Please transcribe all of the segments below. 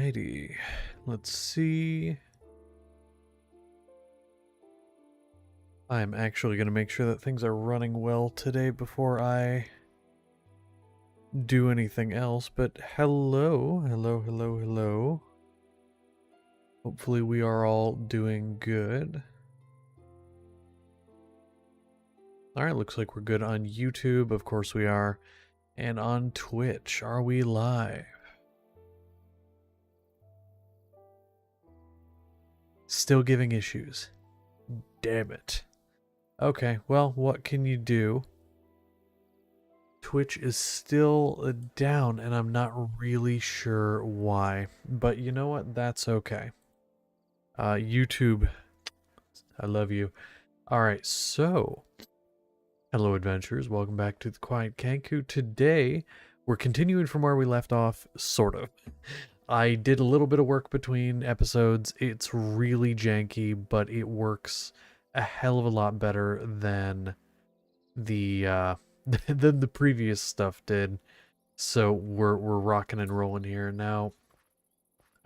Alrighty, let's see. I'm actually going to make sure that things are running well today before I do anything else, but hello. Hopefully we are all doing good. Alright, looks like we're good on YouTube, of course we are, and on Twitch. Are we live? Still giving issues. Damn it. Okay, well, what can you do? Twitch is still down, and I'm not really sure why. But you know what? That's okay. YouTube, I love you. Alright, so, hello adventurers, welcome back to the Quiet Kanku. Today, we're continuing from where we left off, sort of. I did a little bit of work between episodes. It's really janky, but it works a hell of a lot better than the than the previous stuff did. So we're rocking and rolling here. Now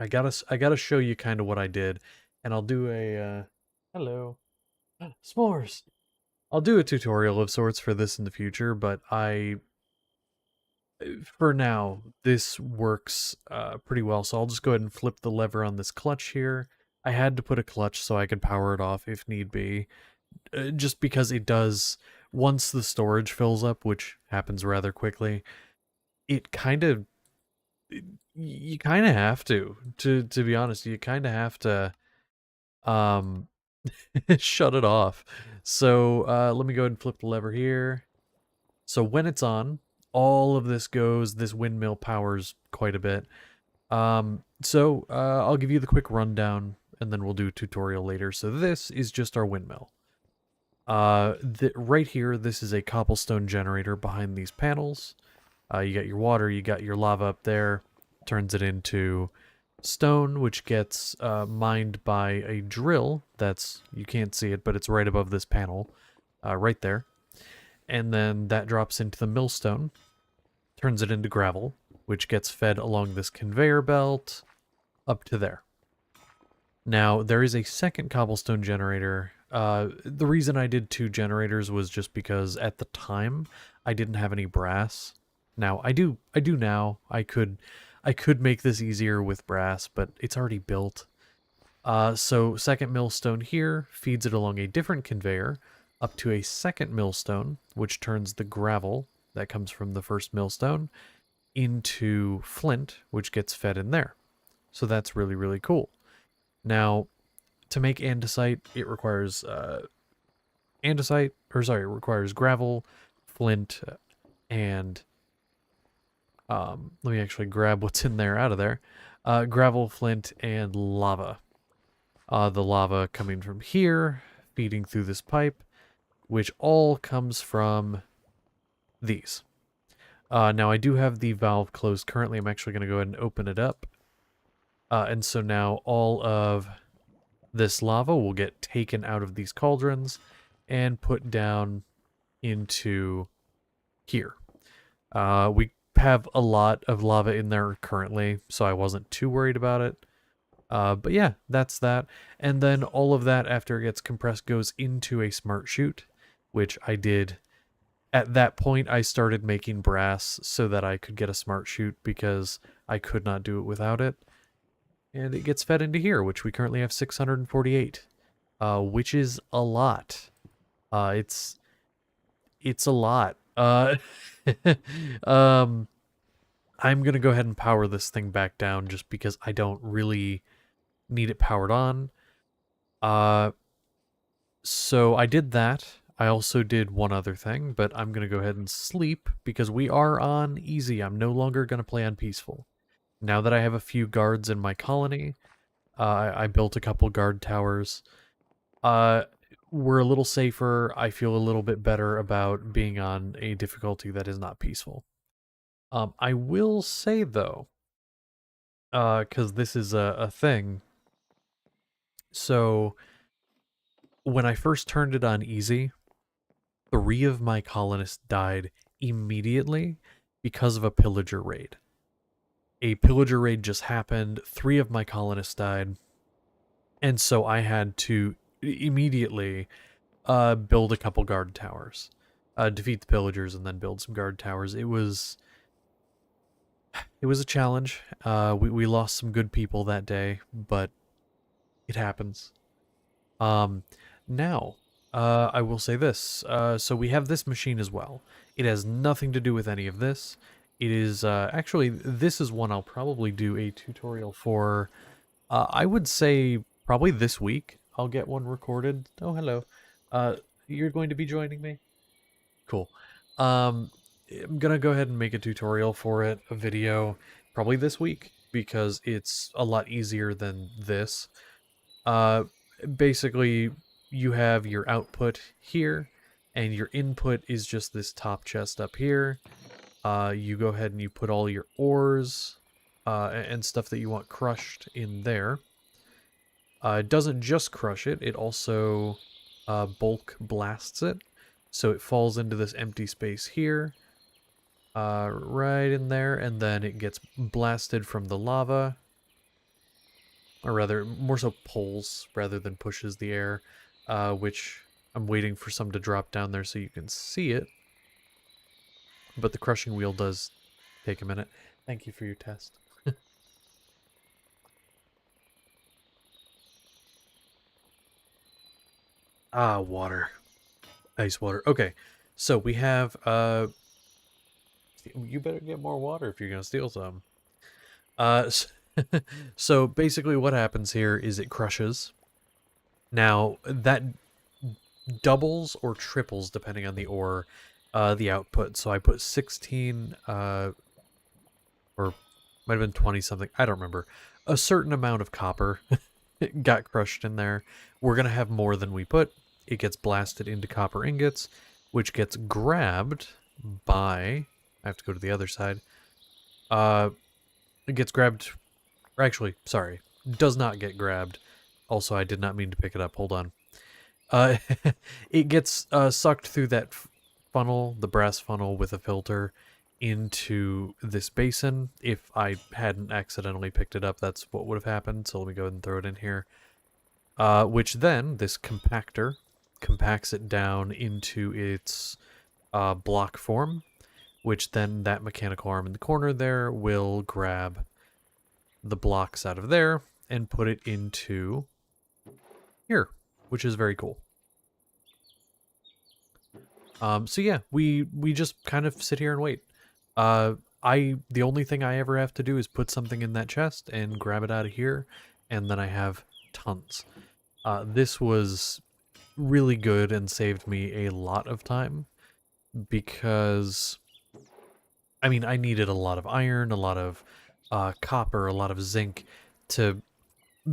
I gotta show you kind of what I did, and I'll do a hello s'mores. I'll do a tutorial of sorts for this in the future, but for now, this works pretty well, so I'll just go ahead and flip the lever on this clutch here. I had to put a clutch so I could power it off if need be, just because it does, once the storage fills up, which happens rather quickly, it kind of, you kind of have to be honest, you kind of have to shut it off. So let me go ahead and flip the lever here. So when it's on, all of this goes, this windmill powers quite a bit. So I'll give you the quick rundown and then we'll do a tutorial later. So this is just our windmill. Right here, this is a cobblestone generator behind these panels. You got your water, you got your lava up there, turns it into stone, which gets mined by a drill that's, you can't see it, but it's right above this panel, right there. And then that drops into the millstone, turns it into gravel, which gets fed along this conveyor belt up to there. Now, there is a second cobblestone generator. The reason I did 2 generators was just because at the time I didn't have any brass. Now, I do now. I could make this easier with brass, but it's already built. So second millstone here feeds it along a different conveyor up to a second millstone, which turns the gravel that comes from the first millstone into flint, which gets fed in there. So that's really, really cool. Now, to make andesite, it requires it requires gravel, flint, and let me actually grab what's in there out of there. Gravel, flint, and lava. The lava coming from here, feeding through this pipe, which all comes from these. Now I do have the valve closed currently. I'm actually going to go ahead and open it up. And so now all of this lava will get taken out of these cauldrons and put down into here. We have a lot of lava in there currently, so I wasn't too worried about it. But yeah, that's that. And then all of that, after it gets compressed, goes into a smart chute, which I did. At that point, I started making brass so that I could get a smart chute because I could not do it without it. And it gets fed into here, which we currently have 648, which is a lot. It's a lot. I'm going to go ahead and power this thing back down just because I don't really need it powered on. So I did that. I also did one other thing, but I'm going to go ahead and sleep because we are on easy. I'm no longer going to play on peaceful. Now that I have a few guards in my colony, I built a couple guard towers. We're a little safer. I feel a little bit better about being on a difficulty that is not peaceful. I will say, though, because this is a thing, so when I first turned it on easy, 3 of my colonists died immediately because of a pillager raid. a pillager raid just happened. 3 of my colonists died. And so I had to immediately build a couple guard towers. Defeat the pillagers and then build some guard towers. It was a challenge. We lost some good people that day, but it happens. Um, now, I will say this. So we have this machine as well. It has nothing to do with any of this. It is, actually, this is one I'll probably do a tutorial for. I would say probably this week I'll get one recorded. Oh, hello. Uh, you're going to be joining me? Cool. Um, I'm gonna go ahead and make a tutorial for it, a video, probably this week, because it's a lot easier than this. Uh, Basically, you have your output here, and your input is just this top chest up here. You go ahead and you put all your ores and stuff that you want crushed in there. It doesn't just crush it, it also bulk blasts it. So it falls into this empty space here, right in there, and then it gets blasted from the lava. Or rather, more so pulls rather than pushes the air, which I'm waiting for some to drop down there so you can see it. But the crushing wheel does take a minute. Thank you for your test. Ah, water. Ice water. Okay, so we have, you better get more water if you're going to steal some. So basically what happens here is it crushes. Now, that doubles or triples, depending on the ore, the output. So I put 16, or might have been 20 something, I don't remember. A certain amount of copper got crushed in there. We're going to have more than we put. It gets blasted into copper ingots, which gets grabbed by, I have to go to the other side. It gets grabbed, or actually, sorry, does not get grabbed. Also, I did not mean to pick it up. Hold on. Uh, it gets sucked through that funnel, the brass funnel with a filter, into this basin. If I hadn't accidentally picked it up, that's what would have happened. So let me go ahead and throw it in here. Which then, this compactor compacts it down into its block form, which then that mechanical arm in the corner there will grab the blocks out of there and put it into here, which is very cool. So yeah, we just kind of sit here and wait. The only thing I ever have to do is put something in that chest and grab it out of here, and then I have tons. This was really good and saved me a lot of time because, I mean, I needed a lot of iron, a lot of copper, a lot of zinc to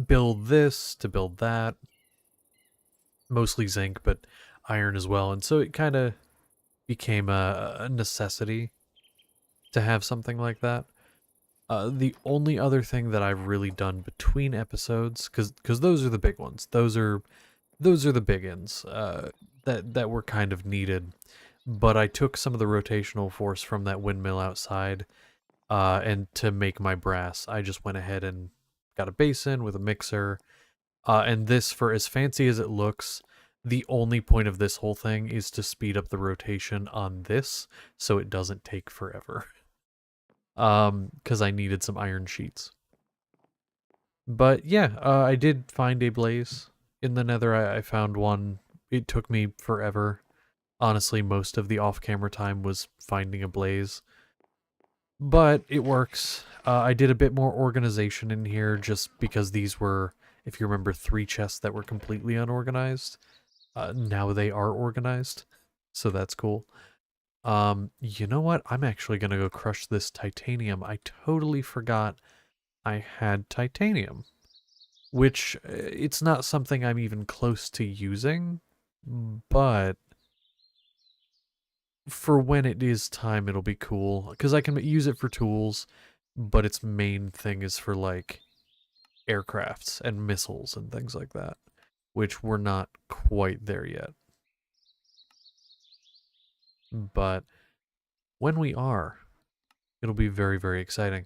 build this, to build that. Mostly zinc, but iron as well. And so it kind of became a necessity to have something like that. The only other thing that I've really done between episodes, because those are the big ones. Those are the big ends that were kind of needed. But I took some of the rotational force from that windmill outside, and to make my brass, I just went ahead and got a basin with a mixer. And this, for as fancy as it looks, the only point of this whole thing is to speed up the rotation on this so it doesn't take forever. Because I needed some iron sheets. But yeah, I did find a blaze in the nether. I found one. It took me forever. Honestly, most of the off-camera time was finding a blaze. But it works. I did a bit more organization in here just because these were, if you remember, 3 chests that were completely unorganized. Now they are organized, so that's cool. You know what? I'm actually gonna go crush this titanium. I totally forgot I had titanium, which it's not something I'm even close to using, but for when it is time, it'll be cool because I can use it for tools, but its main thing is for like aircrafts and missiles and things like that, which we're not quite there yet. But when we are, it'll be very, very exciting.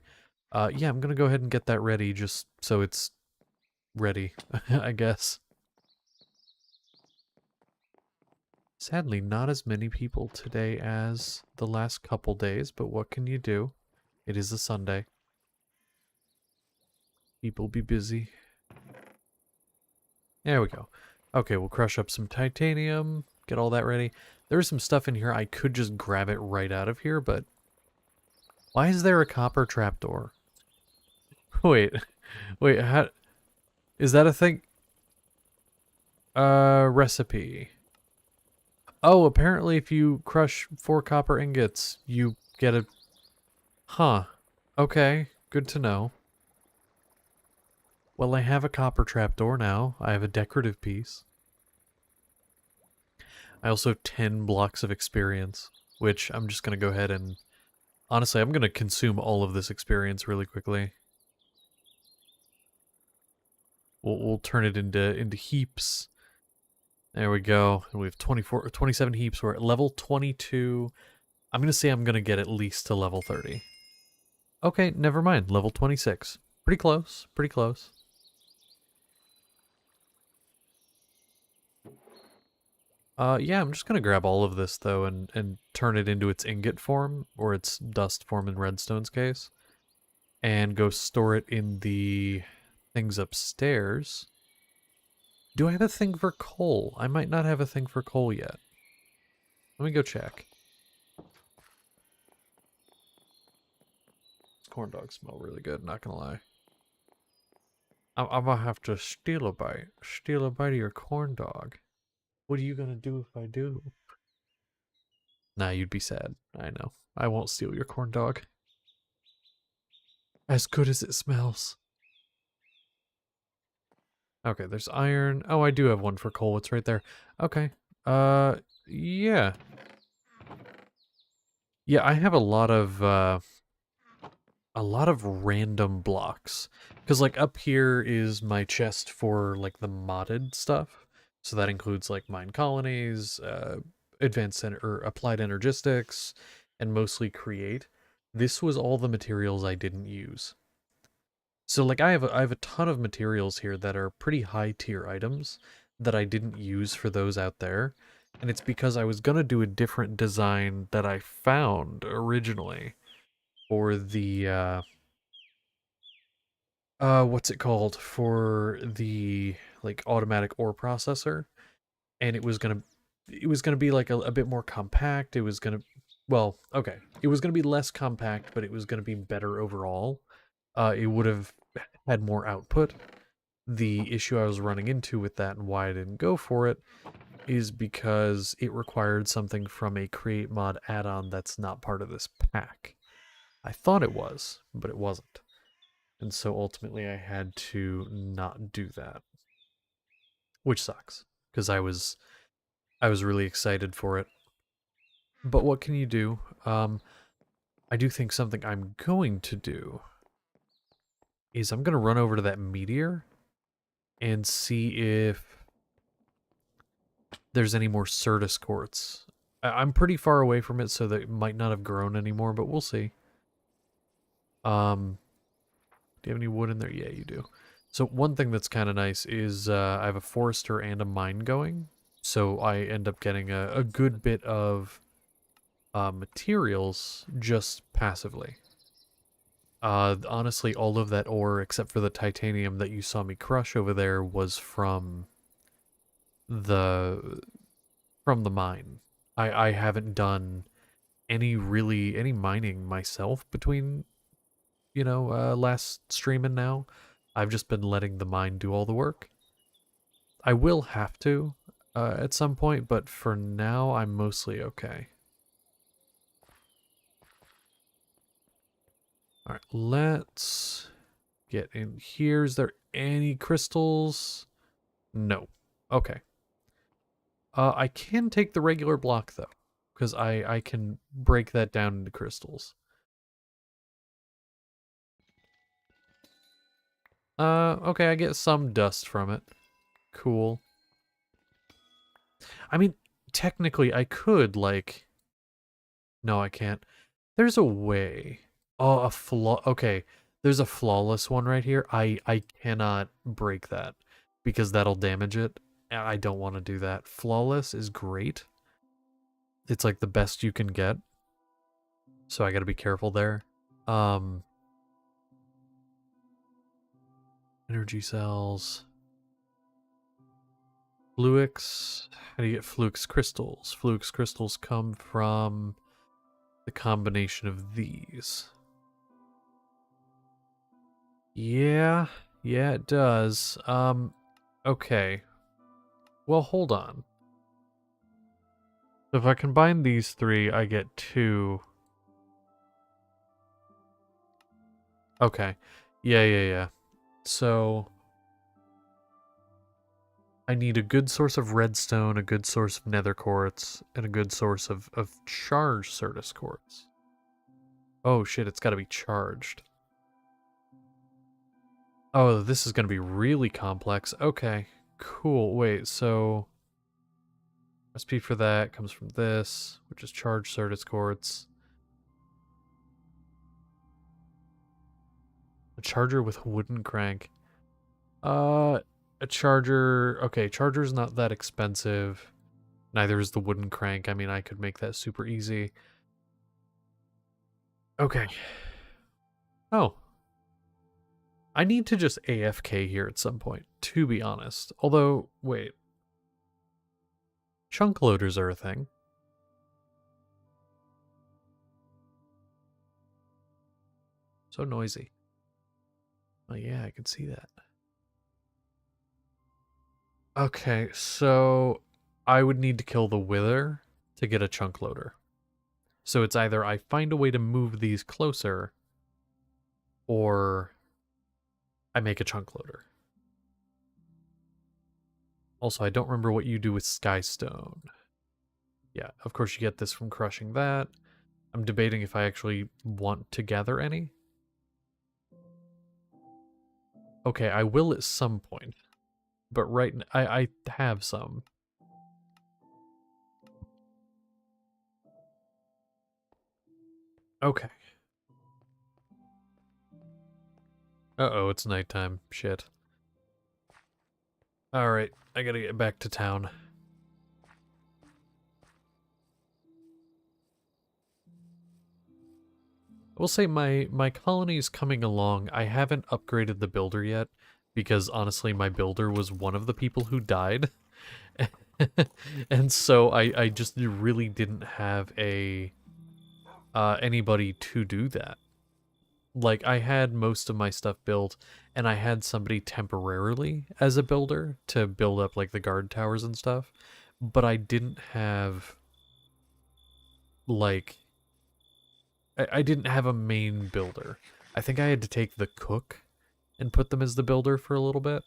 Yeah, I'm gonna go ahead and get that ready just so it's ready, I guess. Sadly, not as many people today as the last couple days, but what can you do? It is a Sunday. People be busy. There we go. Okay, we'll crush up some titanium, get all that ready. There's some stuff in here. I could just grab it right out of here, but why is there a copper trapdoor? Wait, wait, how, is that a thing? Recipe. Oh, apparently if you crush 4 copper ingots, you get a... Huh. Okay, good to know. Well, I have a copper trapdoor now. I have a decorative piece. I also have 10 blocks of experience, which I'm just going to go ahead and... Honestly, I'm going to consume all of this experience really quickly. We'll turn it into heaps. There we go. And we have 27 heaps. We're at level 22. I'm going to say I'm going to get at least to level 30. Okay, never mind. Level 26. Pretty close. Pretty close. Yeah, I'm just gonna grab all of this though and turn it into its ingot form, or its dust form in Redstone's case, and go store it in the things upstairs. Do I have a thing for coal? I might not have a thing for coal yet. Let me go check. Corn dogs smell really good, not gonna lie. I'm gonna have to steal a bite. Steal a bite of your corn dog. What are you gonna do if I do? Nah, you'd be sad. I know. I won't steal your corn dog. As good as it smells. Okay, there's iron. Oh, I do have one for coal. It's right there. Okay. Yeah. Yeah, I have a lot of random blocks. Because, like, up here is my chest for, like, the modded stuff. So that includes, like, mine colonies, advanced or applied energistics, and mostly create. This was all the materials I didn't use. So like I have a ton of materials here that are pretty high tier items that I didn't use for those out there. And it's because I was gonna do a different design that I found originally for the what's it called? For the like automatic ore processor. And it was gonna be like a bit more compact. It was gonna well, okay. It was gonna be less compact, but it was gonna be better overall. It would have had more output. The issue I was running into with that and why I didn't go for it is because it required something from a create mod add-on that's not part of this pack. I thought it was, but it wasn't. And so ultimately I had to not do that. Which sucks, because I was really excited for it. But what can you do? I do think something I'm going to do is I'm going to run over to that meteor and see if there's any more Certus quartz. I'm pretty far away from it, so that it might not have grown anymore, but we'll see. Do you have any wood in there? Yeah, you do. So one thing that's kind of nice is I have a forester and a mine going, so I end up getting a good bit of materials just passively. Honestly, all of that ore, except for the titanium that you saw me crush over there, was from the mine. I haven't done any mining myself between, you know, last stream and now. I've just been letting the mine do all the work. I will have to at some point, but for now I'm mostly okay. All right, let's get in here. Is there any crystals? No. Okay. I can take the regular block though, because I can break that down into crystals. Okay, I get some dust from it. Cool. I mean, technically I could, like... No, I can't. There's a way. Oh, a flaw. Okay, There's a flawless one right here. I cannot break that because that'll damage it. And I don't want to do that. Flawless is great. It's like the best you can get. So I got to be careful there. Energy cells. Fluix. How do you get Fluix crystals? Fluix crystals come from the combination of these. Yeah, it does. Okay. Well, hold on. If I combine these three, I get 2. Okay. Yeah. So I need a good source of redstone, a good source of nether quartz, and a good source of charged Certus quartz. Oh shit, it's gotta be charged. Oh, this is gonna be really complex. Okay, cool. Wait, so recipe for that comes from this, which is charged Certus quartz. A charger with wooden crank. A charger. Okay, charger's not that expensive. Neither is the wooden crank. I mean, I could make that super easy. Okay. Oh. I need to just AFK here at some point, to be honest. Although, wait. Chunk loaders are a thing. So noisy. Oh yeah, I can see that. Okay, so I would need to kill the wither to get a chunk loader. So it's either I find a way to move these closer, or I make a chunk loader. Also, I don't remember what you do with skystone. Yeah, of course you get this from crushing that. I'm debating if I actually want to gather any. Okay, I will at some point. But right now, I have some. Okay. Uh-oh, it's nighttime. Shit. Alright, I gotta get back to town. I will say my colony is coming along. I haven't upgraded the builder yet, because honestly my builder was one of the people who died. And so I just really didn't have a anybody to do that. Like, I had most of my stuff built, and I had somebody temporarily as a builder to build up, like, the guard towers and stuff, but I didn't have, like, I didn't have a main builder. I think I had to take the cook and put them as the builder for a little bit.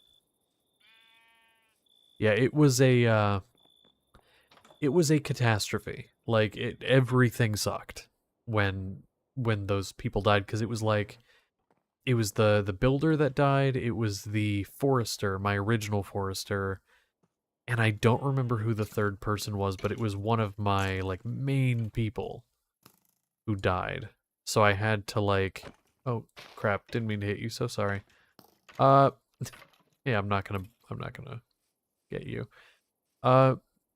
Yeah, it was a catastrophe. Like, everything sucked when those people died, because it was like, it was the builder that died, it was the forester, my original forester, and I don't remember who the third person was, but it was one of my, like, main people who died. So I had to, like, oh crap, didn't mean to hit you, so sorry. Uh yeah, I'm not gonna get you.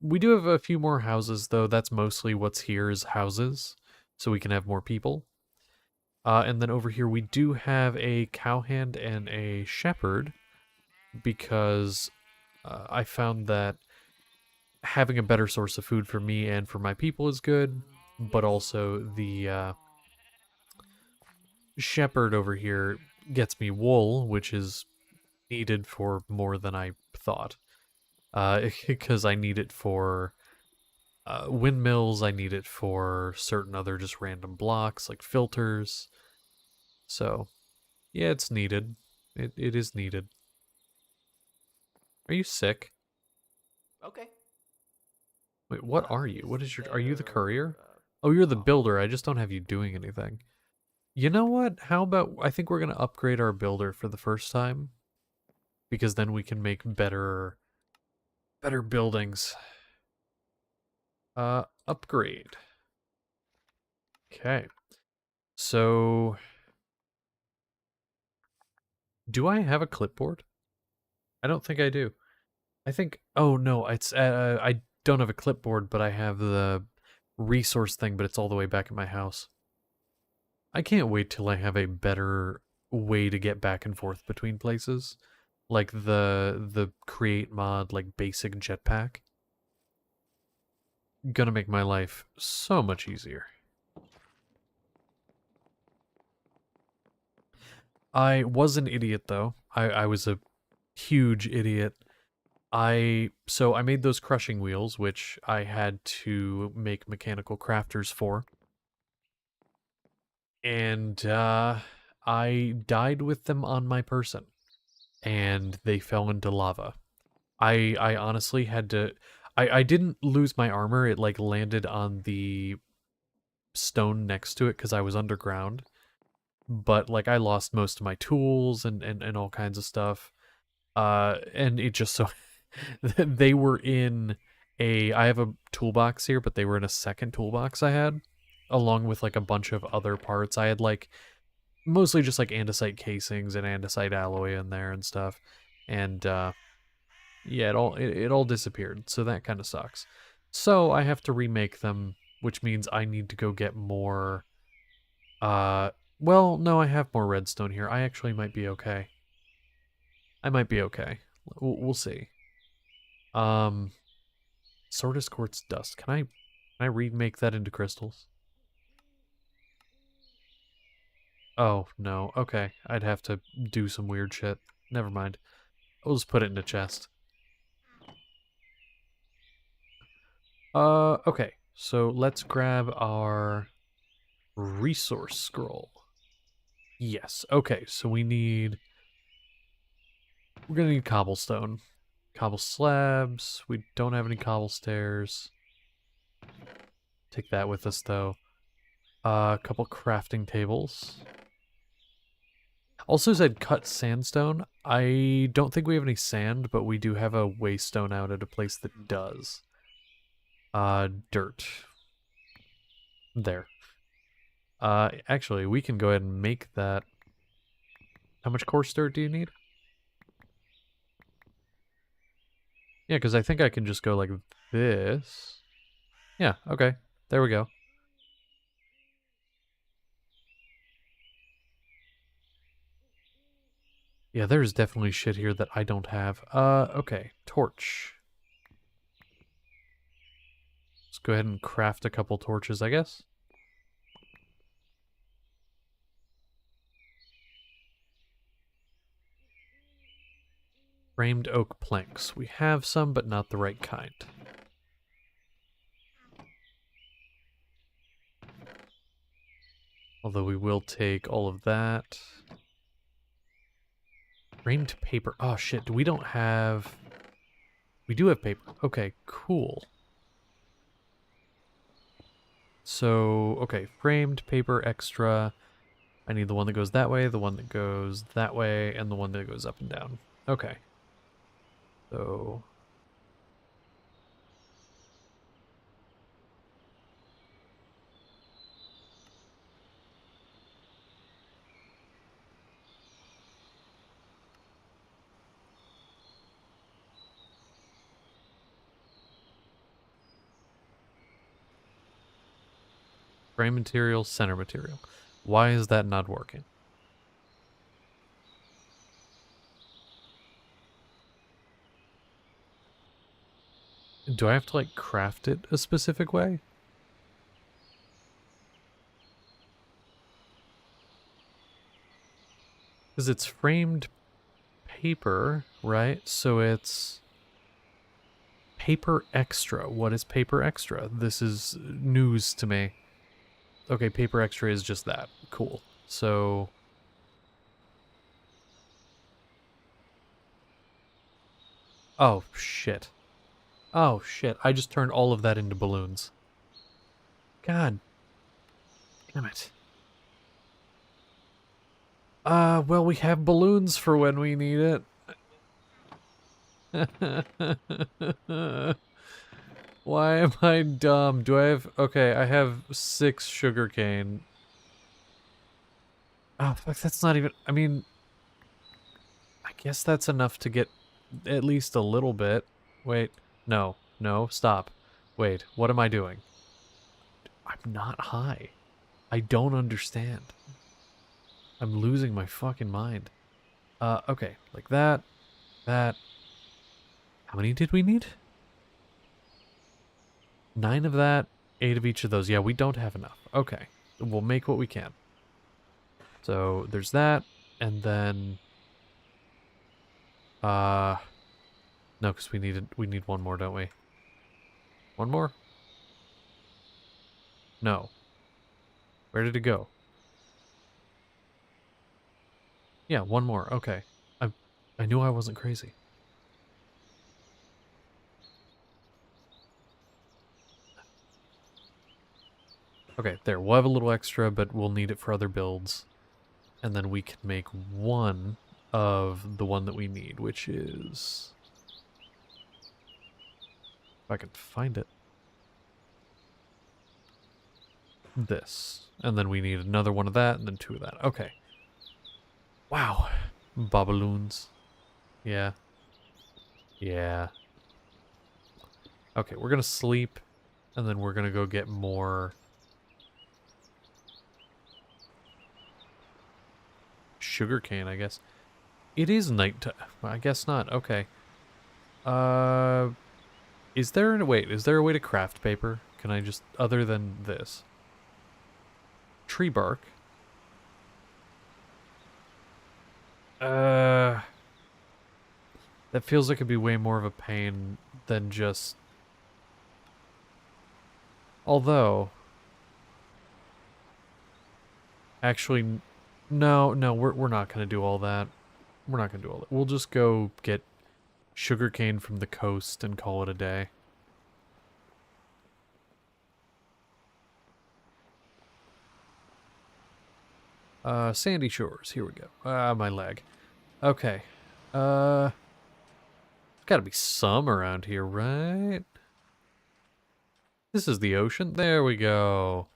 We do have a few more houses though. That's mostly what's here is houses, so we can have more people. And then over here we do have a cowhand and a shepherd, because I found that having a better source of food for me and for my people is good, but also the shepherd over here gets me wool, which is needed for more than I thought. Because I need it for windmills, I need it for certain other just random blocks, like filters. So, yeah, it's needed. It is needed. Are you sick? Okay. Wait, what are you? Is What is your... Are you the there courier? Oh, you're the a home? builder. I just don't have you doing anything. You know what? How about... I think we're going to upgrade our builder for the first time, because then we can make better buildings. Upgrade. Okay. So Do I have a clipboard? I don't think I do. I think, oh no, it's, I don't have a clipboard, but I have the resource thing, but it's all the way back at my house. I can't wait till I have a better way to get back and forth between places. Like the create mod, like basic jetpack. Gonna make my life so much easier. I was an idiot though. I was a huge idiot. So I made those crushing wheels, which I had to make mechanical crafters for. And I died with them on my person. And they fell into lava. I honestly had to I didn't lose my armor, it like landed on the stone next to it because I was underground. But like I lost most of my tools and all kinds of stuff. And it just so they were in I have a toolbox here, but they were in a second toolbox I had, along with like a bunch of other parts. I had like mostly just like andesite casings and andesite alloy in there and stuff. And yeah, it all disappeared, so that kind of sucks. So I have to remake them, which means I need to go get more. Well, no, I have more redstone here. I actually might be okay. I might be okay. We'll see. Sortis quartz dust. Can I remake that into crystals? Oh no. Okay, I'd have to do some weird shit. Never mind. I'll just put it in a chest. Okay. So let's grab our resource scroll. Yes. Okay, so we're gonna need cobblestone. Cobble slabs. We don't have any cobble stairs. Take that with us though. A couple crafting tables. Also said cut sandstone. I don't think we have any sand, but we do have a waystone out at a place that does. Dirt. There. Actually, we can go ahead and make that. How much coarse dirt do you need? Yeah, because I think I can just go like this. Yeah, okay. There we go. Yeah, there's definitely shit here that I don't have. Okay. Torch. Let's go ahead and craft a couple torches, I guess. Framed oak planks. We have some, but not the right kind. Although we will take all of that. Framed paper. Oh shit, we don't have... We do have paper. Okay, cool. So, okay, framed paper extra. I need the one that goes that way, the one that goes that way, and the one that goes up and down. Okay. So... frame material, center material. Why is that not working? Do I have to, like, craft it a specific way? Because it's framed paper, right? So it's paper extra. What is paper extra? This is news to me. Okay, paper extra is just that. Cool. So... Oh, shit. Oh, shit. I just turned all of that into balloons. God. Damn it. Well, we have balloons for when we need it. Why am I dumb? Do I have... Okay, I have 6 sugarcane. Oh, fuck, that's not even... I mean... guess that's enough to get at least a little bit. Wait, no, stop. Wait, what am I doing? I'm not high. I don't understand. I'm losing my fucking mind. Okay, like that. How many did we need? 9 of that, 8 of each of those. Yeah, we don't have enough. Okay, we'll make what we can. So there's that, and then, no, because we need one more, don't we? One more? No. Where did it go? Yeah, one more. Okay. I knew I wasn't crazy. Okay, there. We'll have a little extra, but we'll need it for other builds. And then we can make one of the one that we need, which is... If I can find it. This. And then we need another one of that, and then 2 of that. Okay. Wow. Bobaloons. Yeah. Yeah. Okay, we're gonna sleep, and then we're gonna go get more... sugarcane, I guess. It is nighttime. I guess not. Okay. Is there a way to craft paper? Can I just, other than this? Tree bark. That feels like it'd be way more of a pain than just... Although... Actually, no, we're not gonna do all that. We're not gonna do all that. We'll just go get sugarcane from the coast and call it a day. Sandy shores. Here we go. My leg. Okay. There's gotta be some around here, right? This is the ocean. There we go.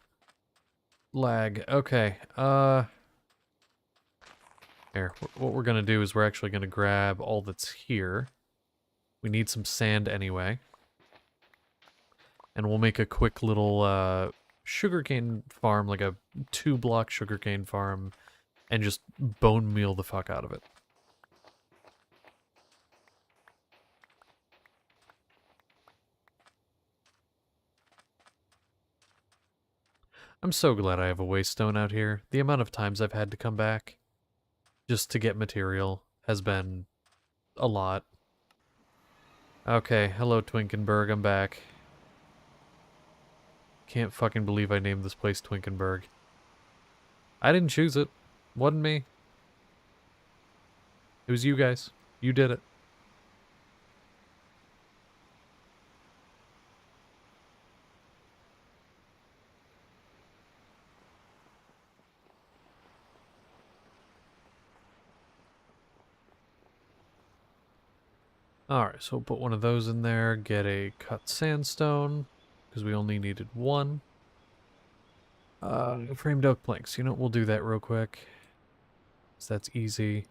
Lag. Okay. Here. What we're gonna do is we're actually gonna grab all that's here. We need some sand anyway. And we'll make a quick little, sugarcane farm, like a 2-block sugarcane farm, and just bone meal the fuck out of it. I'm so glad I have a waste stone out here. The amount of times I've had to come back just to get material has been a lot. Okay, hello Twinkenberg, I'm back. Can't fucking believe I named this place Twinkenberg. I didn't choose it. Wasn't me. It was you guys. You did it. Alright, so we'll put one of those in there, get a cut sandstone, because we only needed 1. Framed oak planks. You know, we'll do that real quick. So that's easy.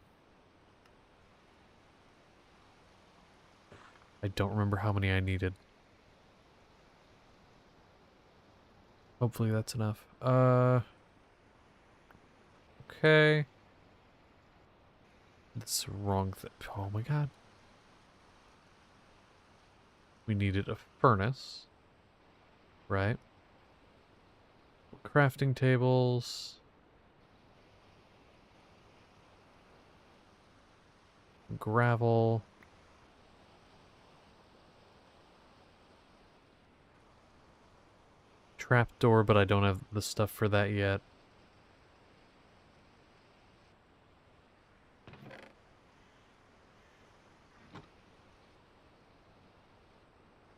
I don't remember how many I needed. Hopefully that's enough. Okay. That's the wrong thing. Oh my god. We needed a furnace. Right. Crafting tables. Gravel. Trapdoor, but I don't have the stuff for that yet.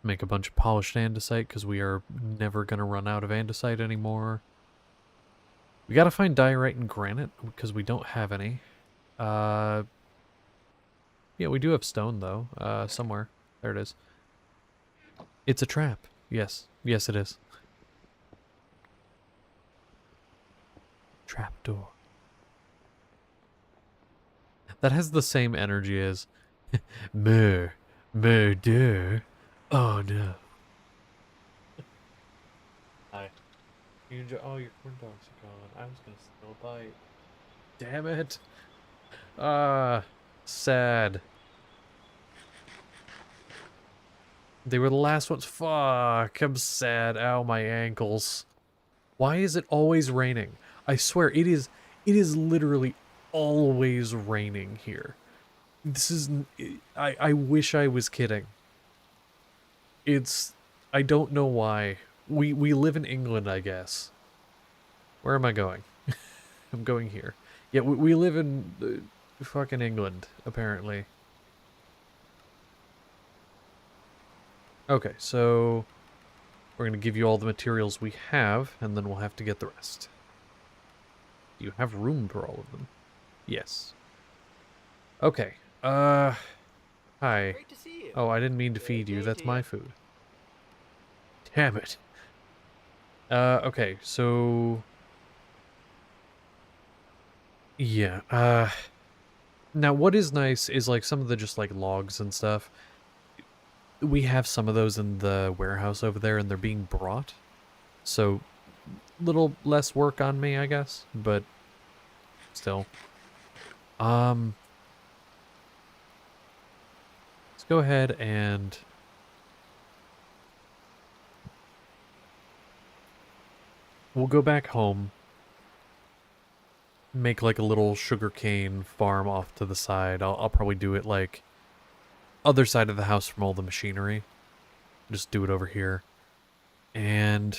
Make a bunch of polished andesite, because we are never going to run out of andesite anymore. We got to find diorite and granite, because we don't have any. Yeah, we do have stone, though, somewhere. There it is. It's a trap. Yes. Yes, it is. Trapdoor. That has the same energy as murder. Oh no. Hi. You enjoy? Oh, your corn dogs are gone. I was gonna steal a bite. Damn it. Sad. They were the last ones. Fuck, I'm sad. Ow, my ankles. Why is it always raining? I swear, it is literally always raining here. This is, I wish I was kidding. I don't know why. We live in England, I guess. Where am I going? I'm going here. Yeah, we live in fucking England, apparently. Okay, so we're going to give you all the materials we have, and then we'll have to get the rest. Do you have room for all of them? Yes. Okay. Hi. Great to see you. Oh, I didn't mean to feed you. That's my food. Damn it. Okay, so... Yeah, now what is nice is, like, some of the just, like, logs and stuff. We have some of those in the warehouse over there, and they're being brought. So, little less work on me, I guess, but still. Let's go ahead and... We'll go back home. Make, like, a little sugarcane farm off to the side. I'll probably do it, like, other side of the house from all the machinery. Just do it over here. And...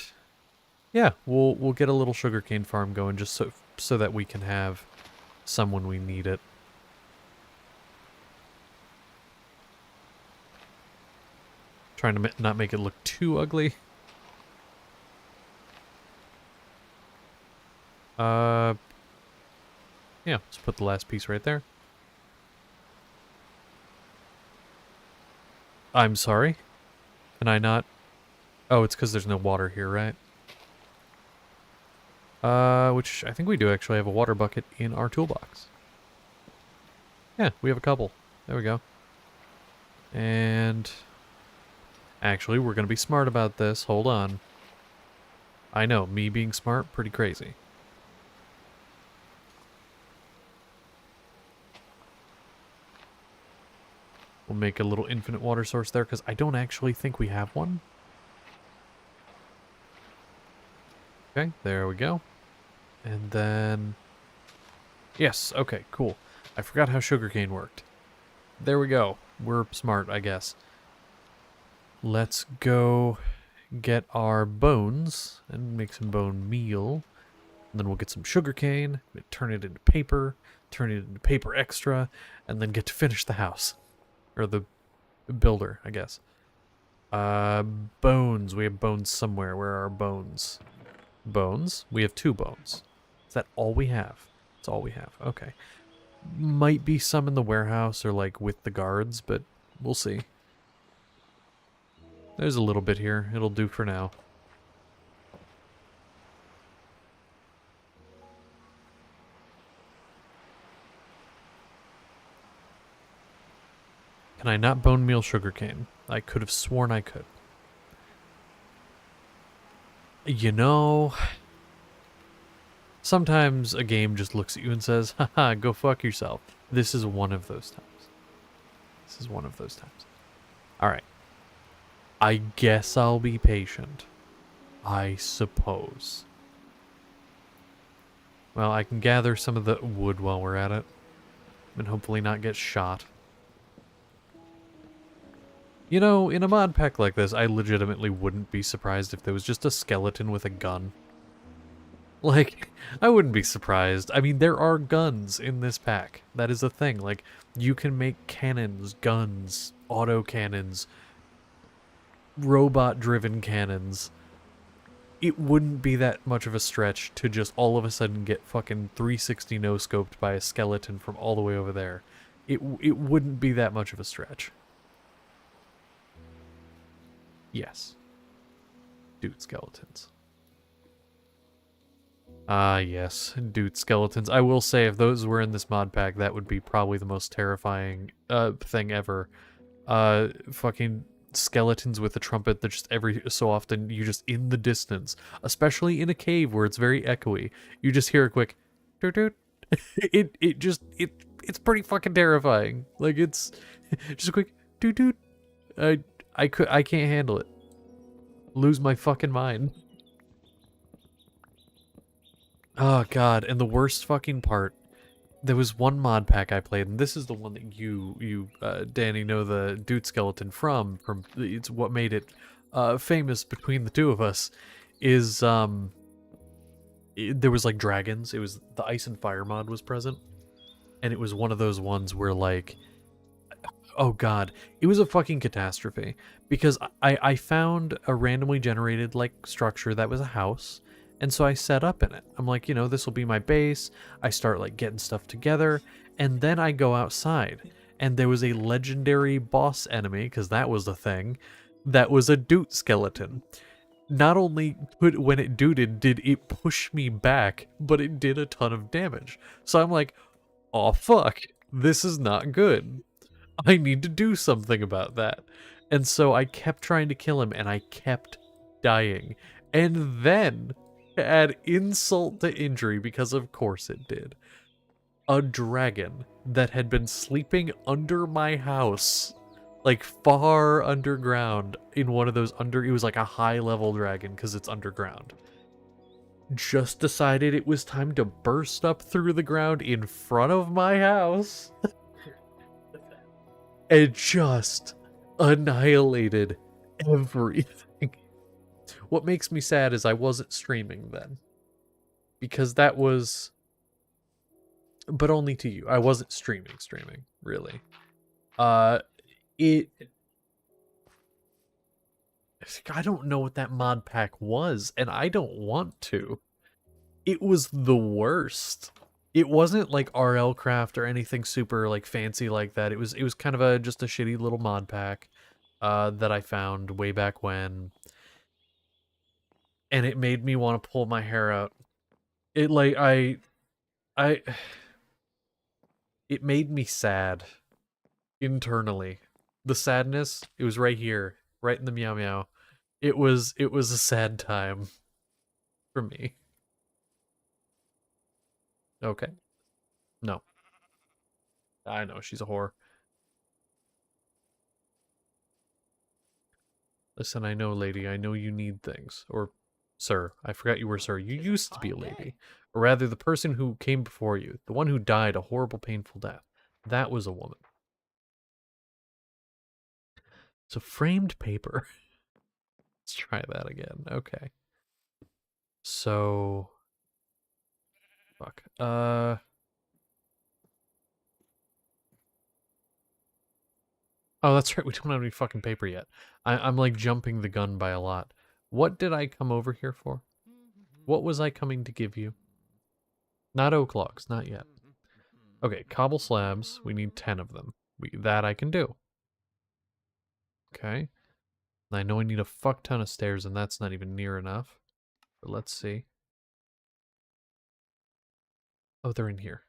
yeah, we'll get a little sugarcane farm going just so that we can have some when we need it. Trying to not make it look too ugly. Yeah, let's put the last piece right there. I'm sorry. Can I not? Oh, it's because there's no water here, right? Which I think we do actually have a water bucket in our toolbox. Yeah, we have a couple. There we go. And... actually, we're going to be smart about this. Hold on. I know, me being smart, pretty crazy. We'll make a little infinite water source there, because I don't actually think we have one. Okay, there we go. And then... yes, okay, cool. I forgot how sugarcane worked. There we go. We're smart, I guess. Let's go get our bones and make some bone meal. And then we'll get some sugarcane, turn it into paper extra, and then get to finish the house. Or the builder, I guess. Bones. We have bones somewhere. Where are our bones? Bones? We have 2 bones. Is that all we have? That's all we have. Okay. Might be some in the warehouse or, like, with the guards, but we'll see. There's a little bit here. It'll do for now. Can I not bone meal sugarcane? I could have sworn I could. You know... sometimes a game just looks at you and says, haha, go fuck yourself. This is one of those times. This is one of those times. Alright. I guess I'll be patient. I suppose. Well, I can gather some of the wood while we're at it. And hopefully not get shot. You know, in a mod pack like this, I legitimately wouldn't be surprised if there was just a skeleton with a gun. Like, I wouldn't be surprised. I mean, there are guns in this pack. That is a thing. Like, you can make cannons, guns, autocannons, robot-driven cannons. It wouldn't be that much of a stretch to just all of a sudden get fucking 360 no-scoped by a skeleton from all the way over there. It wouldn't be that much of a stretch. Yes. Dude, skeletons. Ah, yes, dude skeletons. I will say, if those were in this mod pack, that would be probably the most terrifying thing ever. Fucking skeletons with a trumpet that just every so often you just in the distance, especially in a cave where it's very echoey, you just hear a quick doot doot. It's pretty fucking terrifying. Like it's just a quick doot doot. I can't handle it. Lose my fucking mind. Oh god, and the worst fucking part, there was one mod pack I played, and this is the one that Danny, know the dude skeleton from it's what made it famous between the two of us, is there was like dragons. It was the ice and fire mod was present, and it was one of those ones where like, oh god, it was a fucking catastrophe because I found a randomly generated like structure that was a house, and so I set up in it. I'm like, this will be my base. I start like getting stuff together, and then I go outside, and there was a legendary boss enemy, because that was the thing, that was a doot skeleton. Not only when it dooted did it push me back, but it did a ton of damage. So I'm like, oh fuck, this is not good. I need to do something about that. And so I kept trying to kill him, and I kept dying. And then, to add insult to injury, because of course it did, a dragon that had been sleeping under my house, like far underground, in one of those it was like a high level dragon because it's underground, just decided it was time to burst up through the ground in front of my house and just annihilated everything. What makes me sad is I wasn't streaming then, because that was, but only to you. I wasn't streaming, really. Uh, it, I don't know what that mod pack was, and I don't want to. It was the worst. It wasn't like RL Craft or anything super like fancy like that. It was kind of just a shitty little mod pack that I found way back when, and it made me want to pull my hair out. It like I it made me sad internally. The sadness, it was right here, right in the meow meow. It was a sad time for me. Okay. No. I know she's a whore. Listen, I know, lady. I know you need things. Or, sir. I forgot you were sir. You used to be a lady. Or rather, the person who came before you. The one who died a horrible, painful death. That was a woman. So, framed paper. Let's try that again. Okay. So... Fuck. Oh, that's right. We don't have any fucking paper yet. I'm like jumping the gun by a lot. What did I come over here for? What was I coming to give you? Not oak logs, not yet. Okay, cobble slabs. We need 10 of them. That I can do. Okay. And I know I need a fuck ton of stairs, and that's not even near enough. But let's see. Oh, they're in here.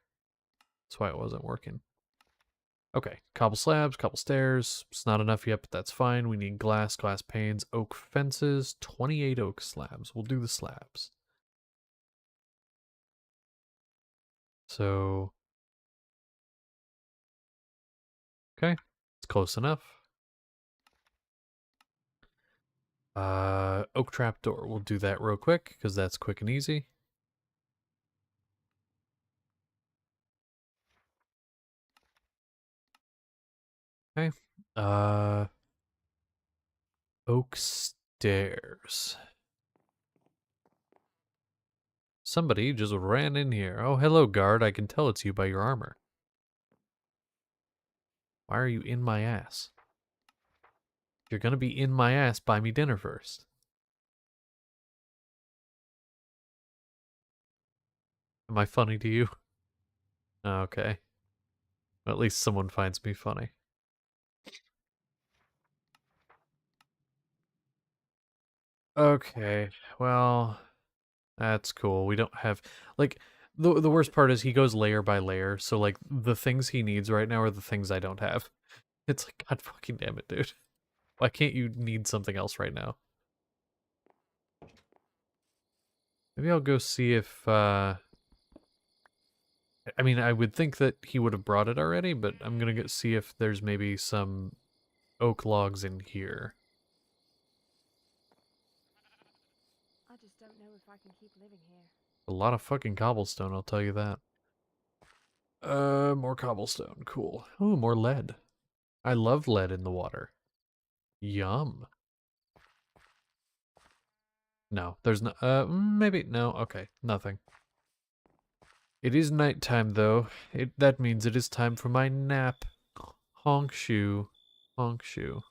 That's why it wasn't working. Okay, cobble slabs, cobble stairs. It's not enough yet, but that's fine. We need glass panes, oak fences, 28 oak slabs. We'll do the slabs. So, okay, it's close enough. Oak trap door. We'll do that real quick because that's quick and easy. Okay. Oak stairs. Somebody just ran in here. Oh, hello, guard. I can tell it's you by your armor. Why are you in my ass? If you're gonna be in my ass, buy me dinner first. Am I funny to you? Okay. Well, at least someone finds me funny. Okay, well... That's cool. We don't have like the worst part is he goes layer by layer, so like the things he needs right now are the things I don't have. It's like god fucking damn it, dude. Why can't you need something else right now? Maybe I'll go see if I mean I would think that he would have brought it already, but I'm gonna go see if there's maybe some oak logs in here. I just don't know if I can keep living here. A lot of fucking cobblestone, I'll tell you that. More cobblestone. Cool. Ooh, more lead. I love lead in the water. Yum. No, there's no, maybe, no, okay, nothing. It is nighttime, though. That means it is time for my nap. Honk shoe. Honk shoe.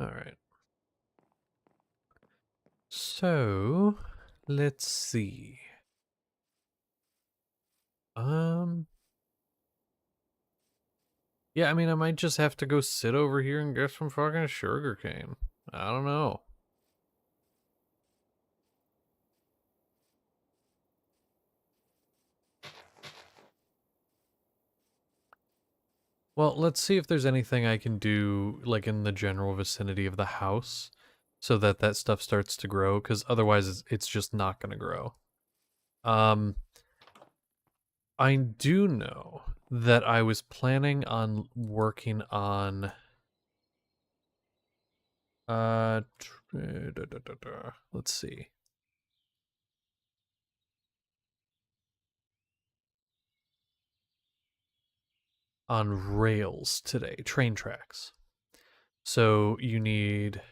Alright. So, let's see. Yeah, I mean, I might just have to go sit over here and get some fucking sugarcane. I don't know. Well, let's see if there's anything I can do, like, in the general vicinity of the house, so that that stuff starts to grow, because otherwise it's just not going to grow. I do know that I was planning on working on, let's see. On rails today, train tracks. So you need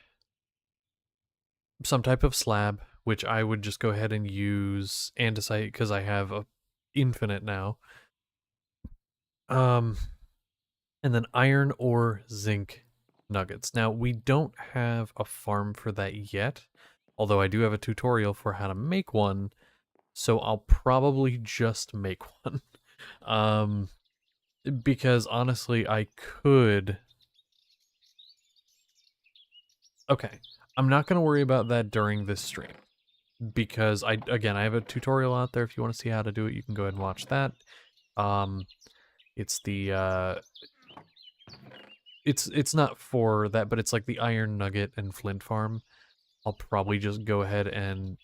some type of slab, which I would just go ahead and use andesite because I have a infinite now. And then iron or zinc nuggets. Now we don't have a farm for that yet, although I do have a tutorial for how to make one. So I'll probably just make one. Because honestly, I could. Okay, I'm not gonna worry about that during this stream. Because I have a tutorial out there. If you want to see how to do it, you can go ahead and watch that. It's the it's not for that, but it's like the iron nugget and flint farm. I'll probably just go ahead and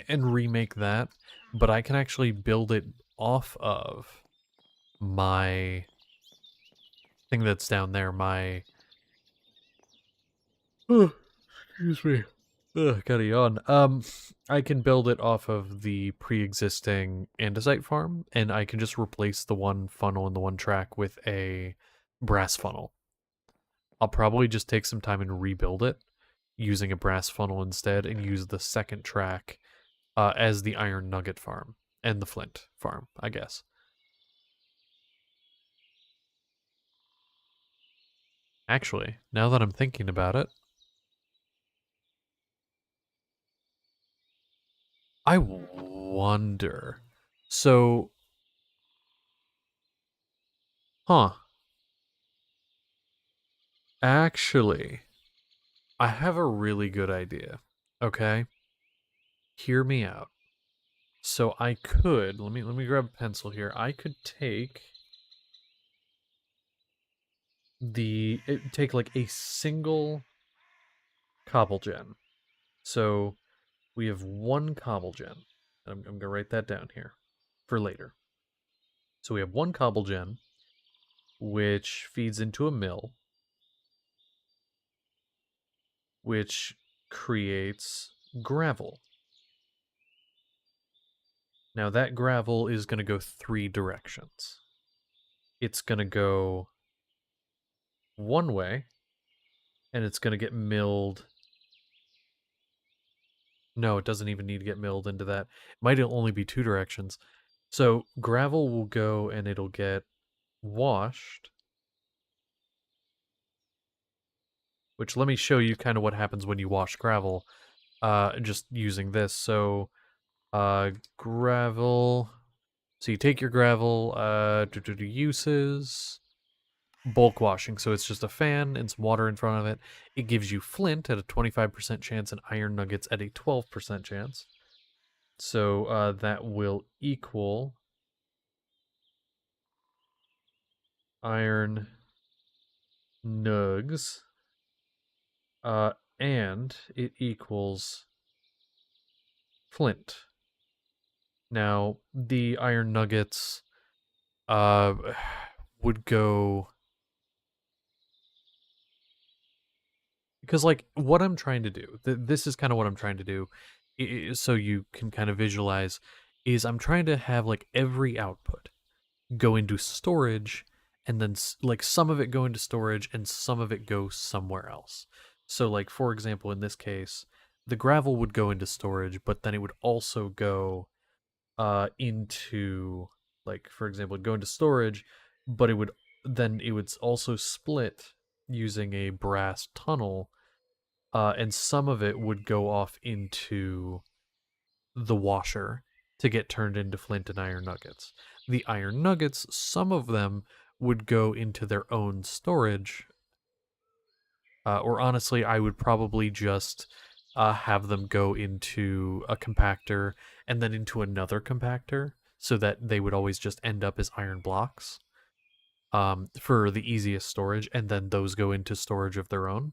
remake that, but I can actually build it off of my thing that's down there. My excuse me. Ugh, gotta yawn. I can build it off of the pre-existing andesite farm, and I can just replace the one funnel and the one track with a brass funnel. I'll probably just take some time and rebuild it using a brass funnel instead, and use the second track as the iron nugget farm and the flint farm, I guess. Actually, now that I'm thinking about it, I wonder. So, huh. Actually, I have a really good idea. Okay? Hear me out. So I could, let me grab a pencil here. I could take take like a single cobble gem. So we have one cobble gem. I'm going to write that down here for later. So we have one cobble gem, which feeds into a mill, which creates gravel. Now that gravel is going to go three directions. It's going to go one way, and it's going to get milled No, it doesn't even need to get milled into that. It might only be 2 directions. So gravel will go and it'll get washed. Which, let me show you kind of what happens when you wash gravel. Just using this. So gravel. So you take your gravel, uses, bulk washing. So it's just a fan and some water in front of it. It gives you flint at a 25% chance and iron nuggets at a 12% chance. So that will equal iron nugs. And it equals flint. Now, the iron nuggets uh would go, because like what I'm trying to do, this is kind of what I'm trying to do, so you can kind of visualize, is I'm trying to have like every output go into storage, and then like some of it go into storage and some of it go somewhere else. So like for example, in this case, the gravel would go into storage, but then it would also go into, like for example, go into storage, but it would also split using a brass tunnel, and some of it would go off into the washer to get turned into flint and iron nuggets. The iron nuggets, some of them would go into their own storage, or honestly, I would probably just have them go into a compactor and then into another compactor so that they would always just end up as iron blocks, for the easiest storage, and then those go into storage of their own.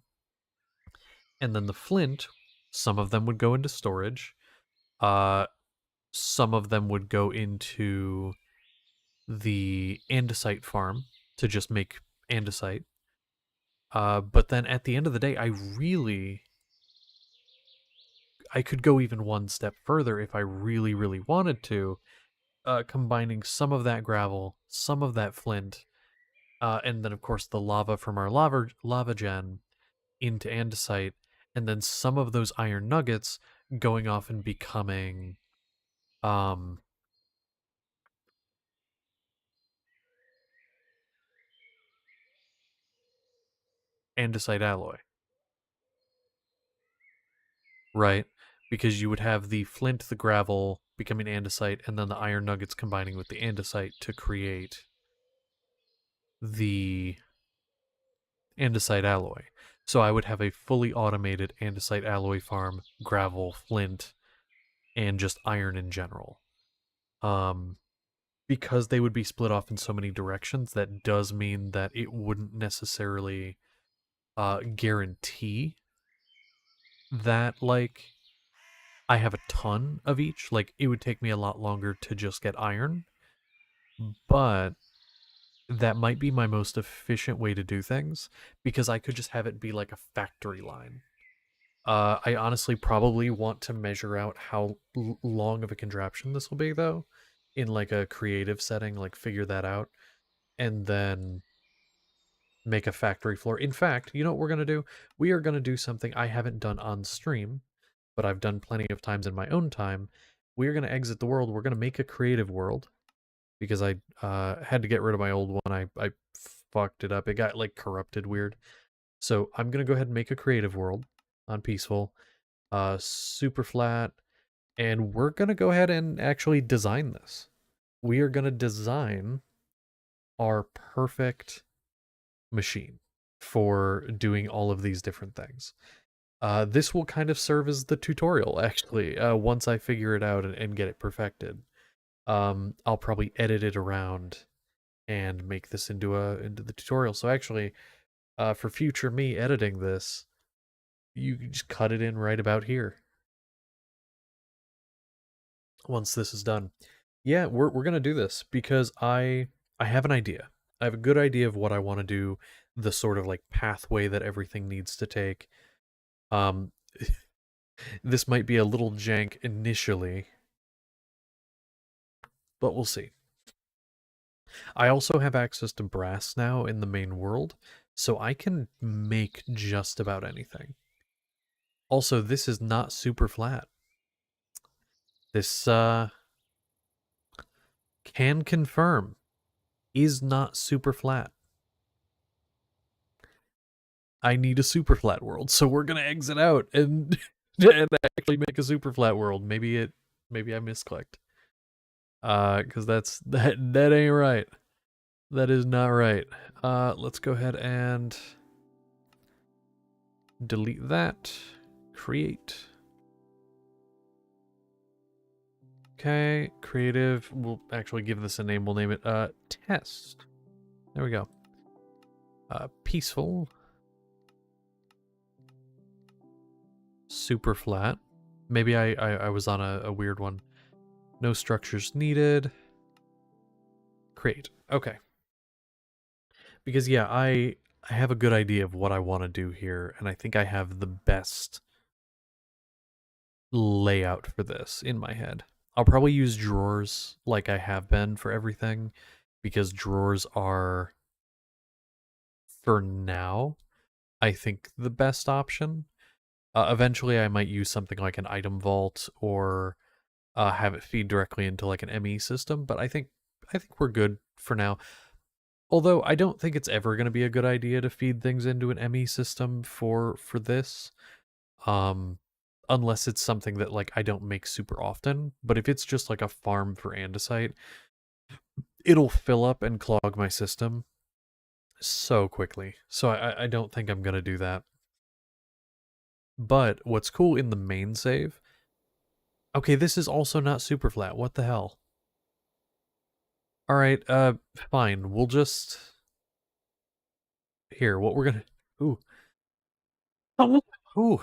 And then the flint, some of them would go into storage. Some of them would go into the andesite farm to just make andesite. But then at the end of the day, I could go even one step further if I really, really wanted to, combining some of that gravel, some of that flint, and then of course the lava from our lava gen into andesite, and then some of those iron nuggets going off and becoming um andesite alloy, right? Because you would have the flint, the gravel becoming andesite, and then the iron nuggets combining with the andesite to create the andesite alloy. So I would have a fully automated andesite alloy farm, gravel, flint, and just iron in general. Um, because they would be split off in so many directions, that does mean that it wouldn't necessarily guarantee that like I have a ton of each. Like it would take me a lot longer to just get iron, but that might be my most efficient way to do things because I could just have it be like a factory line. I honestly probably want to measure out how long of a contraption this will be, though, in like a creative setting, like figure that out, and then make a factory floor. In fact, you know what we're going to do? We are going to do something I haven't done on stream, but I've done plenty of times in my own time. We are going to exit the world. We're going to make a creative world because I had to get rid of my old one. I fucked it up. It got like corrupted weird. So I'm going to go ahead and make a creative world on peaceful, super flat, and we're going to go ahead and actually design this. We are going to design our perfect machine for doing all of these different things. This will kind of serve as the tutorial, actually, once I figure it out and get it perfected. I'll probably edit it around and make this into the tutorial. So actually, for future me editing this, you can just cut it in right about here once this is done. Yeah, we're gonna do this because I have an idea. I have a good idea of what I want to do, the sort of like pathway that everything needs to take. Um, this might be a little jank initially, but we'll see. I also have access to brass now in the main world, so I can make just about anything. Also, this is not super flat. This can confirm is not super flat. I need a super flat world, so we're gonna exit out and and actually make a super flat world. Maybe I misclicked. Because that ain't right. That is not right. Let's go ahead and delete that. Create. Okay, creative. We'll actually give this a name. We'll name it test. There we go. Peaceful. Super flat. Maybe I was on a weird one. No structures needed. Create. Okay. Because yeah, I have a good idea of what I want to do here, and I think I have the best layout for this in my head. I'll probably use drawers like I have been for everything, because drawers are, for now, I think the best option. Eventually I might use something like an item vault or have it feed directly into like an ME system, but I think we're good for now. Although I don't think it's ever going to be a good idea to feed things into an ME system for this. Unless it's something that like I don't make super often, but if it's just like a farm for andesite, it'll fill up and clog my system so quickly. So I don't think I'm going to do that. But what's cool in the main save... Okay, this is also not super flat. What the hell? Alright, fine. We'll just... Here, what we're gonna... Ooh. Ooh.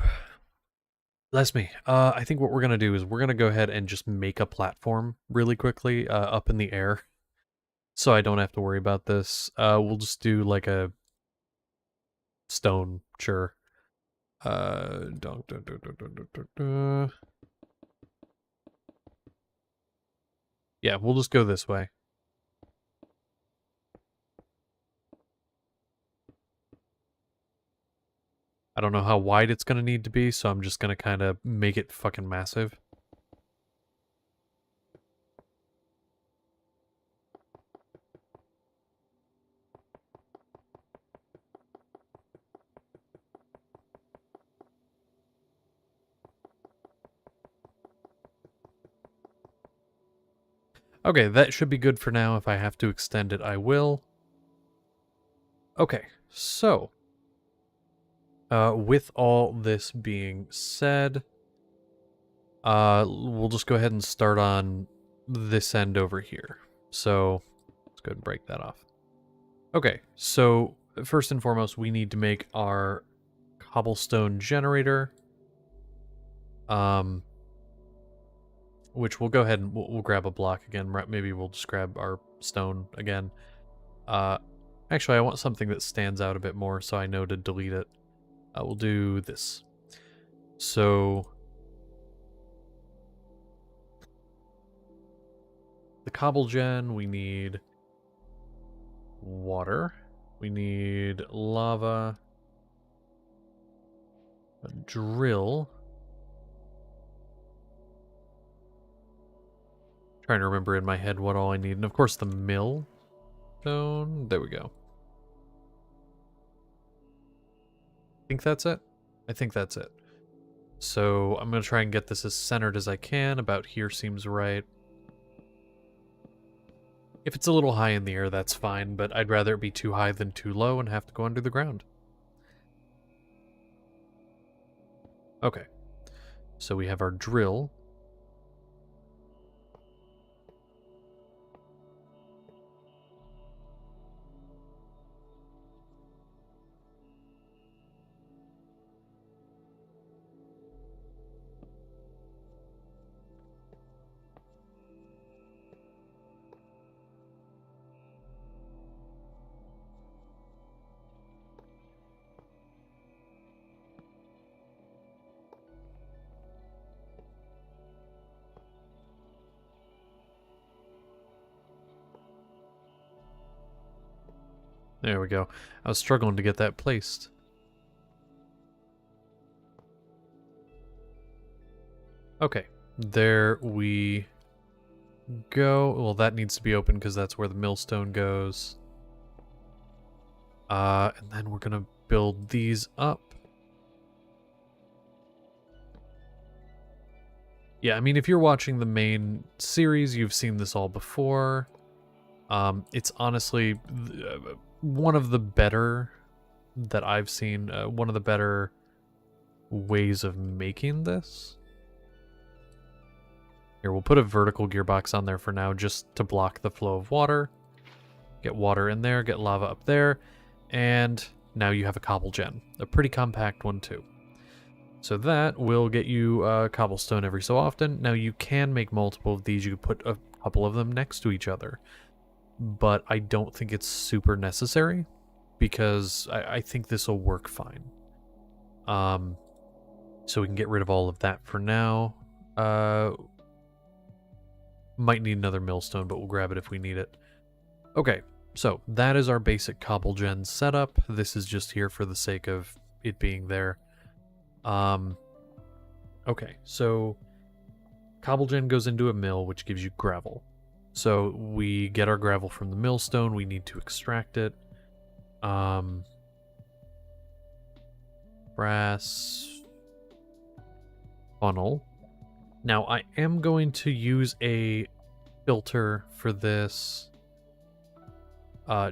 Bless me. I think what we're gonna do is we're gonna go ahead and just make a platform really quickly, up in the air. So I don't have to worry about this. We'll just do like a... stone, sure. Yeah, we'll just go this way. I don't know how wide it's going to need to be, so I'm just going to kind of make it fucking massive. Okay, that should be good for now. If I have to extend it, I will. Okay, so... with all this being said... we'll just go ahead and start on this end over here. So, let's go ahead and break that off. Okay, so first and foremost, we need to make our cobblestone generator. Which we'll go ahead and we'll grab a block again. Maybe we'll just grab our stone again. Actually, I want something that stands out a bit more so I know to delete it. We'll do this. So... the cobble gen, we need water. We need lava. A drill. Trying to remember in my head what all I need. And of course the mill stone. There we go. I think that's it. I think that's it. So I'm going to try and get this as centered as I can. About here seems right. If it's a little high in the air, that's fine, but I'd rather it be too high than too low and have to go under the ground. Okay. So we have our drill. There we go. I was struggling to get that placed. Okay. There we go. Well, that needs to be open because that's where the millstone goes. And then we're gonna build these up. Yeah, I mean, if you're watching the main series, you've seen this all before. It's honestly one of the better that I've seen, one of the better ways of making this. Here, we'll put a vertical gearbox on there for now just to block the flow of water. Get water in there, get lava up there, and now you have a cobble gen. A pretty compact one too. So that will get you cobblestone every so often. Now you can make multiple of these. You could put a couple of them next to each other. But I don't think it's super necessary because I think this will work fine. So we can get rid of all of that for now. Might need another millstone, but we'll grab it if we need it. Okay, so that is our basic cobble gen setup. This is just here for the sake of it being there. Okay, so cobble gen goes into a mill, which gives you gravel. So we get our gravel from the millstone. We need to extract it. Brass funnel. Now I am going to use a filter for this,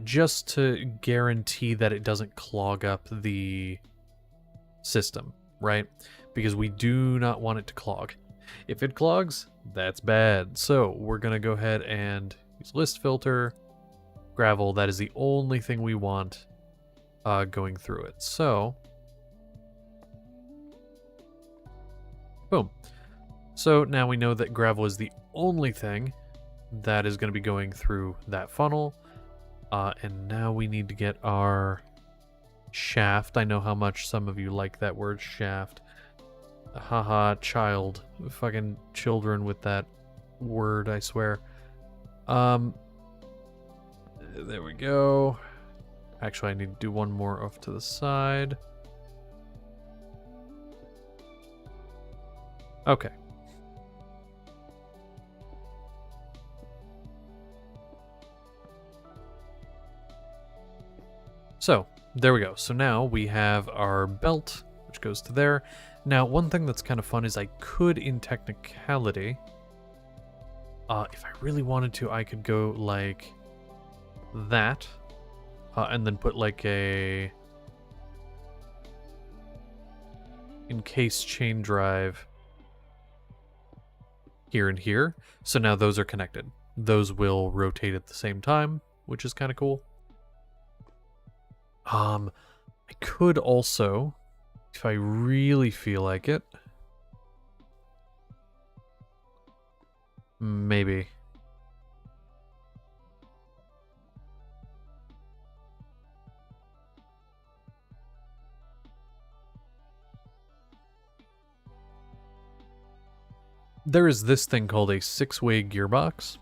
just to guarantee that it doesn't clog up the system, right? Because we do not want it to clog. If it clogs, that's bad. So we're gonna go ahead and use list filter, gravel. That is the only thing we want going through it. So, boom. So now we know that gravel is the only thing that is going to be going through that funnel. And now we need to get our shaft. I know how much some of you like that word shaft. Haha, child. Fucking children with that word, I swear. There we go. Actually, I need to do one more off to the side. Okay. So, there we go. So now we have our belt, which goes to there. Now, one thing that's kind of fun is I could, in technicality, if I really wanted to, I could go like that, and then put like a encased chain drive here and here. So now those are connected. Those will rotate at the same time, which is kind of cool. I could also, if I really feel like it, maybe. There is this thing called a 6-way gearbox,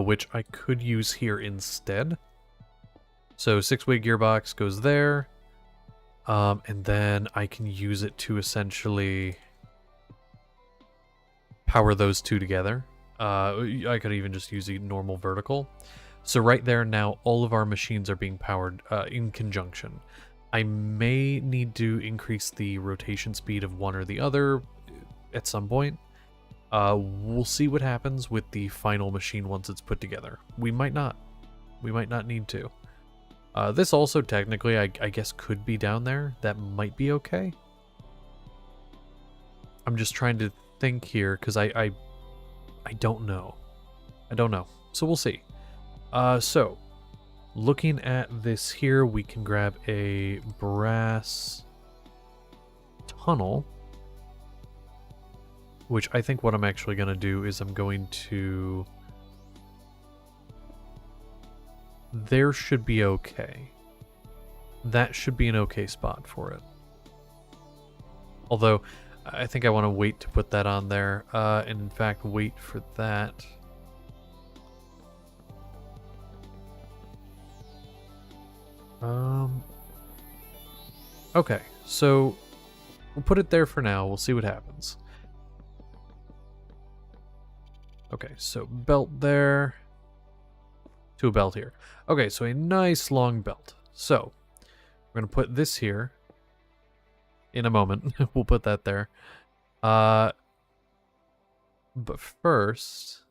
which I could use here instead. So 6-way gearbox goes there, and then I can use it to essentially power those two together. I could even just use a normal vertical. So right there now, all of our machines are being powered in conjunction. I may need to increase the rotation speed of one or the other at some point. We'll see what happens with the final machine once it's put together. We might not. We might not need to. This also technically, I guess, could be down there. That might be okay. I'm just trying to think here because I don't know. I don't know. So we'll see. So looking at this here, we can grab a brass tunnel, which I think what I'm actually going to do is I'm going to... There should be okay. That should be an okay spot for it. Although, I think I want to wait to put that on there. And in fact, wait for that. Okay, so we'll put it there for now. We'll see what happens. Okay, so belt there. To a belt here. Okay, so a nice long belt. So, we're going to put this here. In a moment. We'll put that there. But first...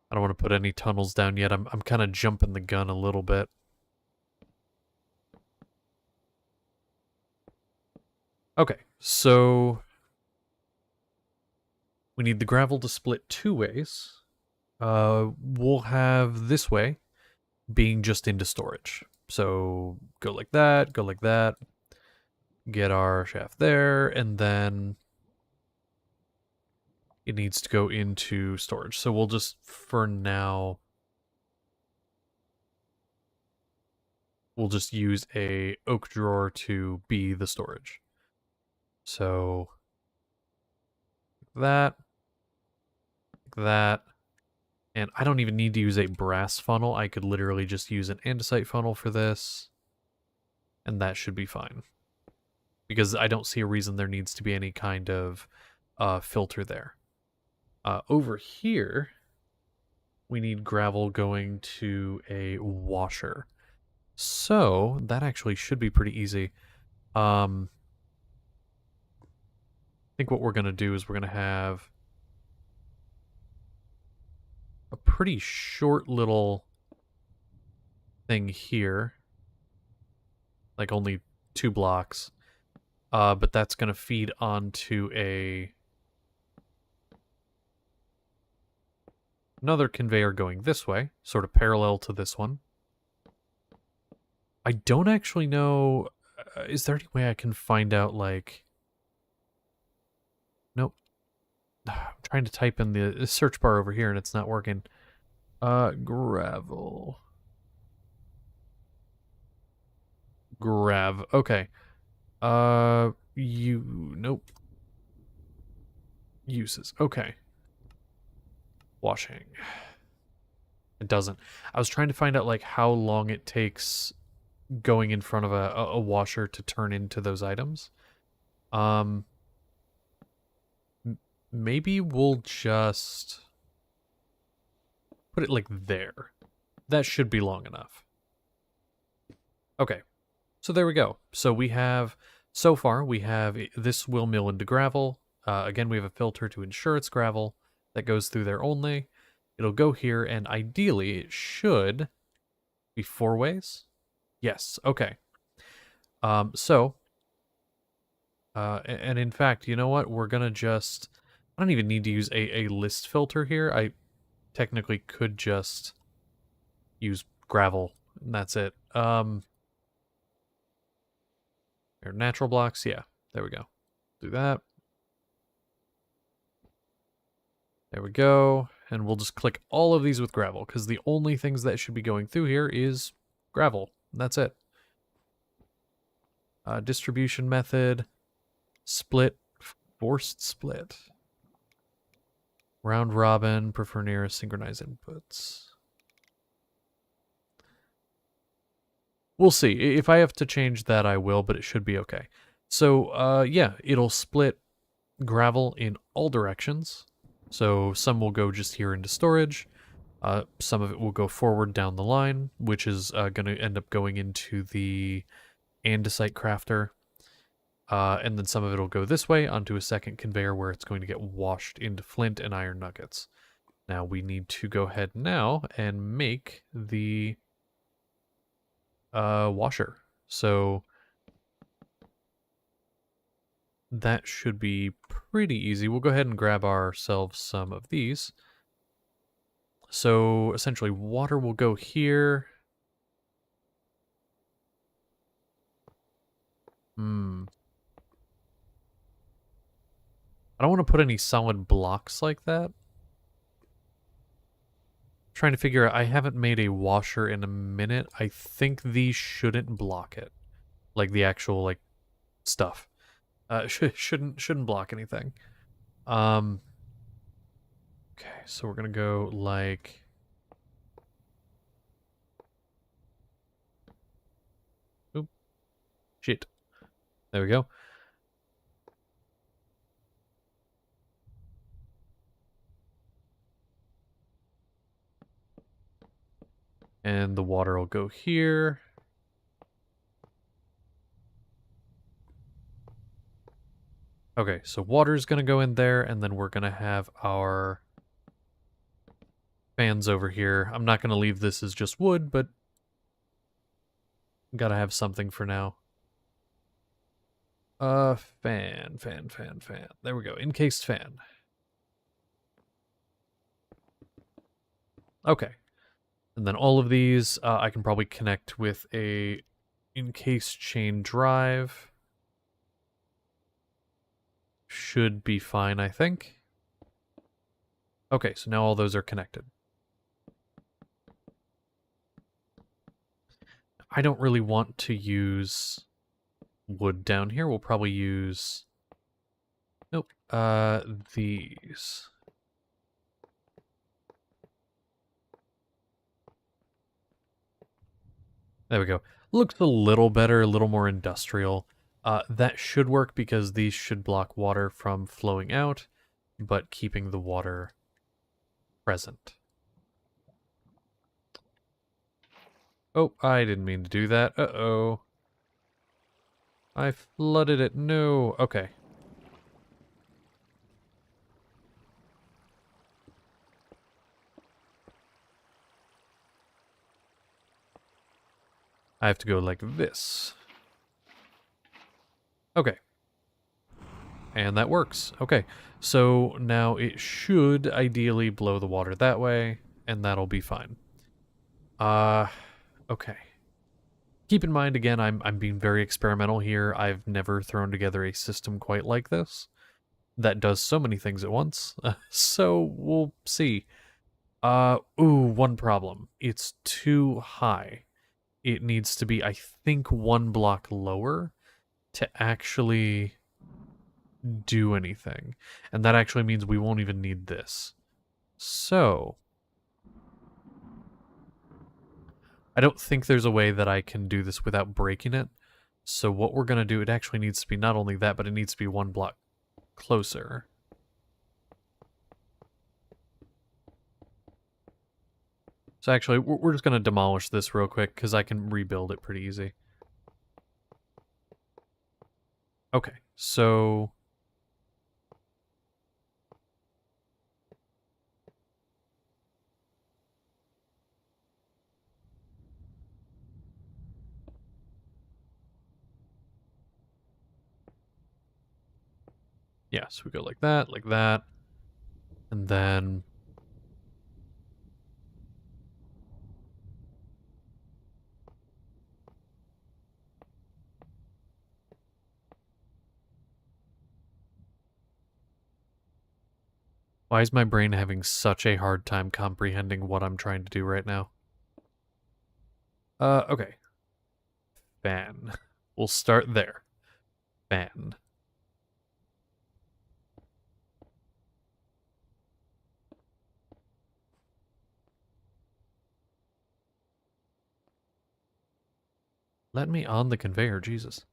I don't want to put any tunnels down yet. I'm kind of jumping the gun a little bit. Okay, so... we need the gravel to split 2 ways. We'll have this way being just into storage. So go like that, get our shaft there, and then it needs to go into storage. So we'll just, for now, we'll just use a oak drawer to be the storage. So that, and I don't even need to use a brass funnel. I could literally just use an andesite funnel for this, and that should be fine. Because I don't see a reason there needs to be any kind of filter there. Over here, we need gravel going to a washer. So, that actually should be pretty easy. I think what we're going to do is we're going to have a pretty short little thing here. Like only 2 blocks. But that's going to feed onto another conveyor going this way, sort of parallel to this one. I don't actually know... is there any way I can find out, like... Nope. I'm trying to type in the search bar over here and it's not working. Gravel. Grav. Okay. Nope. Uses. Okay. Washing. It doesn't. I was trying to find out, like, how long it takes going in front of a washer to turn into those items. Maybe we'll just put it like there. That should be long enough. Okay. So there we go. So we have, so far, we have this will mill into gravel. Again, we have a filter to ensure it's gravel that goes through there only. It'll go here, and ideally it should be 4 ways. Yes, okay. And in fact, you know what? We're gonna just, I don't even need to use a list filter here. I technically could just use gravel, and that's it. Natural blocks, yeah, there we go. Do that. There we go. And we'll just click all of these with gravel, because the only things that should be going through here is gravel. That's it. Distribution method. Split. Forced split. Round robin. Prefer nearest synchronized inputs. We'll see. If I have to change that, I will, but it should be okay. So, yeah, it'll split gravel in all directions. So some will go just here into storage. Some of it will go forward down the line, which is going to end up going into the andesite crafter. And then some of it will go this way onto a second conveyor where it's going to get washed into flint and iron nuggets. Now we need to go ahead now and make the washer. So that should be pretty easy. We'll go ahead and grab ourselves some of these. So essentially water will go here. I don't want to put any solid blocks like that. Trying to figure out, I haven't made a washer in a minute. I think these shouldn't block it. Like the actual, like, stuff. Shouldn't block anything. Okay, so we're gonna go like... Oop. Shit. There we go. And the water will go here. Okay, so water's gonna go in there, and then we're gonna have our fans over here. I'm not gonna leave this as just wood, but gotta have something for now. Fan. There we go, encased fan. Okay. And then all of these, I can probably connect with a encased chain drive. Should be fine, I think. Okay, so now all those are connected. I don't really want to use wood down here. We'll probably use... Nope. These. There we go. Looks a little better, a little more industrial. That should work because these should block water from flowing out, but keeping the water present. Oh, I didn't mean to do that. Uh-oh. I flooded it. No. Okay. I have to go like this. Okay. And that works. Okay. So now it should ideally blow the water that way, and that'll be fine. Okay. Keep in mind, again, I'm being very experimental here. I've never thrown together a system quite like this that does so many things at once. So we'll see. One problem. It's too high. It needs to be, I think, 1 block lower to actually do anything. And that actually means we won't even need this. So I don't think there's a way that I can do this without breaking it. So what we're going to do, it actually needs to be not only that, but it needs to be 1 block closer. So actually, we're just going to demolish this real quick, because I can rebuild it pretty easy. Okay, so... yeah, so we go like that, and then... Why is my brain having such a hard time comprehending what I'm trying to do right now? Okay. Fan. We'll start there. Fan. Let me on the conveyor, Jesus.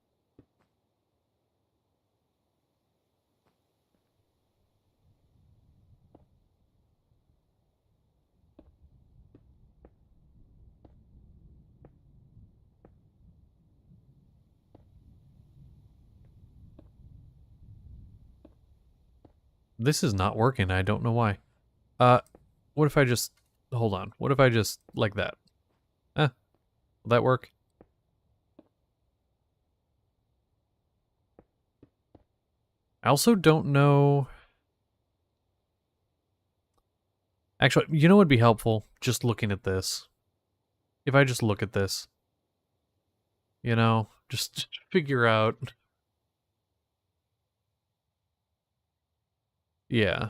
This is not working, I don't know why. What if I just... Hold on. What if I just... like that? Will that work? I also don't know... Actually, you know what would be helpful? Just looking at this. If I just look at this. You know? Just figure out... Yeah.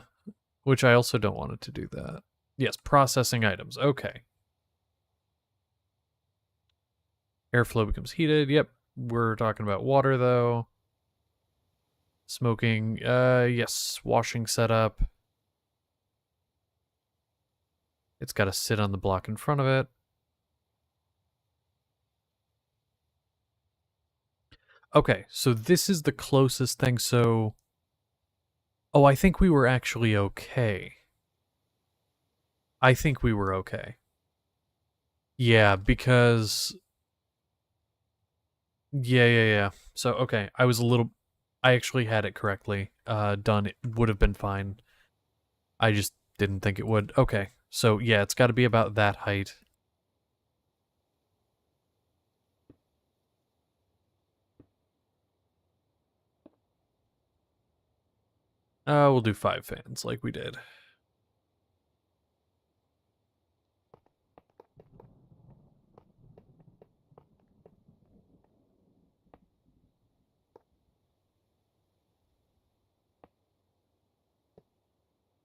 Which I also don't want it to do that. Yes, processing items. Okay. Airflow becomes heated. Yep. We're talking about water, though. Smoking. Yes. Washing setup. It's got to sit on the block in front of it. Okay, so this is the closest thing, so... Oh, I think we were actually okay. I think we were okay. Yeah, because... Yeah. So, okay, I was a little... I actually had it correctly done. It would have been fine. I just didn't think it would. Okay, so yeah, it's got to be about that height. We'll do 5 fans like we did.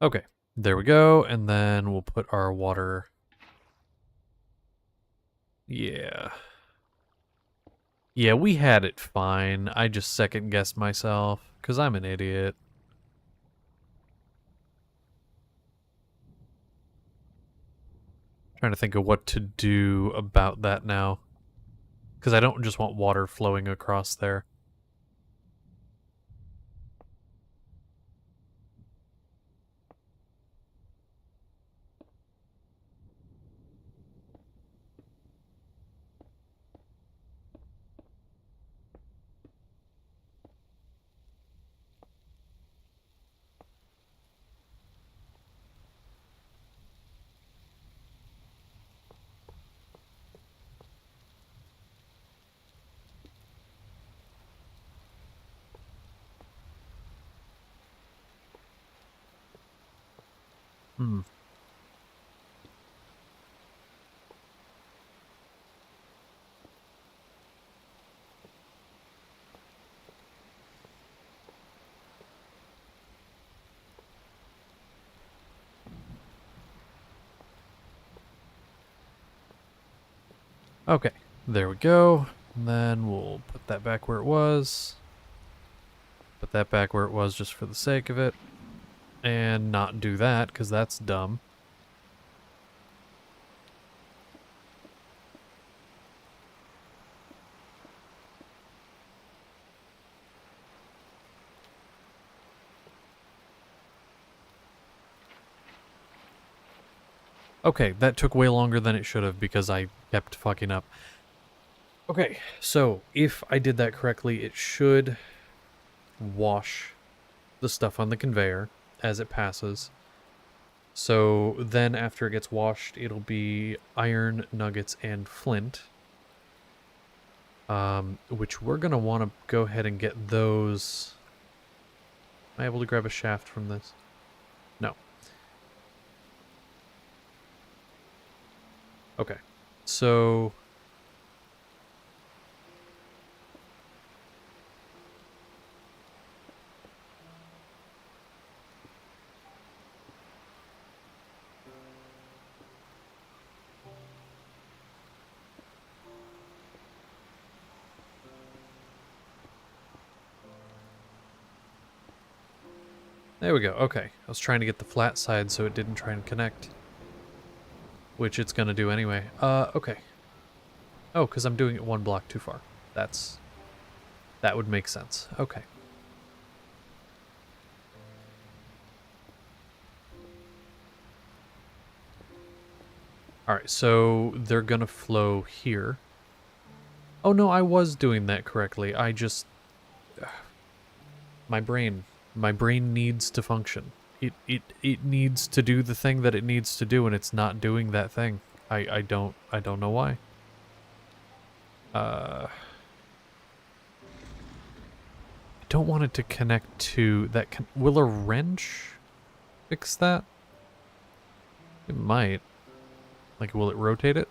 Okay, there we go, and then we'll put our water... Yeah. Yeah, we had it fine. I just second-guessed myself, because I'm an idiot. Trying to think of what to do about that now. Because I don't just want water flowing across there. Hmm. Okay, there we go. And then we'll put that back where it was. Put that back where it was just for the sake of it. And not do that, because that's dumb. Okay, that took way longer than it should have because I kept fucking up. Okay, so if I did that correctly, it should wash the stuff on the conveyor as it passes. So then after it gets washed, it'll be iron, nuggets, and flint. Which we're going to want to go ahead and get those. Am I able to grab a shaft from this? No. Okay, so... There we go, okay. I was trying to get the flat side so it didn't try and connect. Which it's gonna do anyway. Okay. Oh, because I'm doing it 1 block too far. That would make sense. Okay. Alright, so they're gonna flow here. Oh no, I was doing that correctly. I just... My brain needs to function. It needs to do the thing that it needs to do, and it's not doing that thing. I don't know why. I don't want it to connect to that. Will a wrench fix that? It might. Like, will it rotate it?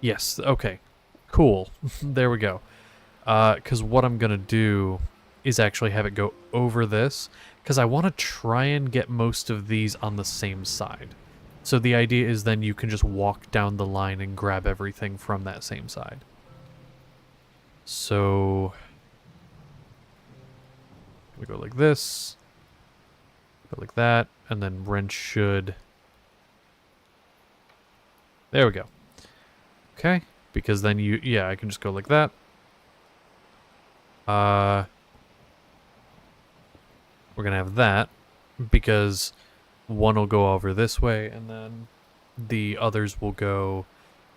Yes, okay. Cool. There we go. Because what I'm going to do is actually have it go over this, because I want to try and get most of these on the same side. So the idea is then you can just walk down the line and grab everything from that same side. So we go like this, go like that, and then wrench should... There we go. Okay, because then yeah, I can just go like that. We're gonna have that, because one will go over this way, and then the others will go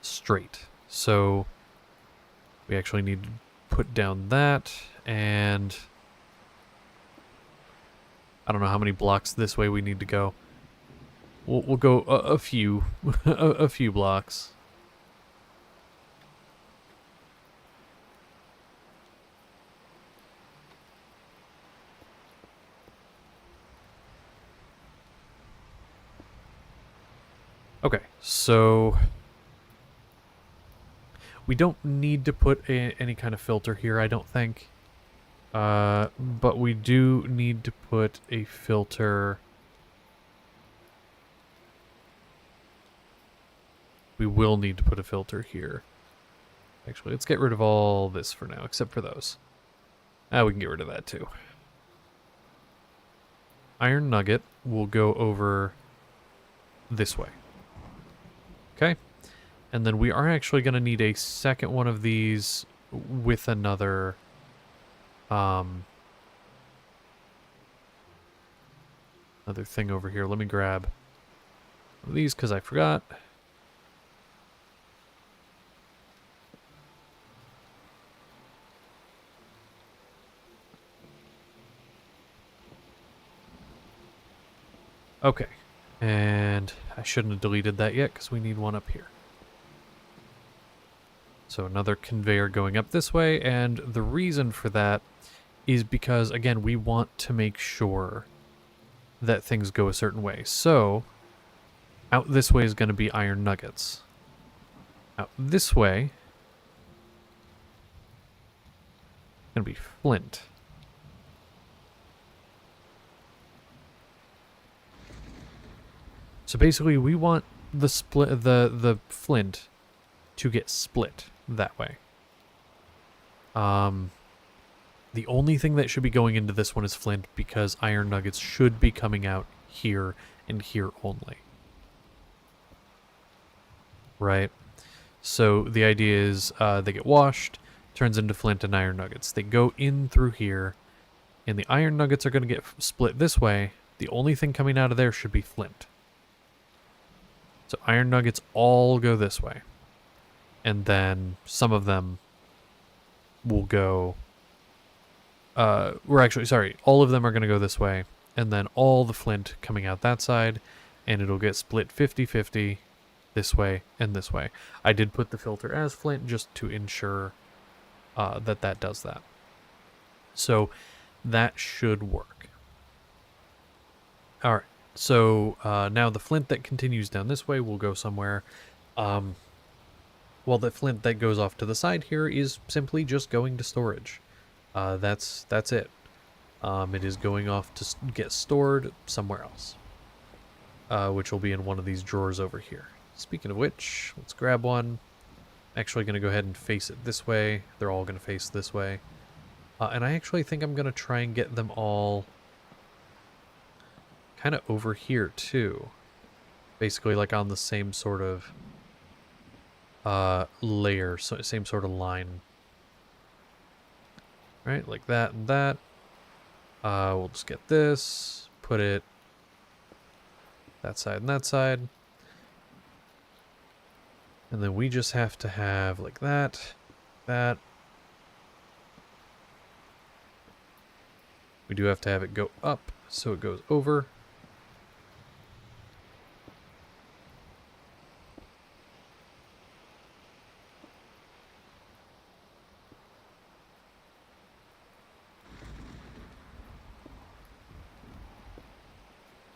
straight. So we actually need to put down that, and I don't know how many blocks this way we need to go. We'll go a few, a few blocks. Okay, so we don't need to put any kind of filter here, I don't think. But we do need to put a filter. We will need to put a filter here. Actually, let's get rid of all this for now, except for those. We can get rid of that too. Iron nugget will go over this way. Okay. And then we are actually going to need a second one of these with another another thing over here. Let me grab one of these because I forgot. Okay, and I shouldn't have deleted that yet because we need one up here. So another conveyor going up this way, and the reason for that is because, again, we want to make sure that things go a certain way. So out this way is going to be iron nuggets. Out this way is going to be flint. So basically, we want the flint to get split that way. The only thing that should be going into this one is flint, because iron nuggets should be coming out here and here only. Right? So the idea is they get washed, turns into flint and iron nuggets. They go in through here, and the iron nuggets are going to get split this way. The only thing coming out of there should be flint. So iron nuggets all go this way. And then some of them will go... all of them are going to go this way. And then all the flint coming out that side. And it'll get split 50-50 this way and this way. I did put the filter as flint just to ensure that does that. So that should work. Alright. So now the flint that continues down this way will go somewhere. Well, the flint that goes off to the side here is simply just going to storage. That's it. It is going off to get stored somewhere else, which will be in one of these drawers over here. Speaking of which, let's grab one. I'm actually going to go ahead and face it this way. They're all going to face this way. And I actually think I'm going to try and get them all kind of over here too. Basically like on the same sort of layer, so same sort of line. Right, like that and that. We'll just get this, put it that side and that side. And then we just have to have like that, that. We do have to have it go up so it goes over.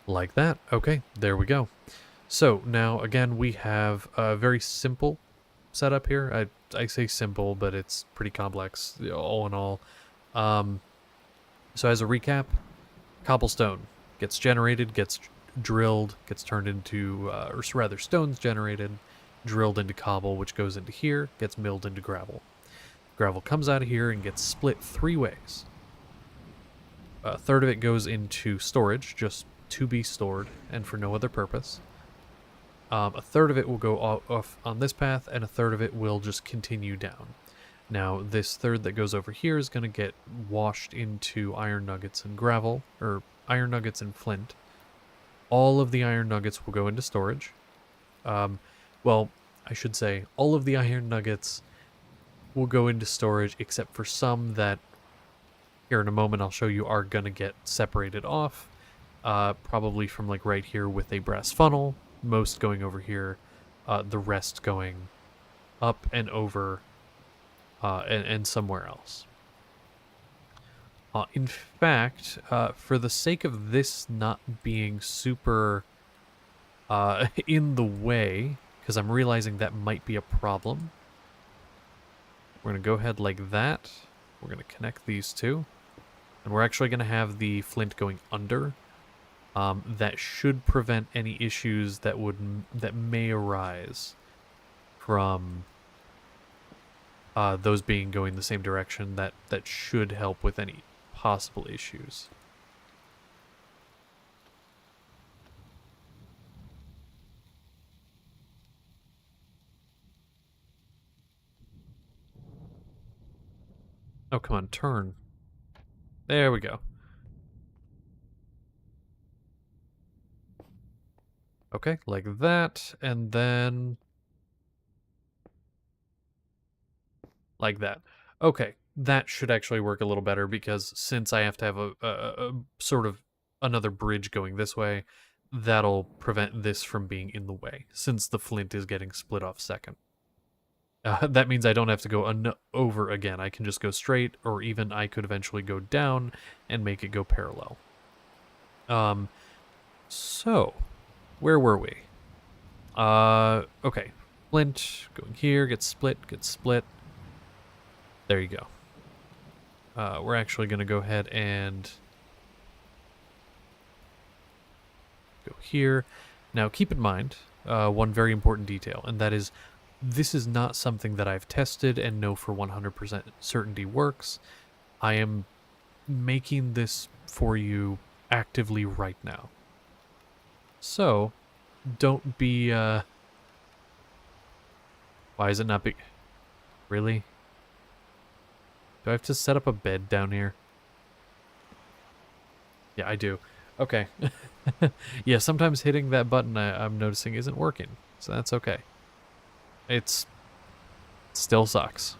Like that. Okay, there we go. So now again we have a very simple setup here. I say simple, but it's pretty complex all in all. So as a recap, cobblestone gets generated, gets drilled, gets turned into, or rather stones generated, drilled into cobble, which goes into here, gets milled into gravel. Gravel comes out of here and gets split 3 ways. A third of it goes into storage, just to be stored and for no other purpose. A third of it will go off on this path, and a third of it will just continue down. Now, this third that goes over here is going to get washed into iron nuggets and gravel, or iron nuggets and flint. All of the iron nuggets will go into storage. Well, I should say, all of the iron nuggets will go into storage, except for some that, here in a moment, I'll show you, are going to get separated off. Probably from like right here with a brass funnel, most going over here, the rest going up and over and somewhere else. In fact, for the sake of this not being super in the way, because I'm realizing that might be a problem, we're going to go ahead like that. We're going to connect these two. And we're actually going to have the flint going under. That should prevent any issues that may arise from those being going the same direction. That should help with any possible issues. Oh, come on, turn. There we go. Okay, like that, and then like that. Okay, that should actually work a little better, because since I have to have a sort of another bridge going this way, that'll prevent this from being in the way, since the flint is getting split off second. That means I don't have to go over again. I can just go straight, or even I could eventually go down and make it go parallel. So, where were we? Okay. Flint going here, gets split. There you go. We're actually going to go ahead and go here. Now, keep in mind one very important detail, and that is, this is not something that I've tested and know for 100% certainty works. I am making this for you actively right now. So, don't be, why is it not big? Really? Do I have to set up a bed down here? Yeah, I do. Okay. Yeah, sometimes hitting that button I'm noticing isn't working, so that's okay. It still sucks.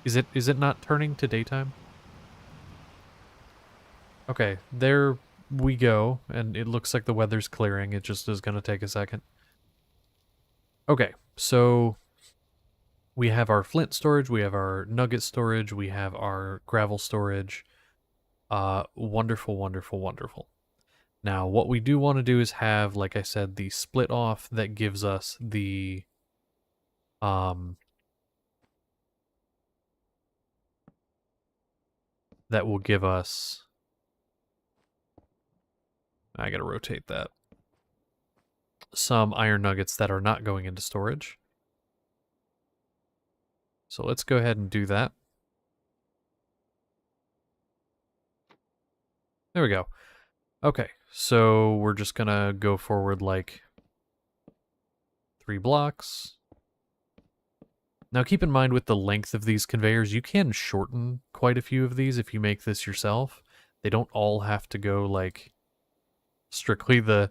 Is it not turning to daytime? Okay, there we go, and it looks like the weather's clearing. It just is going to take a second. Okay, so we have our flint storage, we have our nugget storage, we have our gravel storage. Wonderful, wonderful, wonderful. Now, what we do want to do is have, like I said, the split off that gives us the that will give us, I gotta rotate that, some iron nuggets that are not going into storage. So let's go ahead and do that. There we go. Okay, so we're just gonna go forward like 3 blocks. Now keep in mind, with the length of these conveyors, you can shorten quite a few of these if you make this yourself. They don't all have to go like strictly the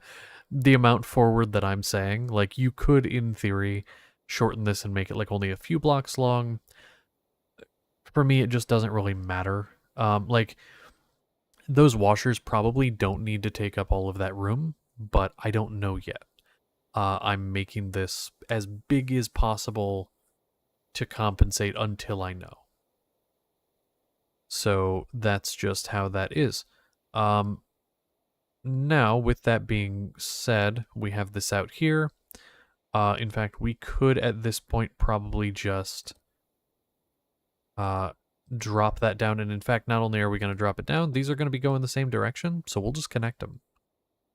amount forward that I'm saying. Like, you could, in theory, shorten this and make it like only a few blocks long. For me, it just doesn't really matter. Like, those washers probably don't need to take up all of that room, but I don't know yet. I'm making this as big as possible to compensate until I know. So that's just how that is. Now, with that being said, we have this out here. In fact, we could at this point probably just drop that down. And in fact, not only are we going to drop it down, these are going to be going the same direction, so we'll just connect them.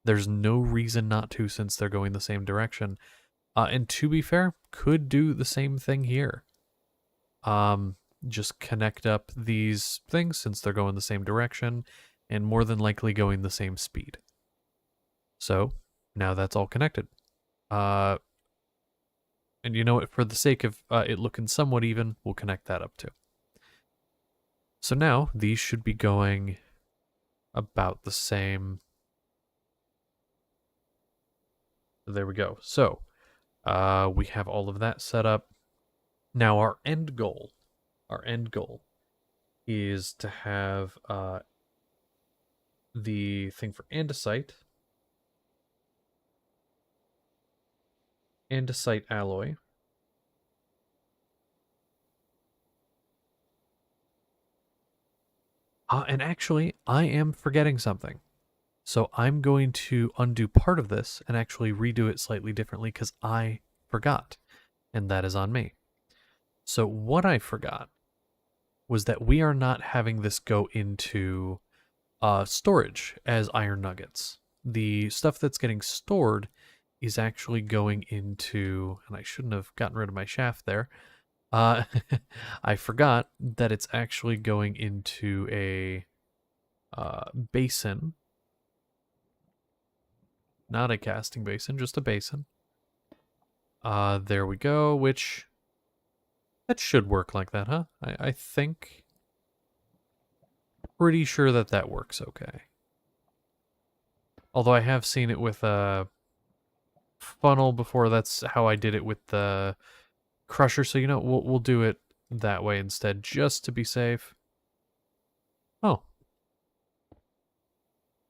There's no reason not to, since they're going the same direction. And to be fair, could do the same thing here. Just connect up these things since they're going the same direction, and more than likely going the same speed. So, now that's all connected. And you know what? For the sake of it looking somewhat even, we'll connect that up too. So now these should be going about the same. There we go. So we have all of that set up. Now our end goal is to have the thing for andesite alloy. And actually, I am forgetting something. So I'm going to undo part of this and actually redo it slightly differently because I forgot. And that is on me. So what I forgot was that we are not having this go into storage as iron nuggets. The stuff that's getting stored is actually going into, and I shouldn't have gotten rid of my shaft there. I forgot that it's actually going into a basin. Not a casting basin, just a basin. There we go, which that should work like that, huh? I think. Pretty sure that that works okay. Although I have seen it with a funnel before. That's how I did it with the crusher. So, you know, we'll do it that way instead, just to be safe. Oh.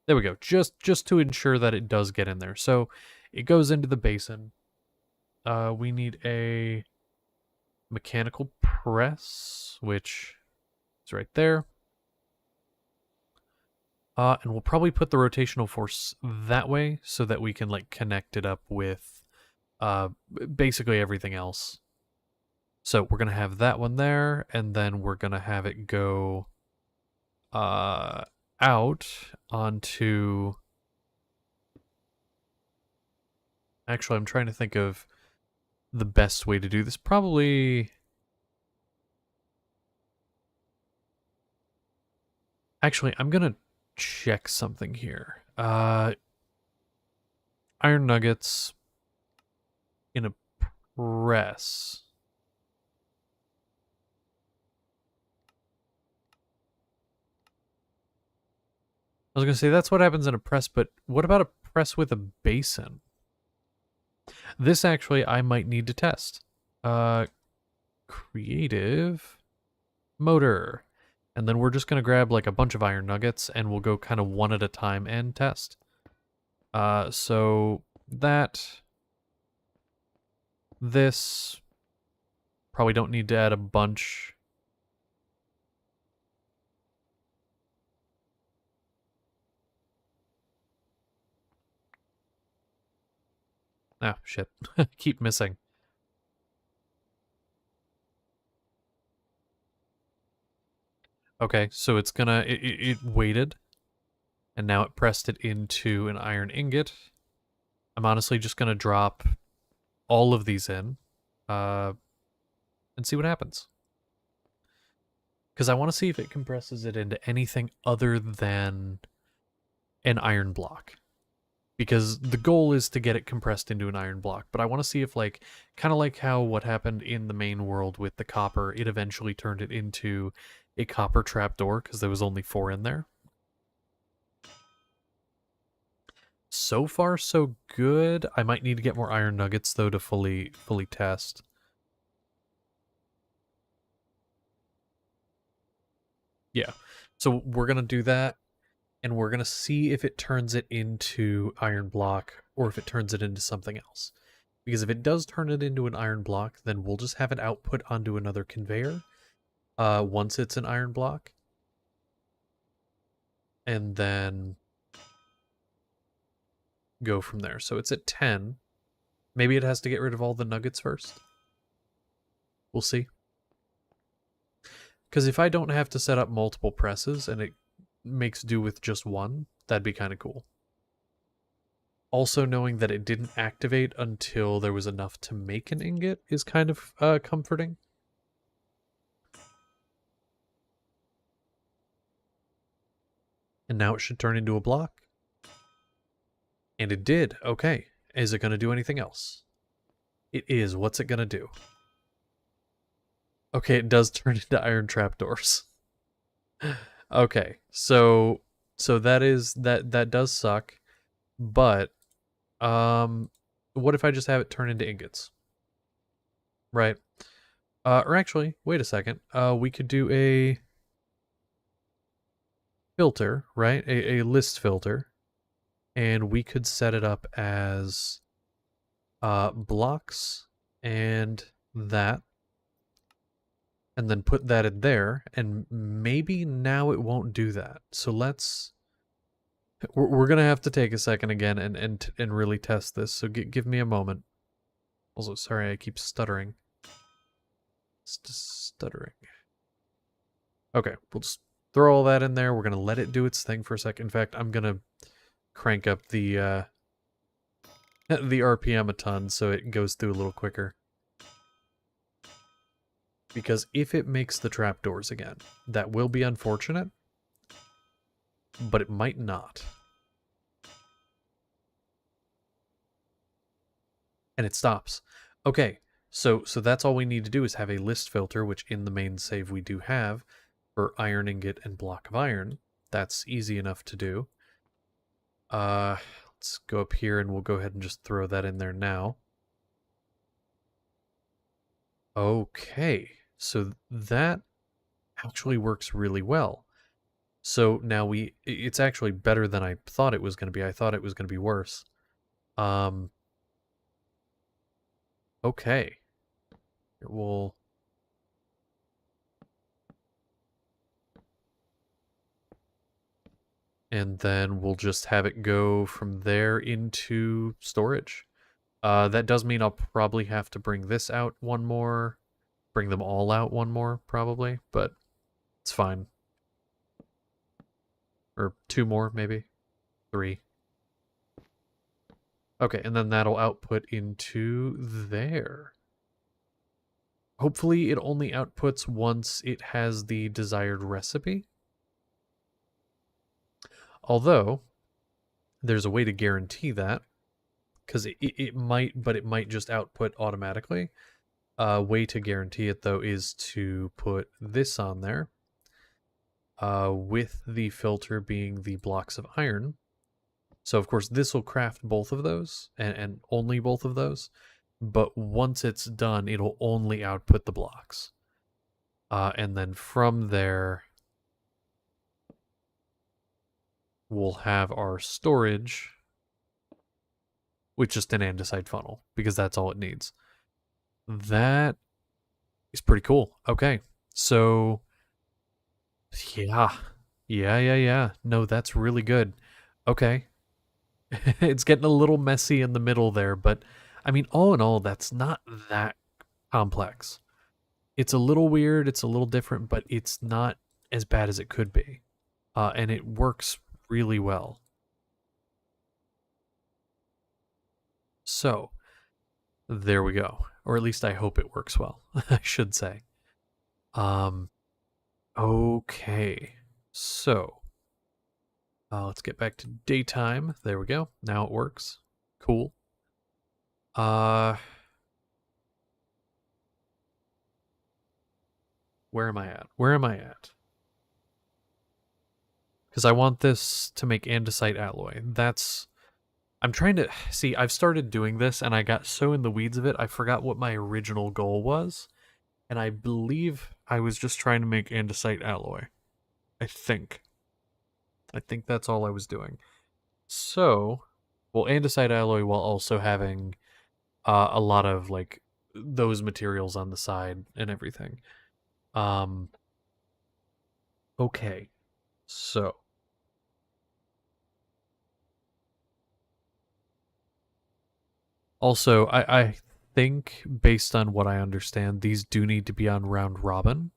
There we go. Just to ensure that it does get in there. So it goes into the basin. We need a mechanical press, which is right there. And we'll probably put the rotational force that way so that we can like connect it up with basically everything else. So we're going to have that one there, and then we're going to have it go out onto... Actually, I'm trying to think of the best way to do this. Probably... Actually, I'm going to check something here. Iron nuggets in a press. I was going to say that's what happens in a press, but what about a press with a basin? This actually I might need to test. Creative motor. And then we're just going to grab like a bunch of iron nuggets and we'll go kind of one at a time and test. So that, this, probably don't need to add a bunch. Ah, shit. Keep missing. Okay, so it's gonna, it waited, and now it pressed it into an iron ingot. I'm honestly just gonna drop all of these in, and see what happens. Because I want to see if it compresses it into anything other than an iron block. Because the goal is to get it compressed into an iron block, but I want to see if, like, kind of like how what happened in the main world with the copper, it eventually turned it into a copper trapdoor because there was only 4 in there. So far, so good. I might need to get more iron nuggets though to fully test. Yeah, so we're gonna do that, and we're gonna see if it turns it into iron block or if it turns it into something else. Because if it does turn it into an iron block, then we'll just have it output onto another conveyor once it's an iron block. And then go from there. So it's at 10. Maybe it has to get rid of all the nuggets first. We'll see. Because if I don't have to set up multiple presses and it makes do with just one, that'd be kind of cool. Also, knowing that it didn't activate until there was enough to make an ingot is kind of comforting. And now it should turn into a block. And it did. Okay. Is it going to do anything else? It is. What's it going to do? Okay, it does turn into iron trapdoors. Okay, so that does suck, but what if I just have it turn into ingots? Right. Or actually, wait a second. We could do a filter, right? A list filter, and we could set it up as blocks and that, and then put that in there, and maybe now it won't do that. So we're gonna have to take a second again and really test this. So give me a moment. Also, sorry, I keep stuttering. Stuttering. Okay, we'll just throw all that in there. We're gonna let it do its thing for a second. In fact, I'm gonna crank up the RPM a ton so it goes through a little quicker. Because if it makes the trapdoors again, that will be unfortunate, but it might not. And it stops. Okay, so that's all we need to do is have a list filter, which in the main save we do have, for iron ingot and block of iron. That's easy enough to do. Let's go up here and we'll go ahead and just throw that in there now. Okay, so that actually works really well. So now it's actually better than I thought it was going to be. I thought it was going to be worse. Okay. We'll... And then we'll just have it go from there into storage. That does mean I'll probably have to bring this out one more. Bring them all out one more, probably. But it's fine. Or two more, maybe. 3. Okay, and then that'll output into there. Hopefully it only outputs once it has the desired recipe. Although, there's a way to guarantee that. Because it might, but it might just output automatically. A way to guarantee it, though, is to put this on there. With the filter being the blocks of iron. So, of course, this will craft both of those, and only both of those. But once it's done, it'll only output the blocks. And then from there, we'll have our storage with just an andesite funnel, because that's all it needs. That is pretty cool. Okay, so yeah. No, that's really good. Okay. It's getting a little messy in the middle there, but I mean, all in all, that's not that complex. It's a little weird, it's a little different, but it's not as bad as it could be. And it works really well. So, there we go. Or at least I hope it works well, I should say. Okay. So, let's get back to daytime. There we go. Now it works. Cool. Where am I at? Where am I at? Because I want this to make andesite alloy. I'm trying to... See, I've started doing this, and I got so in the weeds of it, I forgot what my original goal was. And I believe I was just trying to make andesite alloy. I think that's all I was doing. So, well, andesite alloy while also having a lot of, like, those materials on the side and everything. Okay. So. Also, I think, based on what I understand, these do need to be on round robin.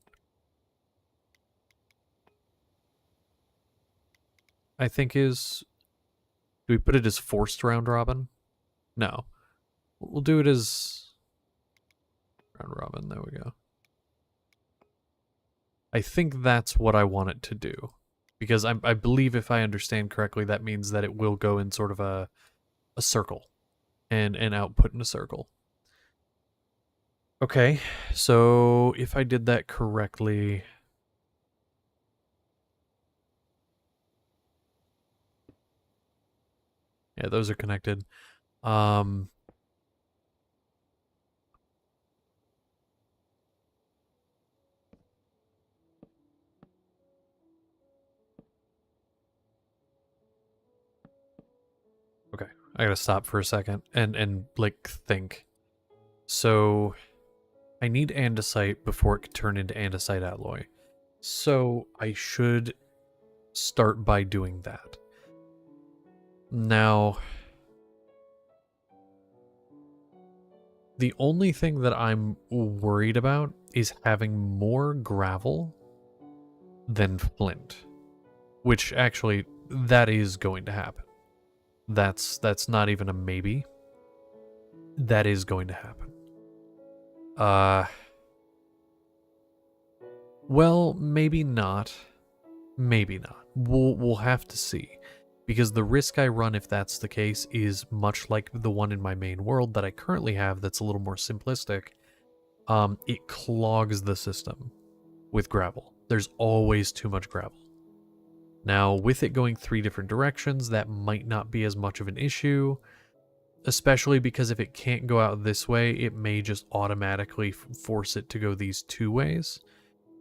I think is... Do we put it as forced round robin? No. We'll do it as... round robin, there we go. I think that's what I want it to do. Because I believe, if I understand correctly, that means that it will go in sort of a circle. and output in a circle. Okay, so if I did that correctly... Yeah, those are connected. Okay, I gotta stop for a second and like think. So I need andesite before it can turn into andesite alloy. So I should start by doing that. Now, the only thing that I'm worried about is having more gravel than flint, which actually that is going to happen. That's not even a maybe. That is going to happen. Well, maybe not. Maybe not. We'll have to see. Because the risk I run if that's the case is much like the one in my main world that I currently have that's a little more simplistic. It clogs the system with gravel. There's always too much gravel. Now, with it going 3 different directions, that might not be as much of an issue, especially because if it can't go out this way, it may just automatically force it to go these 2 ways,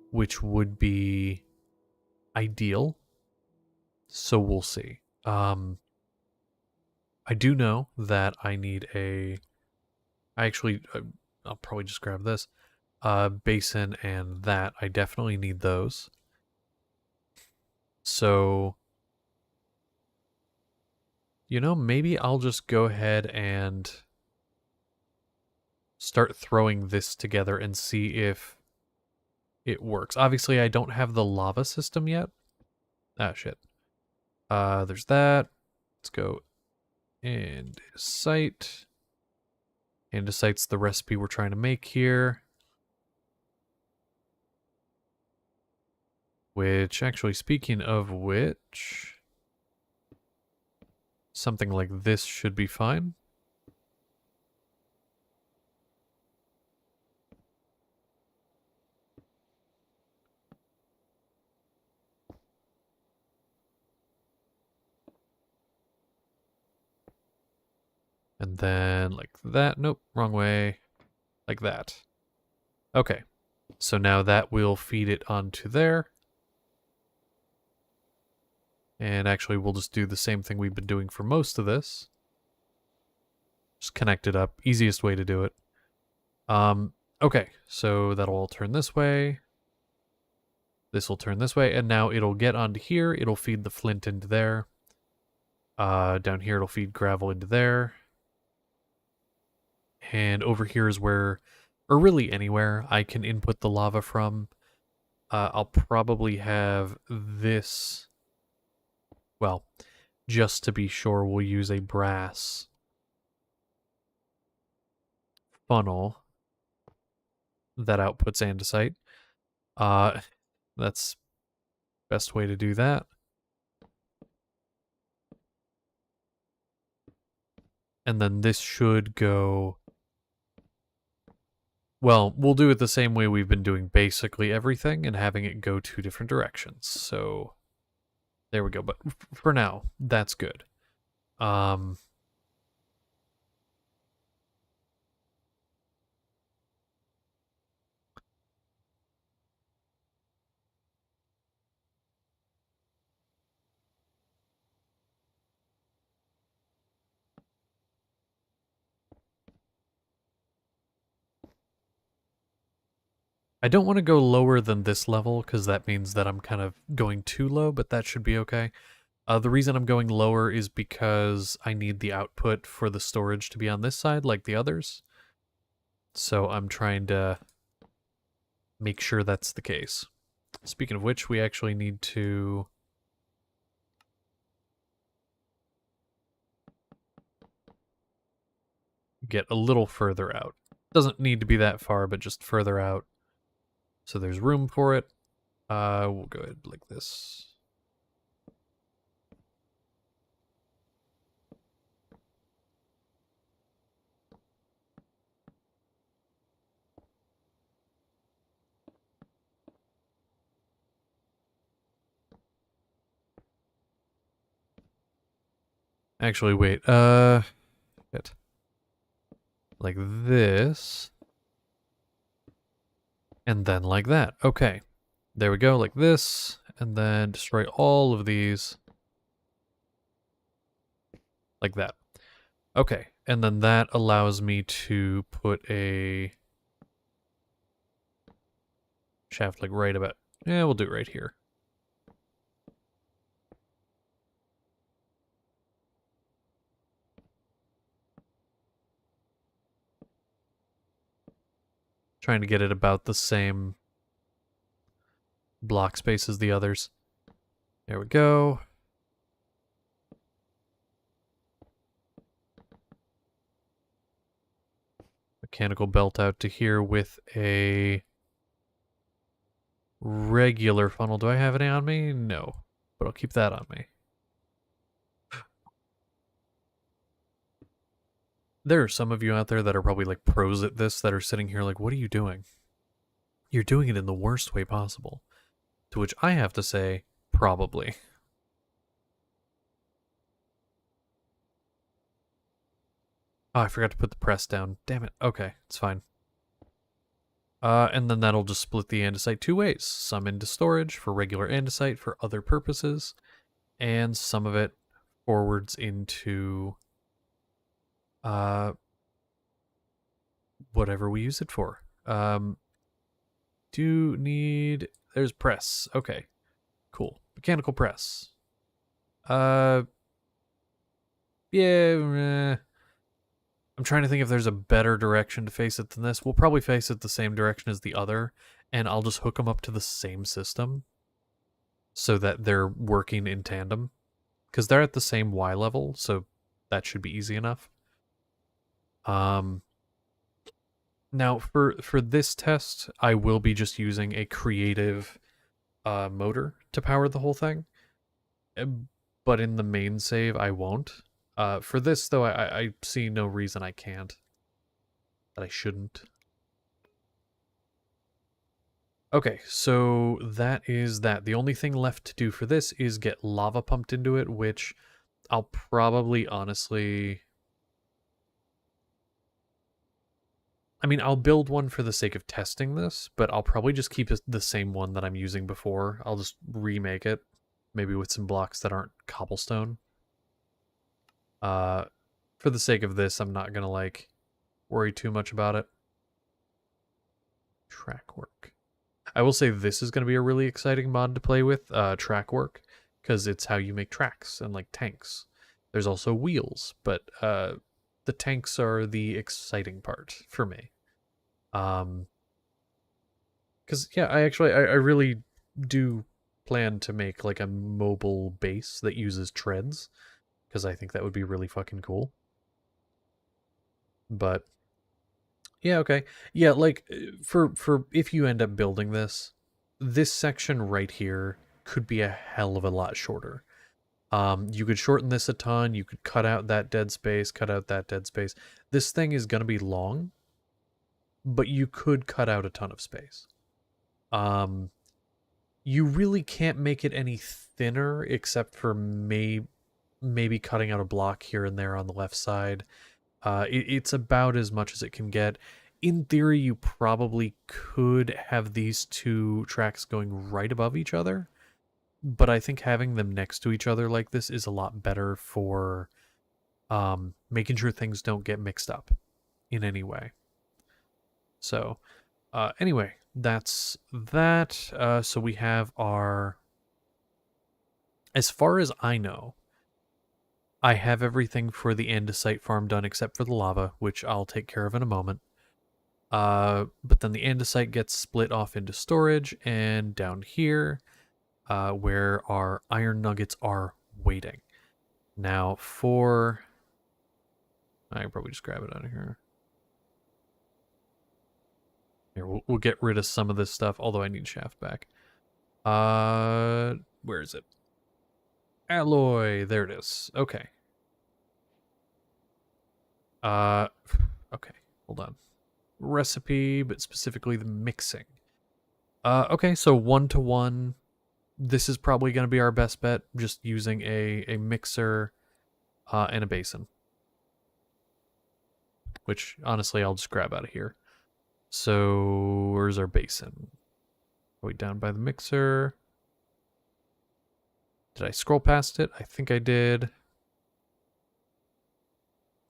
which would be ideal. So we'll see. I do know that I need I'll probably just grab this. Basin and that. I definitely need those. So, maybe I'll just go ahead and start throwing this together and see if it works. Obviously, I don't have the lava system yet. Ah, shit. There's that. Let's go andesite. Andesite's the recipe we're trying to make here. Which, actually, speaking of which, something like this should be fine. And then like that. Nope, wrong way. Like that. Okay. So now that will feed it onto there. And actually, we'll just do the same thing we've been doing for most of this. Just connect it up. Easiest way to do it. Okay, so that'll all turn this way. This will turn this way, and now it'll get onto here. It'll feed the flint into there. Down here, it'll feed gravel into there. And over here is where, or really anywhere, I can input the lava from. I'll probably have this. Well, just to be sure, we'll use a brass funnel that outputs andesite. That's best way to do that. And then this should go... Well, we'll do it the same way we've been doing basically everything and having it go 2 different directions. So there we go. But for now, that's good. I don't want to go lower than this level because that means that I'm kind of going too low, but that should be okay. The reason I'm going lower is because I need the output for the storage to be on this side like the others. So I'm trying to make sure that's the case. Speaking of which, we actually need to... get a little further out. Doesn't need to be that far, but just further out. So there's room for it. We'll go ahead like this. Actually, wait. Shit. Like this. And then like that. Okay. There we go, like this. And then destroy all of these. Like that. Okay. And then that allows me to put a shaft like right about... Yeah, we'll do it right here. Trying to get it about the same block space as the others. There we go. Mechanical belt out to here with a regular funnel. Do I have any on me? No, but I'll keep that on me. There are some of you out there that are probably like pros at this that are sitting here like, what are you doing? You're doing it in the worst way possible. To which I have to say, probably. Oh, I forgot to put the press down. Damn it. Okay, it's fine. And then that'll just split the andesite two ways. Some into storage for regular andesite for other purposes, and some of it forwards into whatever we use it for. Do need... There's press. Okay, cool. Mechanical press. Yeah, I'm trying to think if there's a better direction to face it than this. We'll probably face it the same direction as the other, and I'll just hook them up to the same system so that they're working in tandem. Because they're at the same Y level, so that should be easy enough. Now, for this test, I will be just using a creative motor to power the whole thing. But in the main save, I won't. For this, though, I see no reason I can't. That I shouldn't. Okay, so that is that. The only thing left to do for this is get lava pumped into it, which I'll probably honestly... I mean, I'll build one for the sake of testing this, but I'll probably just keep the same one that I'm using before. I'll just remake it, maybe with some blocks that aren't cobblestone. For the sake of this, I'm not gonna, like, worry too much about it. Track work. I will say this is going to be a really exciting mod to play with, track work, because it's how you make tracks and, like, tanks. There's also wheels, but the tanks are the exciting part for me. Because, yeah, I really do plan to make, like, a mobile base that uses treads, because I think that would be really fucking cool. But... yeah, okay. Yeah, like, for if you end up building this section right here could be a hell of a lot shorter. You could shorten this a ton, you could cut out that dead space, cut out that dead space. This thing is going to be long, but you could cut out a ton of space. You really can't make it any thinner except for maybe cutting out a block here and there on the left side. It's about as much as it can get. In theory, you probably could have these two tracks going right above each other, but I think having them next to each other like this is a lot better for making sure things don't get mixed up in any way. So, anyway, that's that. So we have our... as far as I know, I have everything for the andesite farm done except for the lava, which I'll take care of in a moment. But then the andesite gets split off into storage, and down here, where our iron nuggets are waiting. Now for... I can probably just grab it out of here. Here, we'll get rid of some of this stuff, although I need shaft back. Where is it? Alloy, there it is. Okay. Okay, hold on. Recipe, but specifically the mixing. Okay, so 1-to-1. This is probably going to be our best bet, just using a mixer and a basin. Which, honestly, I'll just grab out of here. So, where's our basin? Are we down by the mixer? Did I scroll past it? I think I did.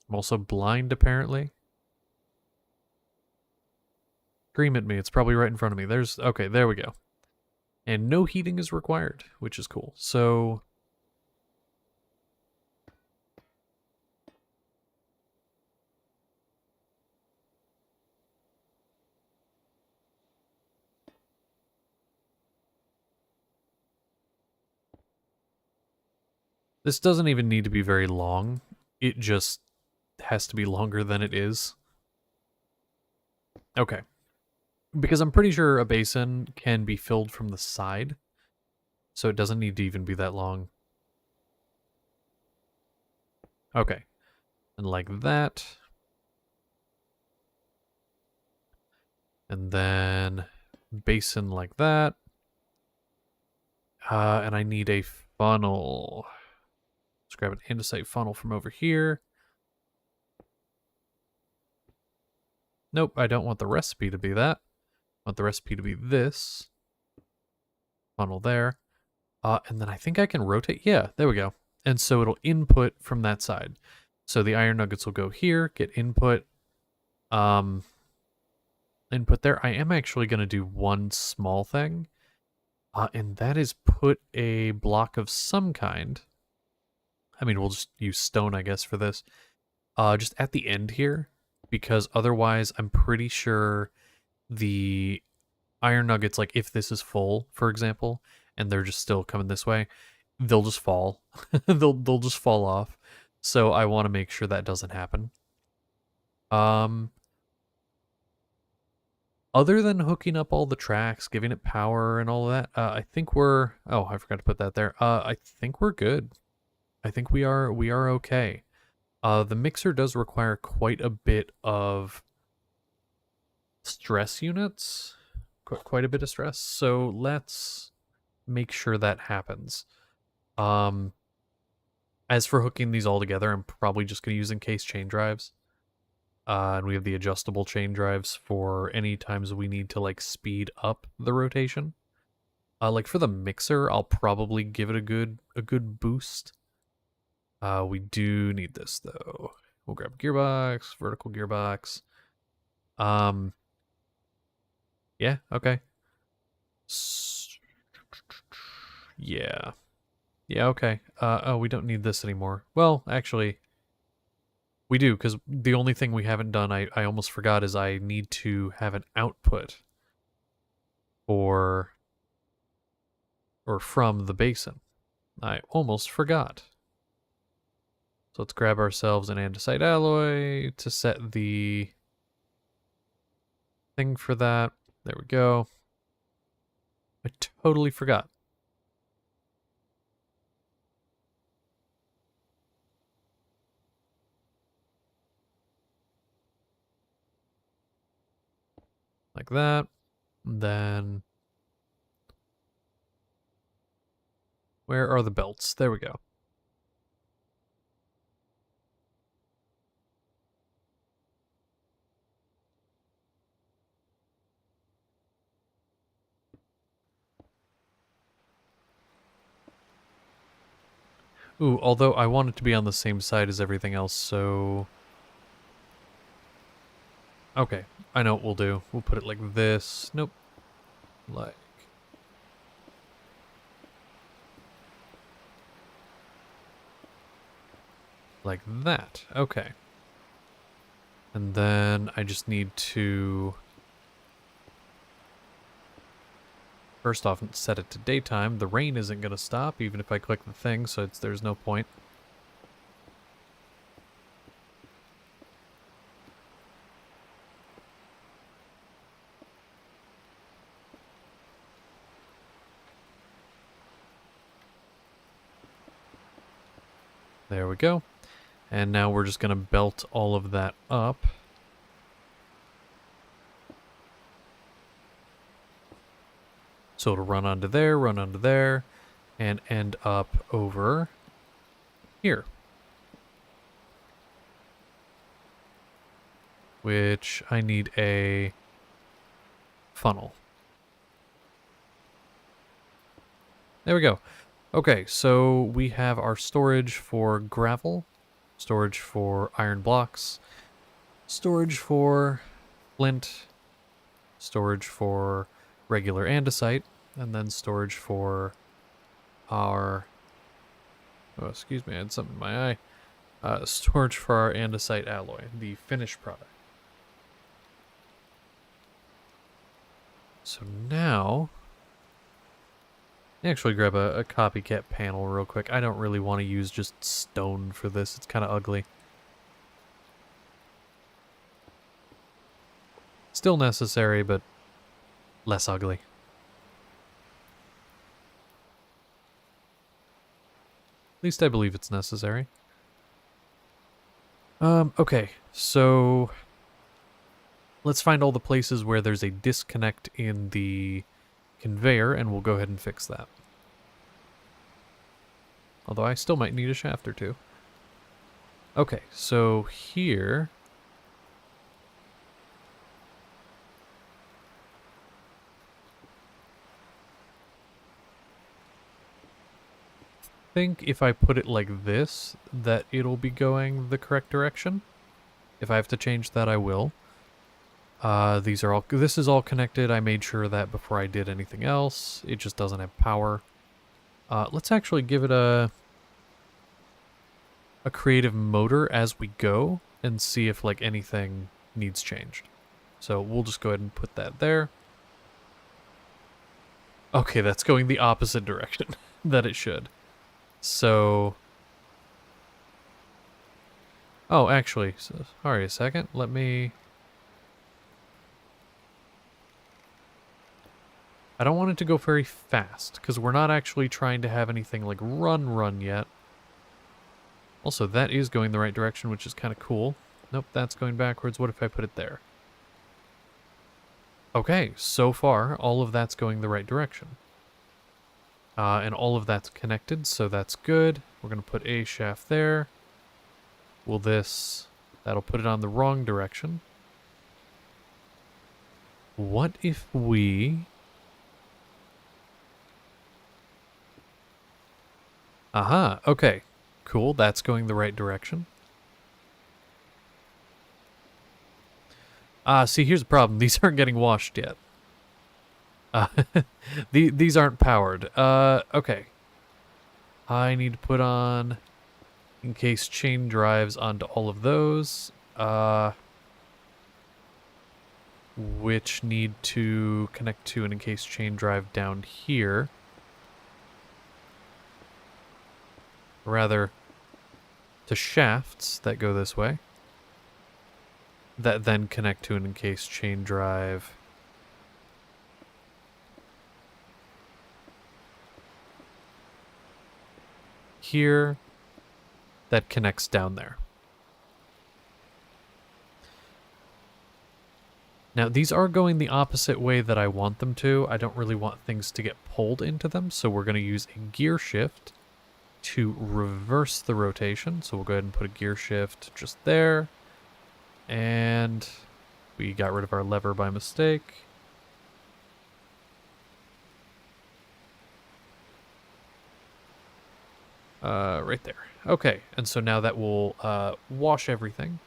I'm also blind, apparently. Scream at me. It's probably right in front of me. Okay, there we go. And no heating is required, which is cool. So, this doesn't even need to be very long. It just has to be longer than it is. Okay. Because I'm pretty sure a basin can be filled from the side. So it doesn't need to even be that long. Okay. And like that. And then basin like that. And I need a funnel. Let's grab an andesite funnel from over here. Nope, I don't want the recipe to be that. I want the recipe to be this. Funnel there. And then I think I can rotate. Yeah, there we go. And so it'll input from that side. So the iron nuggets will go here, get input. Input there. I am actually going to do one small thing. And that is put a block of some kind. I mean, we'll just use stone, I guess, for this. Just at the end here. Because otherwise, I'm pretty sure the iron nuggets, like if this is full, for example, and they're just still coming this way, they'll just fall. they'll just fall off. So I want to make sure that doesn't happen. Other than hooking up all the tracks, giving it power and all of that, I think we're... Oh, I forgot to put that there. I think we're good. I think we are okay. The mixer does require quite a bit of stress units. Quite a bit of stress. So let's make sure that happens. As for hooking these all together, I'm probably just going to use encased chain drives. And we have the adjustable chain drives for any times we need to like speed up the rotation. Like for the mixer, I'll probably give it a good boost. We do need this though. We'll grab gearbox, vertical gearbox. Yeah, okay. Yeah. Yeah, okay. Oh, we don't need this anymore. Well, actually, we do, because the only thing we haven't done, I almost forgot, is I need to have an output or from the basin. I almost forgot. So let's grab ourselves an andesite alloy to set the thing for that. There we go. I totally forgot. Like that. And then where are the belts? There we go. Ooh, although I want it to be on the same side as everything else, so... Okay, I know what we'll do. We'll put it like this. Nope. Like... Like that. Okay. And then I just need to... First off, set it to daytime. The rain isn't going to stop, even if I click the thing, so there's no point. There we go. And now we're just going to belt all of that up. So it'll run onto there, and end up over here. which I need a funnel. There we go. Okay, so we have our storage for gravel, storage for iron blocks, storage for flint, storage for regular andesite, and then storage for our... Oh, excuse me, I had something in my eye. Storage for our andesite alloy, the finished product. So now... actually grab a copycat panel real quick. I don't really want to use just stone for this. It's kind of ugly. Still necessary, but less ugly. At least I believe it's necessary. Okay, so let's find all the places where there's a disconnect in the conveyor, and we'll go ahead and fix that. Although I still might need a shaft or two. Okay, so here... I think if I put it like this, that it'll be going the correct direction. If I have to change that, I will. This is all connected. I made sure that before I did anything else. It just doesn't have power. Let's actually give it a creative motor as we go and see if like anything needs changed. So we'll just go ahead and put that there. Okay, that's going the opposite direction that it should. So... oh, actually, sorry a second. Let me... I don't want it to go very fast, because we're not actually trying to have anything like run yet. Also, that is going the right direction, which is kind of cool. Nope, that's going backwards. What if I put it there? Okay, so far, all of that's going the right direction. And all of that's connected, so that's good. We're going to put a shaft there. Will this... that'll put it on the wrong direction. What if we... aha, okay. Cool, that's going the right direction. See, here's the problem. These aren't getting washed yet. These aren't powered. Okay. I need to put on encase chain drives onto all of those. Which need to connect to an encase chain drive down here. Or rather, to shafts that go this way. That then connect to an encase chain drive here that connects down there. Now, these are going the opposite way that I want them to. I don't really want things to get pulled into them, so we're going to use a gear shift to reverse the rotation. So we'll go ahead and put a gear shift just there. And we got rid of our lever by mistake. Right there. Okay, and so now that will wash everything.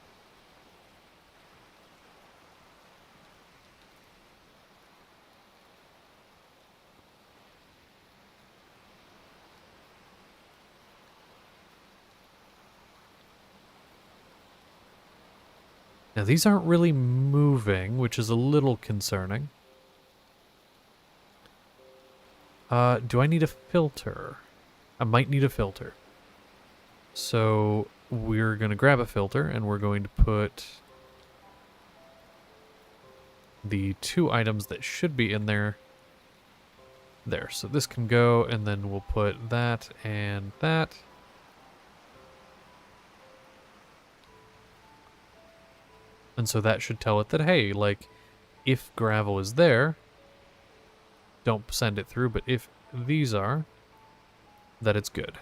Now these aren't really moving, which is a little concerning. Do I need a filter? I might need a filter. So we're going to grab a filter and we're going to put the two items that should be in there. There, so this can go, and then we'll put that and that. And so that should tell it that, hey, like, if gravel is there, don't send it through, but if these are, that it's good.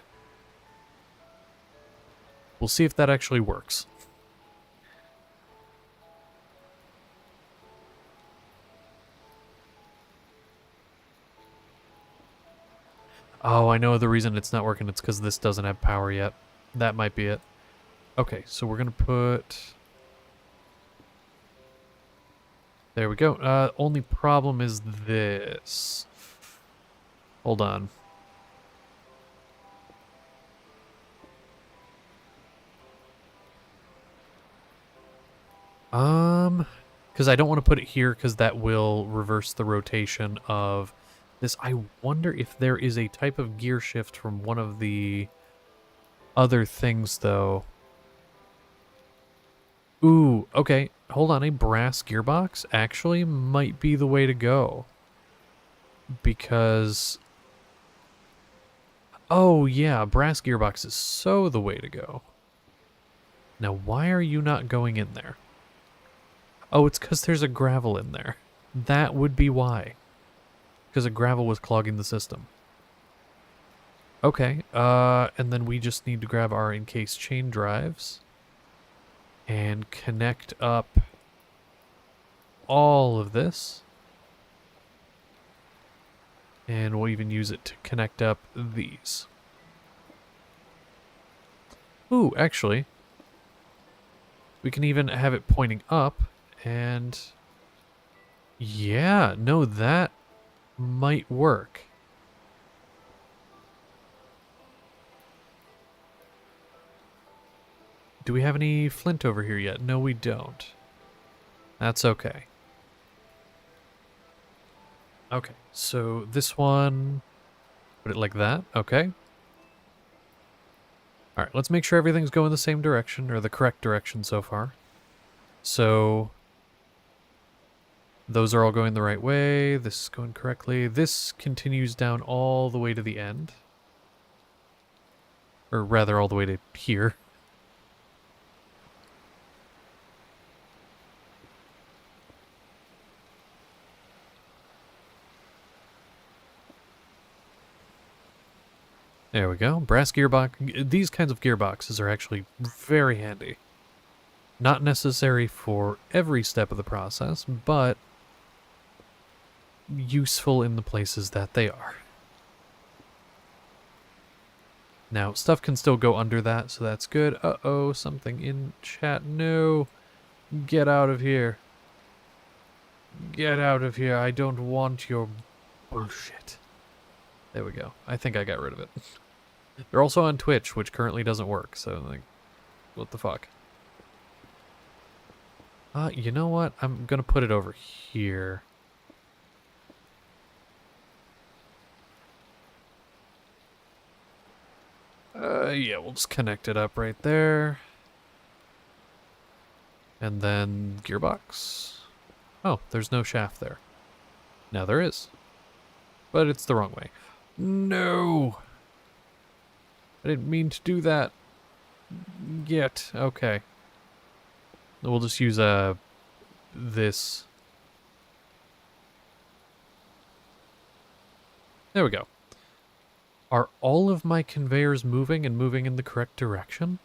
We'll see if that actually works. Oh, I know the reason it's not working. It's because this doesn't have power yet. That might be it. Okay, so we're going to put... There we go. Only problem is this. Hold on. Because I don't want to put it here because that will reverse the rotation of this. I wonder if there is a type of gear shift from one of the other things, though. Ooh, okay. Hold on. A brass gearbox actually might be the way to go. Because... Oh, yeah. Brass gearbox is so the way to go. Now, why are you not going in there? Oh, it's because there's a gravel in there. That would be why. Because a gravel was clogging the system. Okay, and then we just need to grab our encased chain drives and connect up all of this. And we'll even use it to connect up these. Ooh, actually, we can even have it pointing up and... Yeah, no, that might work. Do we have any flint over here yet? No, we don't. That's okay. Okay, so this one, put it like that. Okay. All right, let's make sure everything's going the same direction, or the correct direction so far. So those are all going the right way. This is going correctly. This continues down all the way to the end. Or rather, all the way to here. There we go. Brass gearbox. These kinds of gearboxes are actually very handy. Not necessary for every step of the process, but useful in the places that they are. Now, stuff can still go under that, so that's good. Uh-oh, something in chat. No. Get out of here. Get out of here. I don't want your bullshit. There we go. I think I got rid of it. They're also on Twitch, which currently doesn't work, so, like, what the fuck? You know what? I'm gonna put it over here. Yeah, we'll just connect it up right there. And then gearbox. Oh, there's no shaft there. Now there is. But it's the wrong way. No! I didn't mean to do that. Yet. Okay. We'll just use this. There we go. Are all of my conveyors moving and moving in the correct direction?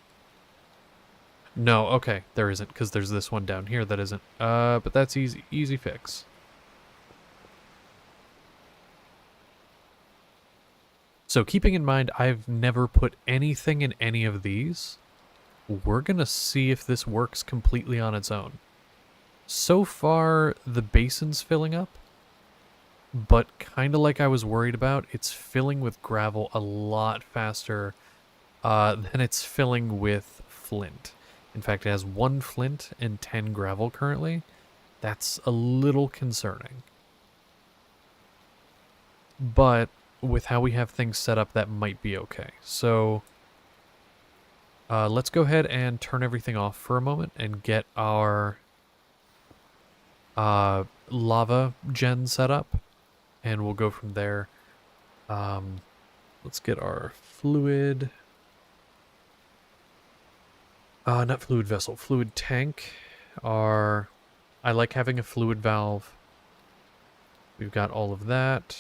No, okay, there isn't, because there's this one down here that isn't. But that's easy fix. So keeping in mind I've never put anything in any of these, we're gonna see if this works completely on its own. So far, the basin's filling up, but kind of like I was worried about, it's filling with gravel a lot faster than it's filling with flint. In fact, it has 1 flint and 10 gravel currently. That's a little concerning. But with how we have things set up, that might be okay. So let's go ahead and turn everything off for a moment and get our lava gen set up. And we'll go from there. Let's get our fluid... not fluid vessel, fluid tank. I like having a fluid valve. We've got all of that.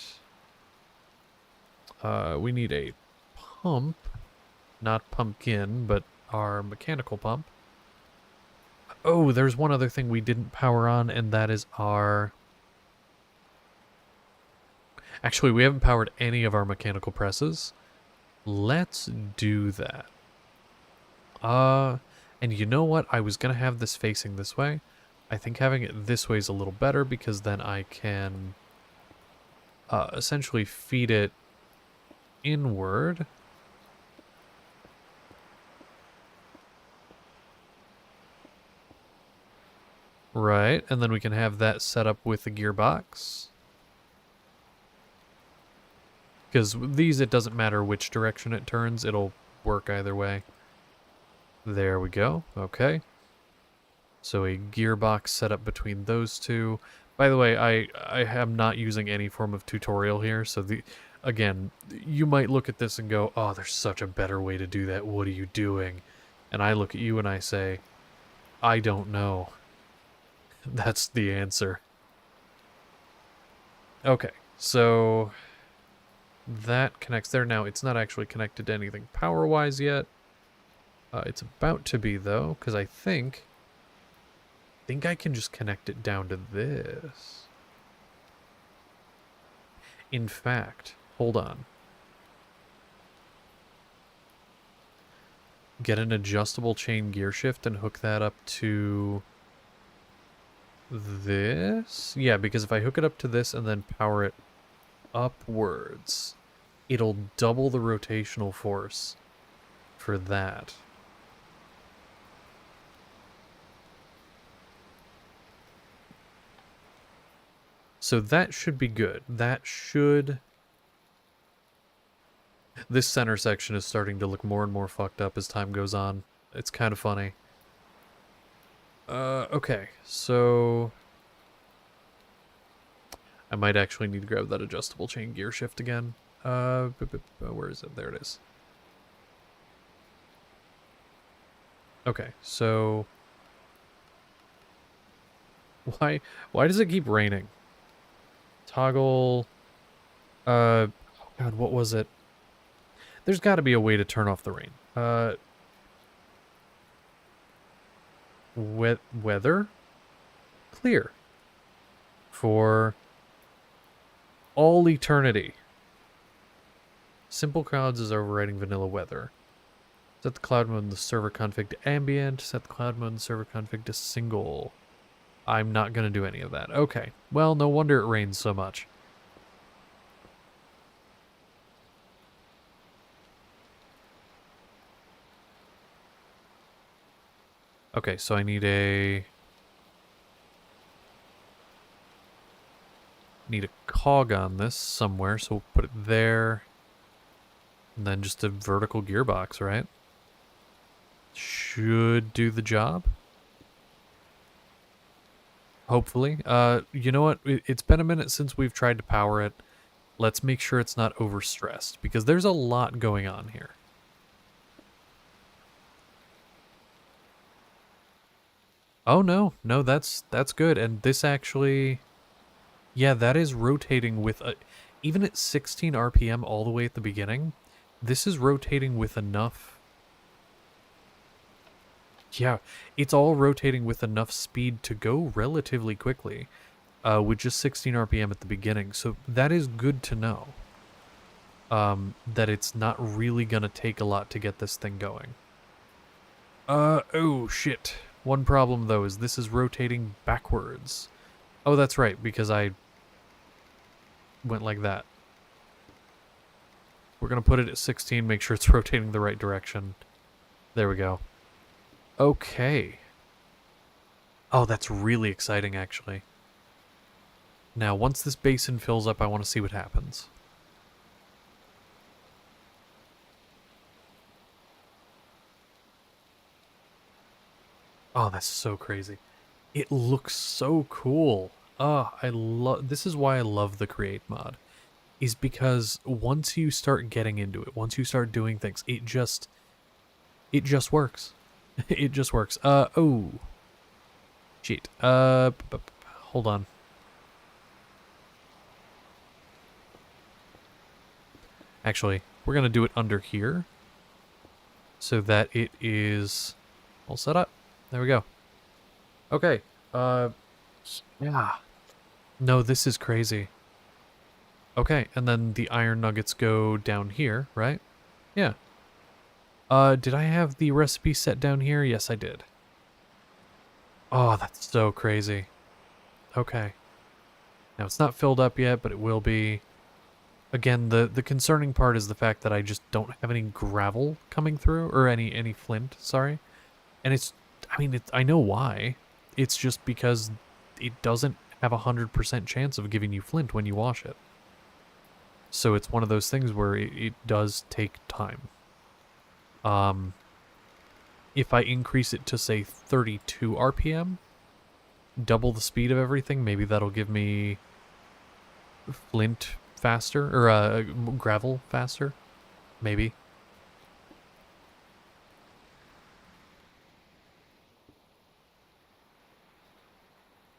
We need a pump. Not pumpkin, but our mechanical pump. Oh, there's one other thing we didn't power on, and that is our... Actually, we haven't powered any of our mechanical presses. Let's do that. And you know what? I was going to have this facing this way. I think having it this way is a little better because then I can essentially feed it inward. Right, and then we can have that set up with the gearbox. Because these, it doesn't matter which direction it turns, it'll work either way. There we go, okay. So a gearbox set up between those two. By the way, I am not using any form of tutorial here, so again, you might look at this and go, oh, there's such a better way to do that, what are you doing? And I look at you and I say, I don't know. That's the answer. Okay, so that connects there. Now, it's not actually connected to anything power-wise yet. It's about to be, though, because I think I can just connect it down to this. In fact, hold on. Get an adjustable chain gear shift and hook that up to this. Yeah, because if I hook it up to this and then power it upwards, it'll double the rotational force for that. So that should be good. That should... This center section is starting to look more and more fucked up as time goes on. It's kind of funny. Okay, so... I might actually need to grab that adjustable chain gear shift again. Where is it? There it is. Okay, so... Why does it keep raining? Toggle... God, what was it? There's got to be a way to turn off the rain. Weather? Clear. For all eternity. Simple clouds is overriding vanilla weather. Set the cloud mode in the server config to ambient. Set the cloud mode in the server config to single. I'm not going to do any of that. Okay. Well, no wonder it rains so much. Okay, so I need a cog on this somewhere, so we'll put it there. And then just a vertical gearbox, right? Should do the job. Hopefully. You know what? It's been a minute since we've tried to power it. Let's make sure it's not overstressed, because there's a lot going on here. Oh, no. No, that's good. And this actually... Yeah, that is rotating with... even at 16 RPM all the way at the beginning, this is rotating with enough... Yeah, it's all rotating with enough speed to go relatively quickly, with just 16 RPM at the beginning. So that is good to know. That it's not really going to take a lot to get this thing going. Oh, shit. One problem, though, is this is rotating backwards. Oh, that's right, because I went like that. We're going to put it at 16, make sure it's rotating the right direction. There we go. Okay. Oh, that's really exciting, actually. Now, once this basin fills up, I want to see what happens. Oh, that's so crazy. It looks so cool. Oh, this is why I love the Create mod. Is because once you start getting into it, once you start doing things, it just works. It just works. Oh. Shit. Hold on. Actually, we're going to do it under here so that it is all set up. There we go. Okay. Yeah. No, this is crazy. Okay, and then the iron nuggets go down here, right? Yeah. Did I have the recipe set down here? Yes, I did. Oh, that's so crazy. Okay. Now, it's not filled up yet, but it will be. Again, the concerning part is the fact that I just don't have any gravel coming through, or any flint, sorry. And it's, I mean, I know why. It's just because it doesn't have 100% chance of giving you flint when you wash it. So it's one of those things where it does take time. If I increase it to, say, 32 RPM, double the speed of everything, maybe that'll give me flint faster, or gravel faster, maybe.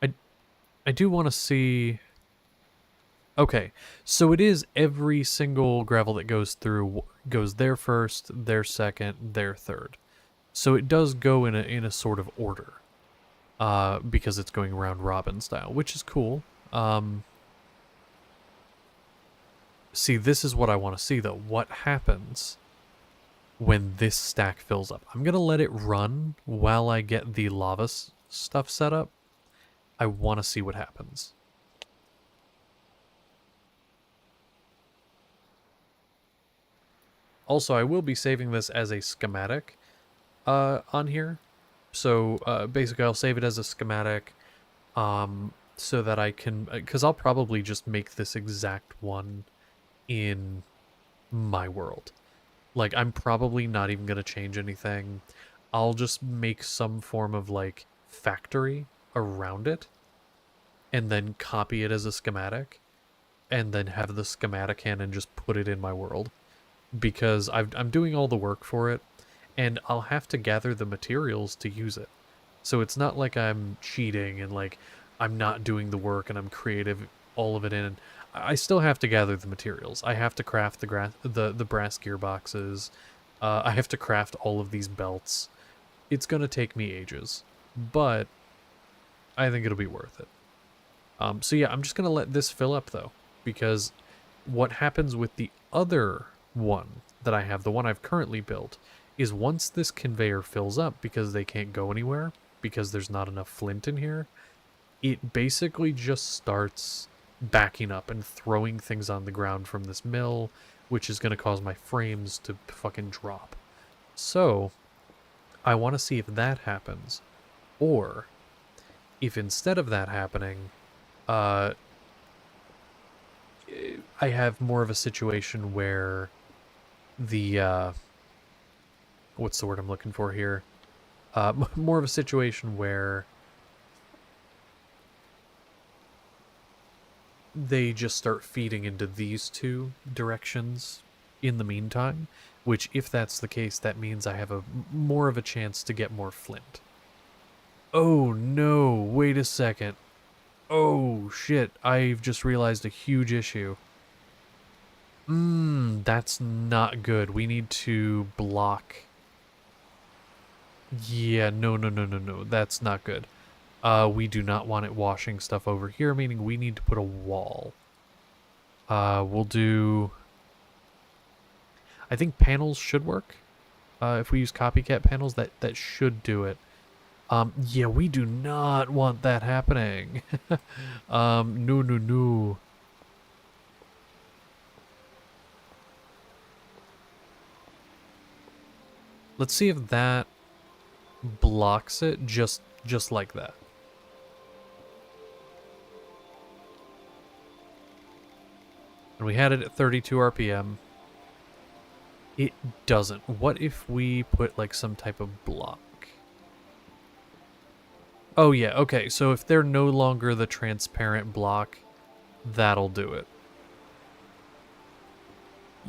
I do want to see. Okay, so it is every single gravel that goes through goes there first, there second, there third. So it does go in a sort of order, because it's going round robin style, which is cool. See, this is what I want to see though. What happens when this stack fills up? I'm gonna let it run while I get the lava stuff set up. I want to see what happens. Also, I will be saving this as a schematic on here. So basically I'll save it as a schematic so that I can, because I'll probably just make this exact one in my world. Like, I'm probably not even going to change anything. I'll just make some form of, like, factory around it and then copy it as a schematic and then have the schematic in and just put it in my world. Because I'm doing all the work for it, and I'll have to gather the materials to use it. So it's not like I'm cheating and, like, I'm not doing the work and I'm creative, all of it in. I still have to gather the materials. I have to craft the brass gearboxes. I have to craft all of these belts. It's going to take me ages, but I think it'll be worth it. So yeah, I'm just going to let this fill up, though, because what happens with the other one that I have, the one I've currently built, is once this conveyor fills up, because they can't go anywhere, because there's not enough flint in here, it basically just starts backing up and throwing things on the ground from this mill, which is going to cause my frames to fucking drop. So I want to see if that happens, or if instead of that happening, I have more of a situation where the, what's the word I'm looking for here? More of a situation where they just start feeding into these two directions in the meantime, which, if that's the case, that means I have more of a chance to get more flint. Oh no, wait a second. Oh shit, I've just realized a huge issue. That's not good. We need to block. Yeah, no, that's not good. We do not want it washing stuff over here, meaning we need to put a wall. We'll do... I think panels should work. If we use copycat panels, that should do it. Yeah, we do not want that happening. No. Let's see if that blocks it just like that. And we had it at 32 RPM. It doesn't. What if we put like some type of block? Oh yeah, okay, so if they're no longer the transparent block, that'll do it.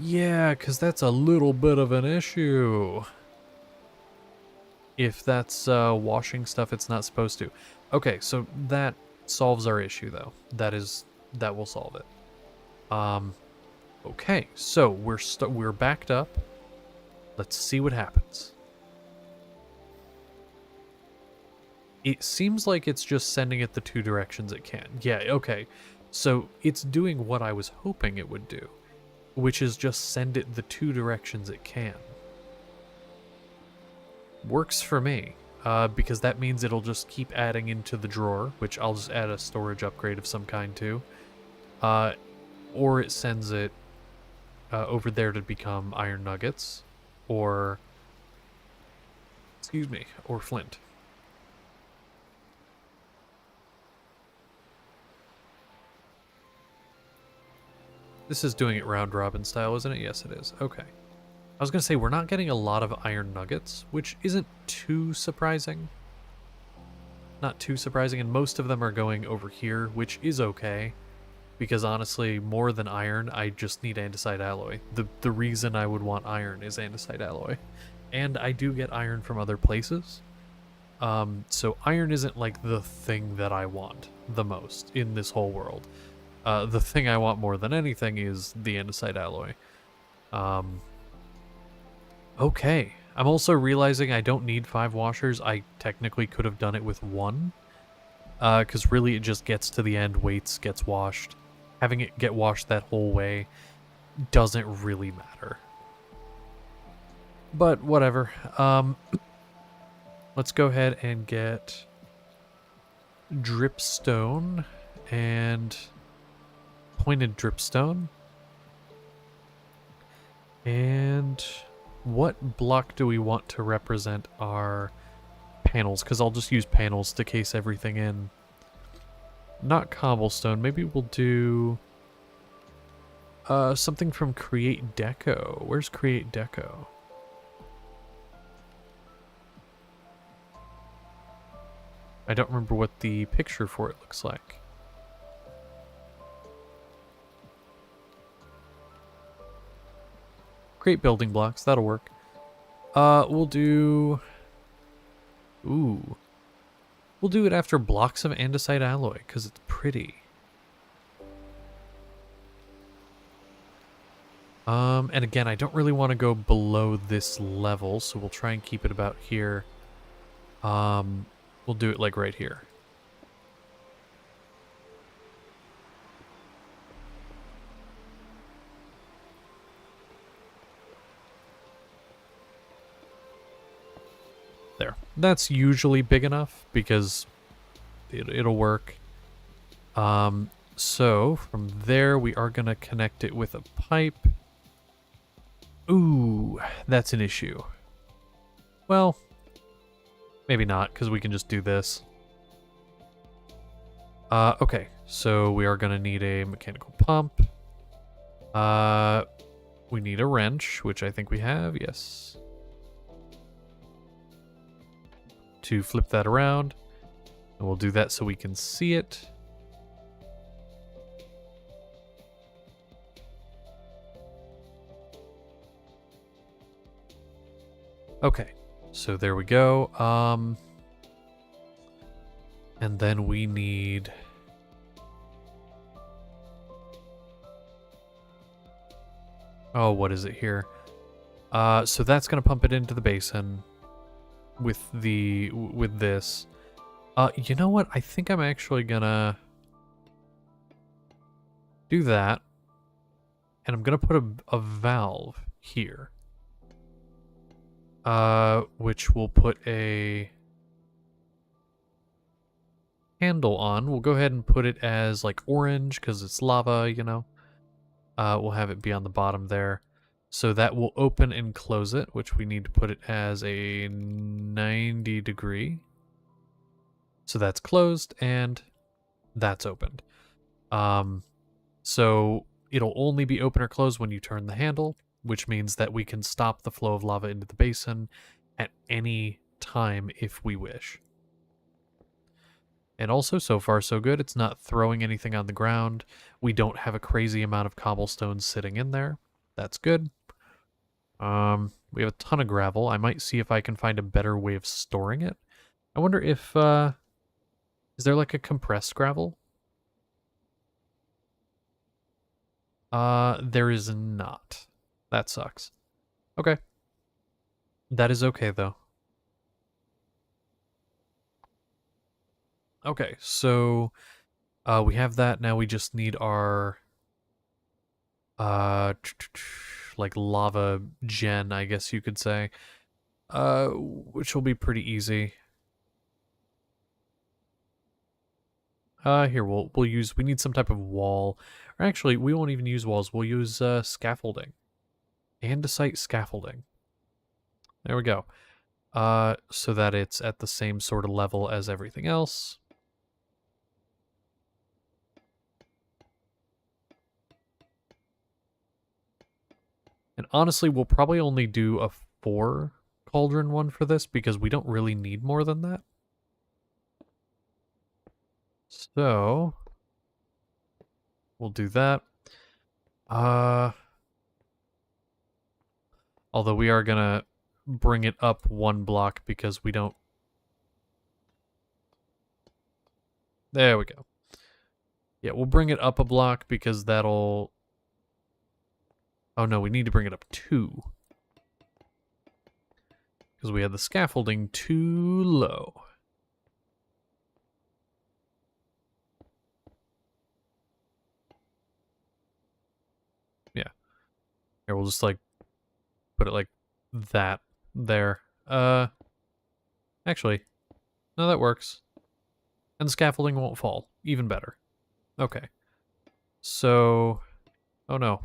Yeah, because that's a little bit of an issue. If that's washing stuff it's not supposed to. Okay, so that solves our issue, though. That will solve it. Okay, so we're backed up. Let's see what happens. It seems like it's just sending it the two directions it can. Yeah, okay. So it's doing what I was hoping it would do, which is just send it the 2 directions it can. Works for me, because that means it'll just keep adding into the drawer, which I'll just add a storage upgrade of some kind to. Or it sends it over there to become iron nuggets, or, excuse me, or flint. This is doing it round robin style, isn't it? Yes, it is. Okay. I was going to say, we're not getting a lot of iron nuggets, which isn't too surprising. Not too surprising, and most of them are going over here, which is okay. Because honestly, more than iron, I just need andesite alloy. The reason I would want iron is andesite alloy. And I do get iron from other places. So iron isn't like the thing that I want the most in this whole world. The thing I want more than anything is the andesite alloy. Okay. I'm also realizing I don't need 5 washers. I technically could have done it with 1. Because really it just gets to the end, waits, gets washed. Having it get washed that whole way doesn't really matter. But whatever. Let's go ahead and get dripstone and pointed dripstone. And what block do we want to represent our panels? Because I'll just use panels to case everything in. Not cobblestone. Maybe we'll do something from Create Deco. Where's Create Deco? I don't remember what the picture for it looks like. Create building blocks. That'll work. We'll do... Ooh. We'll do it after blocks of andesite alloy, because it's pretty. And again, I don't really want to go below this level, so we'll try and keep it about here. We'll do it like right here. There. That's usually big enough because it'll work. So from there we are going to connect it with a pipe. Ooh, that's an issue. Well, maybe not, because we can just do this. Okay, so we are going to need a mechanical pump. We need a wrench, which I think we have, yes. To flip that around. And we'll do that so we can see it. Okay, so there we go. And then we need... Oh, what is it here? So that's going to pump it into the basin with this. You know what? I think I'm actually going to do that. And I'm going to put a valve here. Which will put a handle on. We'll go ahead and put it as like orange because it's lava, you know. We'll have it be on the bottom there. So that will open and close it, which we need to put it as a 90 degree. So that's closed and that's opened. So it'll only be open or closed when you turn the handle, which means that we can stop the flow of lava into the basin at any time if we wish. And also, so far so good. It's not throwing anything on the ground. We don't have a crazy amount of cobblestone sitting in there. That's good. We have a ton of gravel. I might see if I can find a better way of storing it. I wonder if, is there like a compressed gravel? There is not. That sucks. Okay. That is okay, though. Okay, so We have that. Now we just need our like lava gen, I guess you could say. Which will be pretty easy. Here we need some type of wall. Or actually, we won't even use walls. We'll use scaffolding. Andesite scaffolding. There we go. So that it's at the same sort of level as everything else. And honestly, we'll probably only do a 4 cauldron one for this because we don't really need more than that. So we'll do that. Although we are gonna bring it up 1 block because we don't. There we go. Yeah, we'll bring it up a block because that'll. Oh no, we need to bring it up 2. Because we had the scaffolding too low. Yeah. Here, we'll just like put it like that there. Actually, no, that works. And the scaffolding won't fall. Even better. Okay. So, oh no.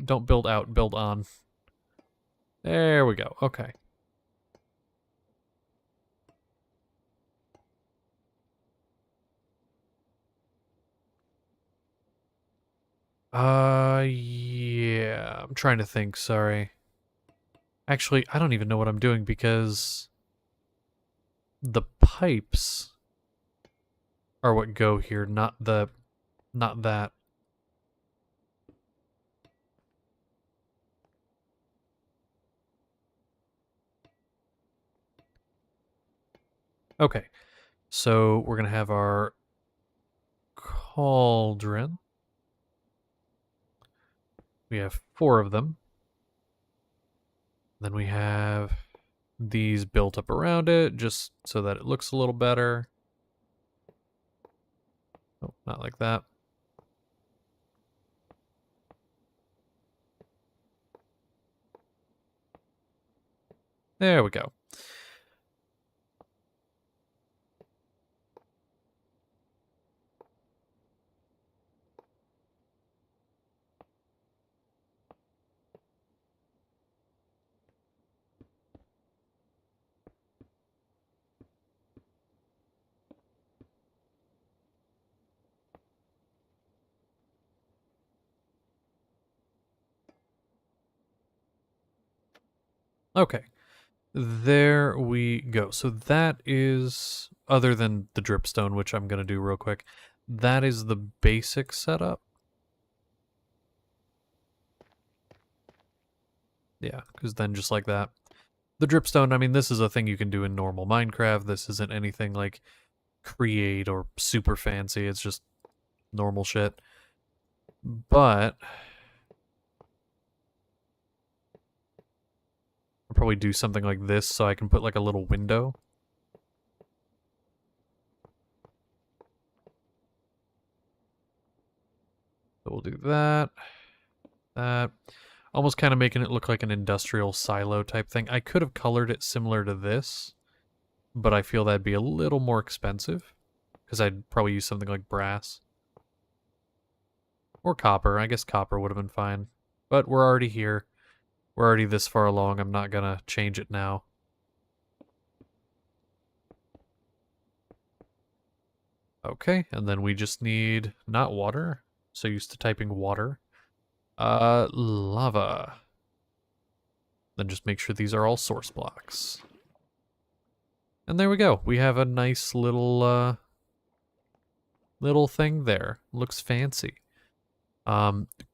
Don't build out, build on. There we go. Okay. Yeah. I'm trying to think, sorry. Actually, I don't even know what I'm doing because the pipes are what go here, not that. Okay. So we're gonna have our cauldron. We have 4 of them. Then we have these built up around it just so that it looks a little better. Oh, not like that. There we go. Okay. There we go. So that is, other than the dripstone, which I'm going to do real quick, that is the basic setup. Yeah, because then just like that. The dripstone, I mean, this is a thing you can do in normal Minecraft. This isn't anything like create or super fancy. It's just normal shit. But I'll probably do something like this so I can put like a little window. So we'll do that. That. Almost kind of making it look like an industrial silo type thing. I could have colored it similar to this, but I feel that'd be a little more expensive because I'd probably use something like brass. Or copper. I guess copper would have been fine. But we're already here. We're already this far along. I'm not gonna change it now. Okay, and then we just need, not water. So used to typing water. Lava. Then just make sure these are all source blocks. And there we go. We have a nice little, little thing there. Looks fancy.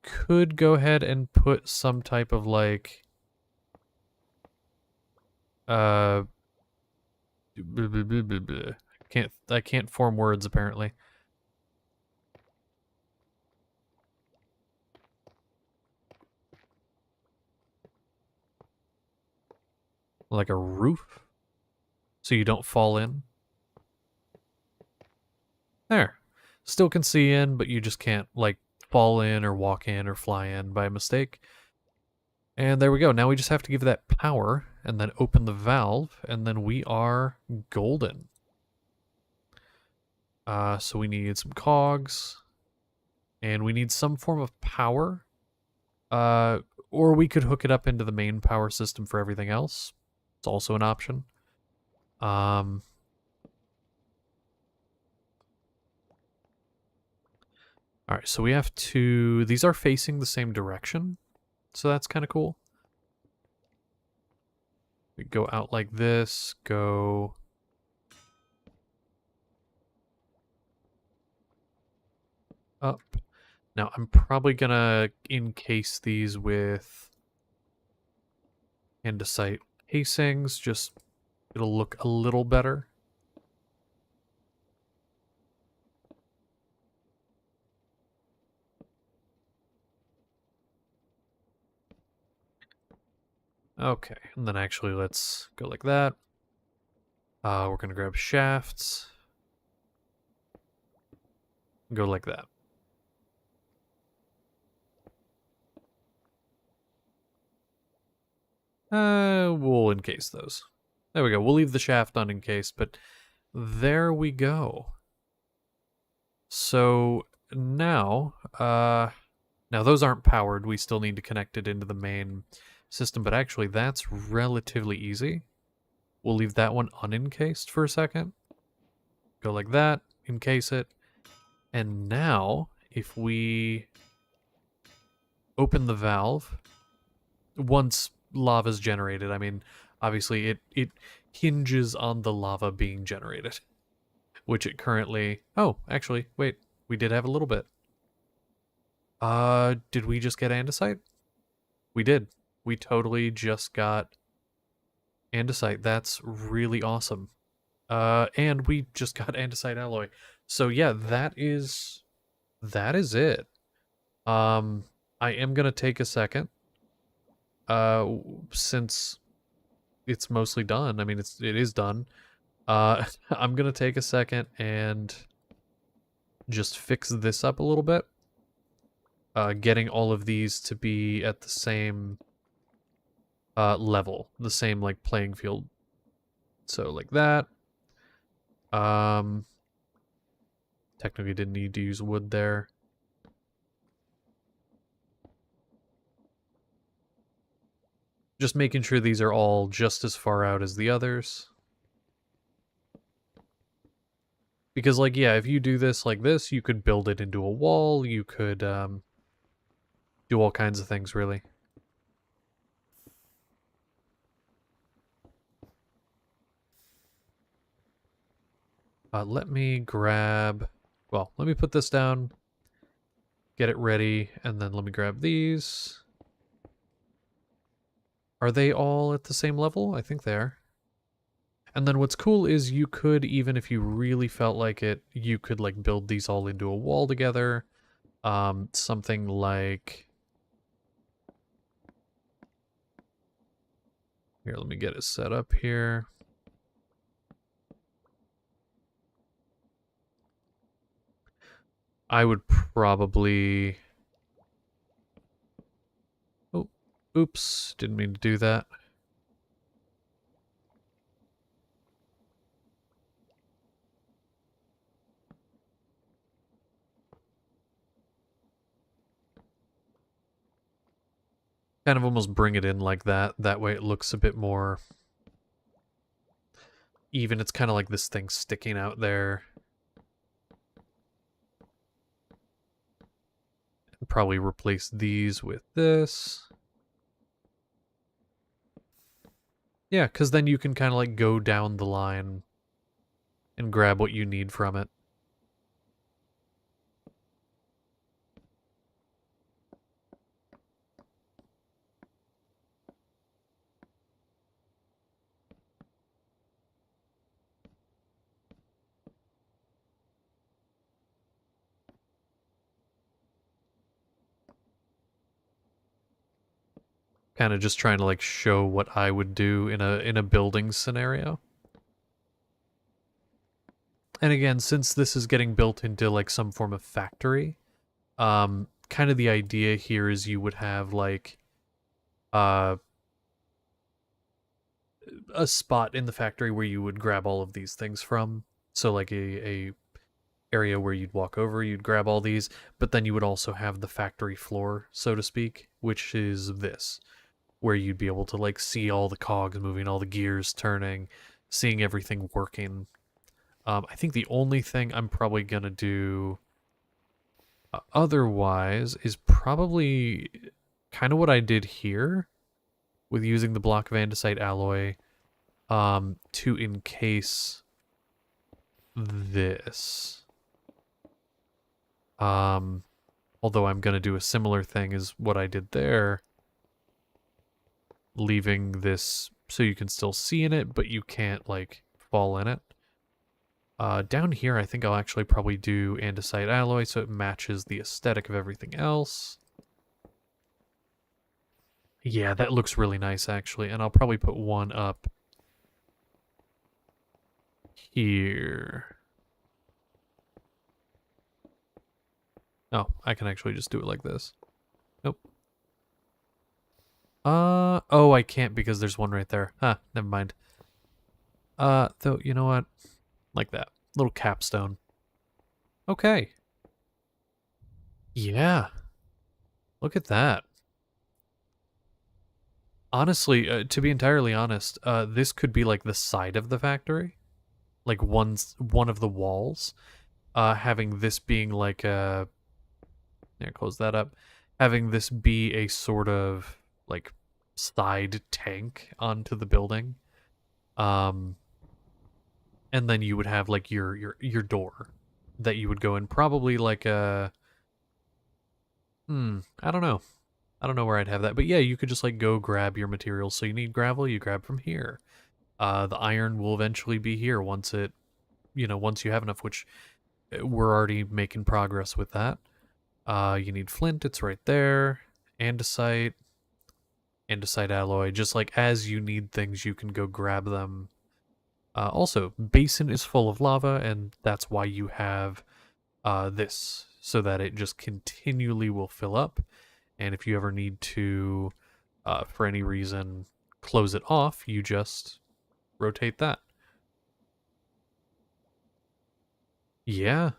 Could go ahead and put some type of like, I can't form words apparently. Like a roof? So you don't fall in? There. Still can see in, but you just can't, like, fall in or walk in or fly in by mistake. And there we go. Now we just have to give that power and then open the valve, and then we are golden. So we need some cogs, and we need some form of power. Or we could hook it up into the main power system for everything else. It's also an option. Alright, so we have to... These are facing the same direction, so that's kind of cool. We go out like this, go... up. Now, I'm probably gonna encase these with andesite casings, just it'll look a little better. Okay, and then actually let's go like that. We're gonna grab shafts. Go like that. We'll encase those. There we go. We'll leave the shaft unencased, but there we go. So now, now those aren't powered. We still need to connect it into the main system, but actually that's relatively easy. We'll leave that one unencased for a second. Go like that, encase it. And now, if we open the valve, once lava's generated, I mean, obviously it hinges on the lava being generated, which it currently... Oh, actually, wait, we did have a little bit. Did we just get andesite? We did. We totally just got andesite. That's really awesome. And we just got andesite alloy. So yeah, that is it. I am gonna take a second. Since it's mostly done. I mean, it is done. I'm gonna take a second and just fix this up a little bit. Getting all of these to be at the same level, the same like playing field. So like that. Technically didn't need to use wood there. Just making sure these are all just as far out as the others. Because, like, yeah, if you do this like this, you could build it into a wall, you could do all kinds of things, really. Let me grab... Well, let me put this down, get it ready, and then let me grab these. Are they all at the same level? I think they are. And then what's cool is you could, even if you really felt like it, you could like build these all into a wall together. Something like... Here, let me get it set up here. I would probably... Oh, oops, didn't mean to do that. Kind of almost bring it in like that. That way it looks a bit more even. It's kind of like this thing sticking out there. Probably replace these with this. Yeah, because then you can kind of like go down the line and grab what you need from it. Kind of just trying to like show what I would do in a building scenario. And again, since this is getting built into like some form of factory, kind of the idea here is you would have like a spot in the factory where you would grab all of these things from. So like a area where you'd walk over, you'd grab all these, but then you would also have the factory floor, so to speak, which is this, where you'd be able to like see all the cogs moving, all the gears turning, seeing everything working. I think the only thing I'm probably gonna do otherwise is probably kind of what I did here with using the block of andesite alloy to encase this. Although I'm going to do a similar thing as what I did there, leaving this so you can still see in it, but you can't, like, fall in it. Down here, I think I'll actually probably do andesite alloy so it matches the aesthetic of everything else. Yeah, that looks really nice, actually, and I'll probably put one up here. Oh, I can actually just do it like this. Nope. Oh, I can't because there's one right there. Huh, never mind. Though, you know what? Like that. Little capstone. Okay. Yeah. Look at that. Honestly, to be entirely honest, this could be like the side of the factory. Like one of the walls. Having this being like a... There, close that up. Having this be a sort of like side tank onto the building. And then you would have like your door that you would go in, probably like a I don't know. I don't know where I'd have that. But yeah, you could just like go grab your materials. So you need gravel, you grab from here. The iron will eventually be here once it, once you have enough, which we're already making progress with that. You need flint, it's right there. Andesite, andesite alloy. Just like as you need things, you can go grab them. Also, basin is full of lava, and that's why you have this, so that it just continually will fill up. And if you ever need to, for any reason, close it off, you just rotate that. Yeah.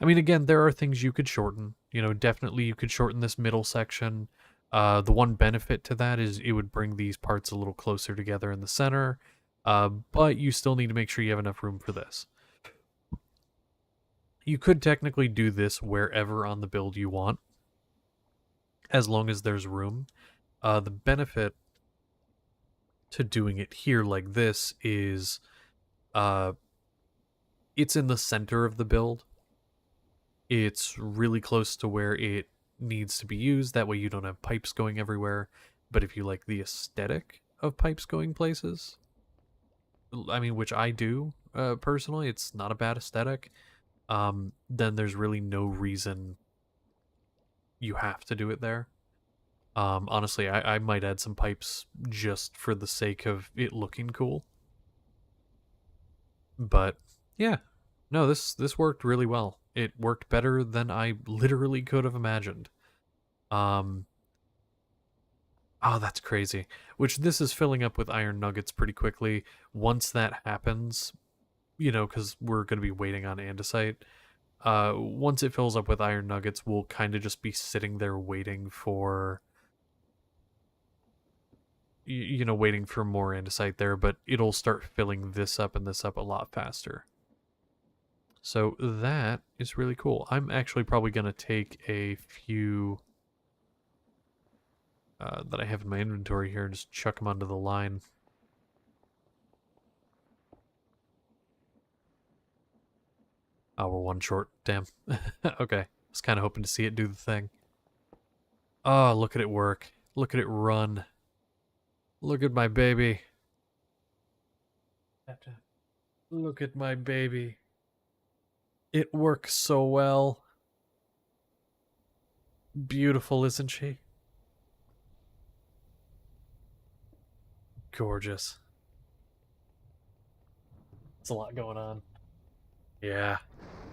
I mean, again, there are things you could shorten. Definitely you could shorten this middle section. The one benefit to that is it would bring these parts a little closer together in the center, but you still need to make sure you have enough room for this. You could technically do this wherever on the build you want, as long as there's room. The benefit to doing it here like this is it's in the center of the build. It's really close to where it needs to be used. That way you don't have pipes going everywhere. But if you like the aesthetic of pipes going places, I mean, which I do personally, it's not a bad aesthetic. Then there's really no reason you have to do it there. Honestly, I might add some pipes just for the sake of it looking cool. But yeah, no, this worked really well. It worked better than I literally could have imagined. Oh, that's crazy. Which this is filling up with iron nuggets pretty quickly. Once that happens, because we're going to be waiting on andesite. Once it fills up with iron nuggets, we'll kind of just be sitting there waiting for, waiting for more andesite there, but it'll start filling this up and this up a lot faster. So that is really cool. I'm actually probably going to take a few that I have in my inventory here and just chuck them onto the line. Oh, we're one short. Damn. Okay. I was kind of hoping to see it do the thing. Oh, look at it work. Look at it run. Look at my baby. Look at my baby. It works so well. Beautiful, isn't she? Gorgeous. It's a lot going on. Yeah.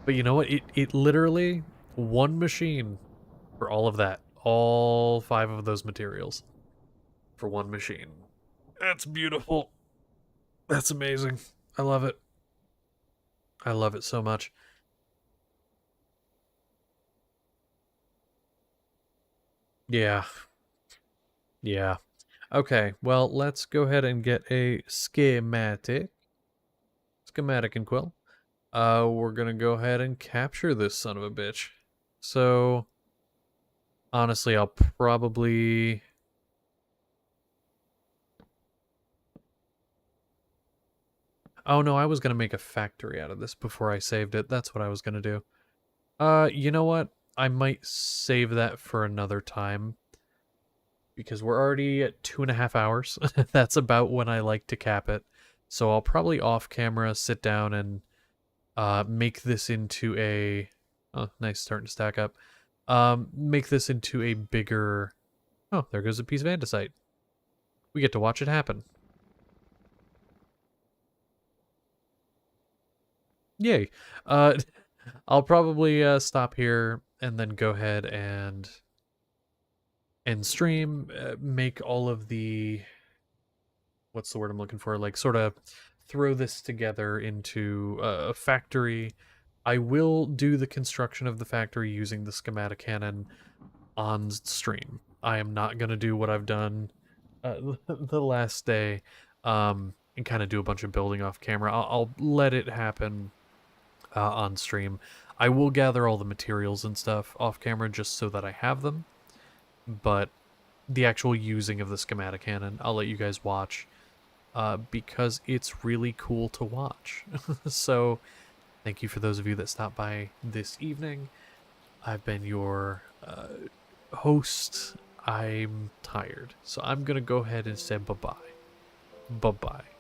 But you know what? It literally one machine for all of that. All 5 of those materials for one machine. That's beautiful. That's amazing. I love it. I love it so much. Yeah. Yeah. Okay, well, let's go ahead and get a schematic. Schematic and quill. We're gonna go ahead and capture this son of a bitch. So, honestly, I'll probably... Oh no, I was gonna make a factory out of this before I saved it. That's what I was gonna do. You know what? I might save that for another time. Because we're already at 2.5 hours. That's about when I like to cap it. So I'll probably off camera sit down and make this into a... Oh, nice, starting to stack up. Make this into a bigger... Oh, there goes a piece of andesite. We get to watch it happen. Yay. Uh, I'll probably stop here and then go ahead and stream, make all of the... What's the word I'm looking for? Like, sort of throw this together into a factory. I will do the construction of the factory using the schematic cannon on stream. I am not going to do what I've done the last day and kind of do a bunch of building off camera. I'll let it happen on stream. I will gather all the materials and stuff off camera just so that I have them, but the actual using of the schematic cannon, I'll let you guys watch because it's really cool to watch. So thank you for those of you that stopped by this evening. I've been your host. I'm tired, so I'm gonna go ahead and say bye-bye. Bye-bye.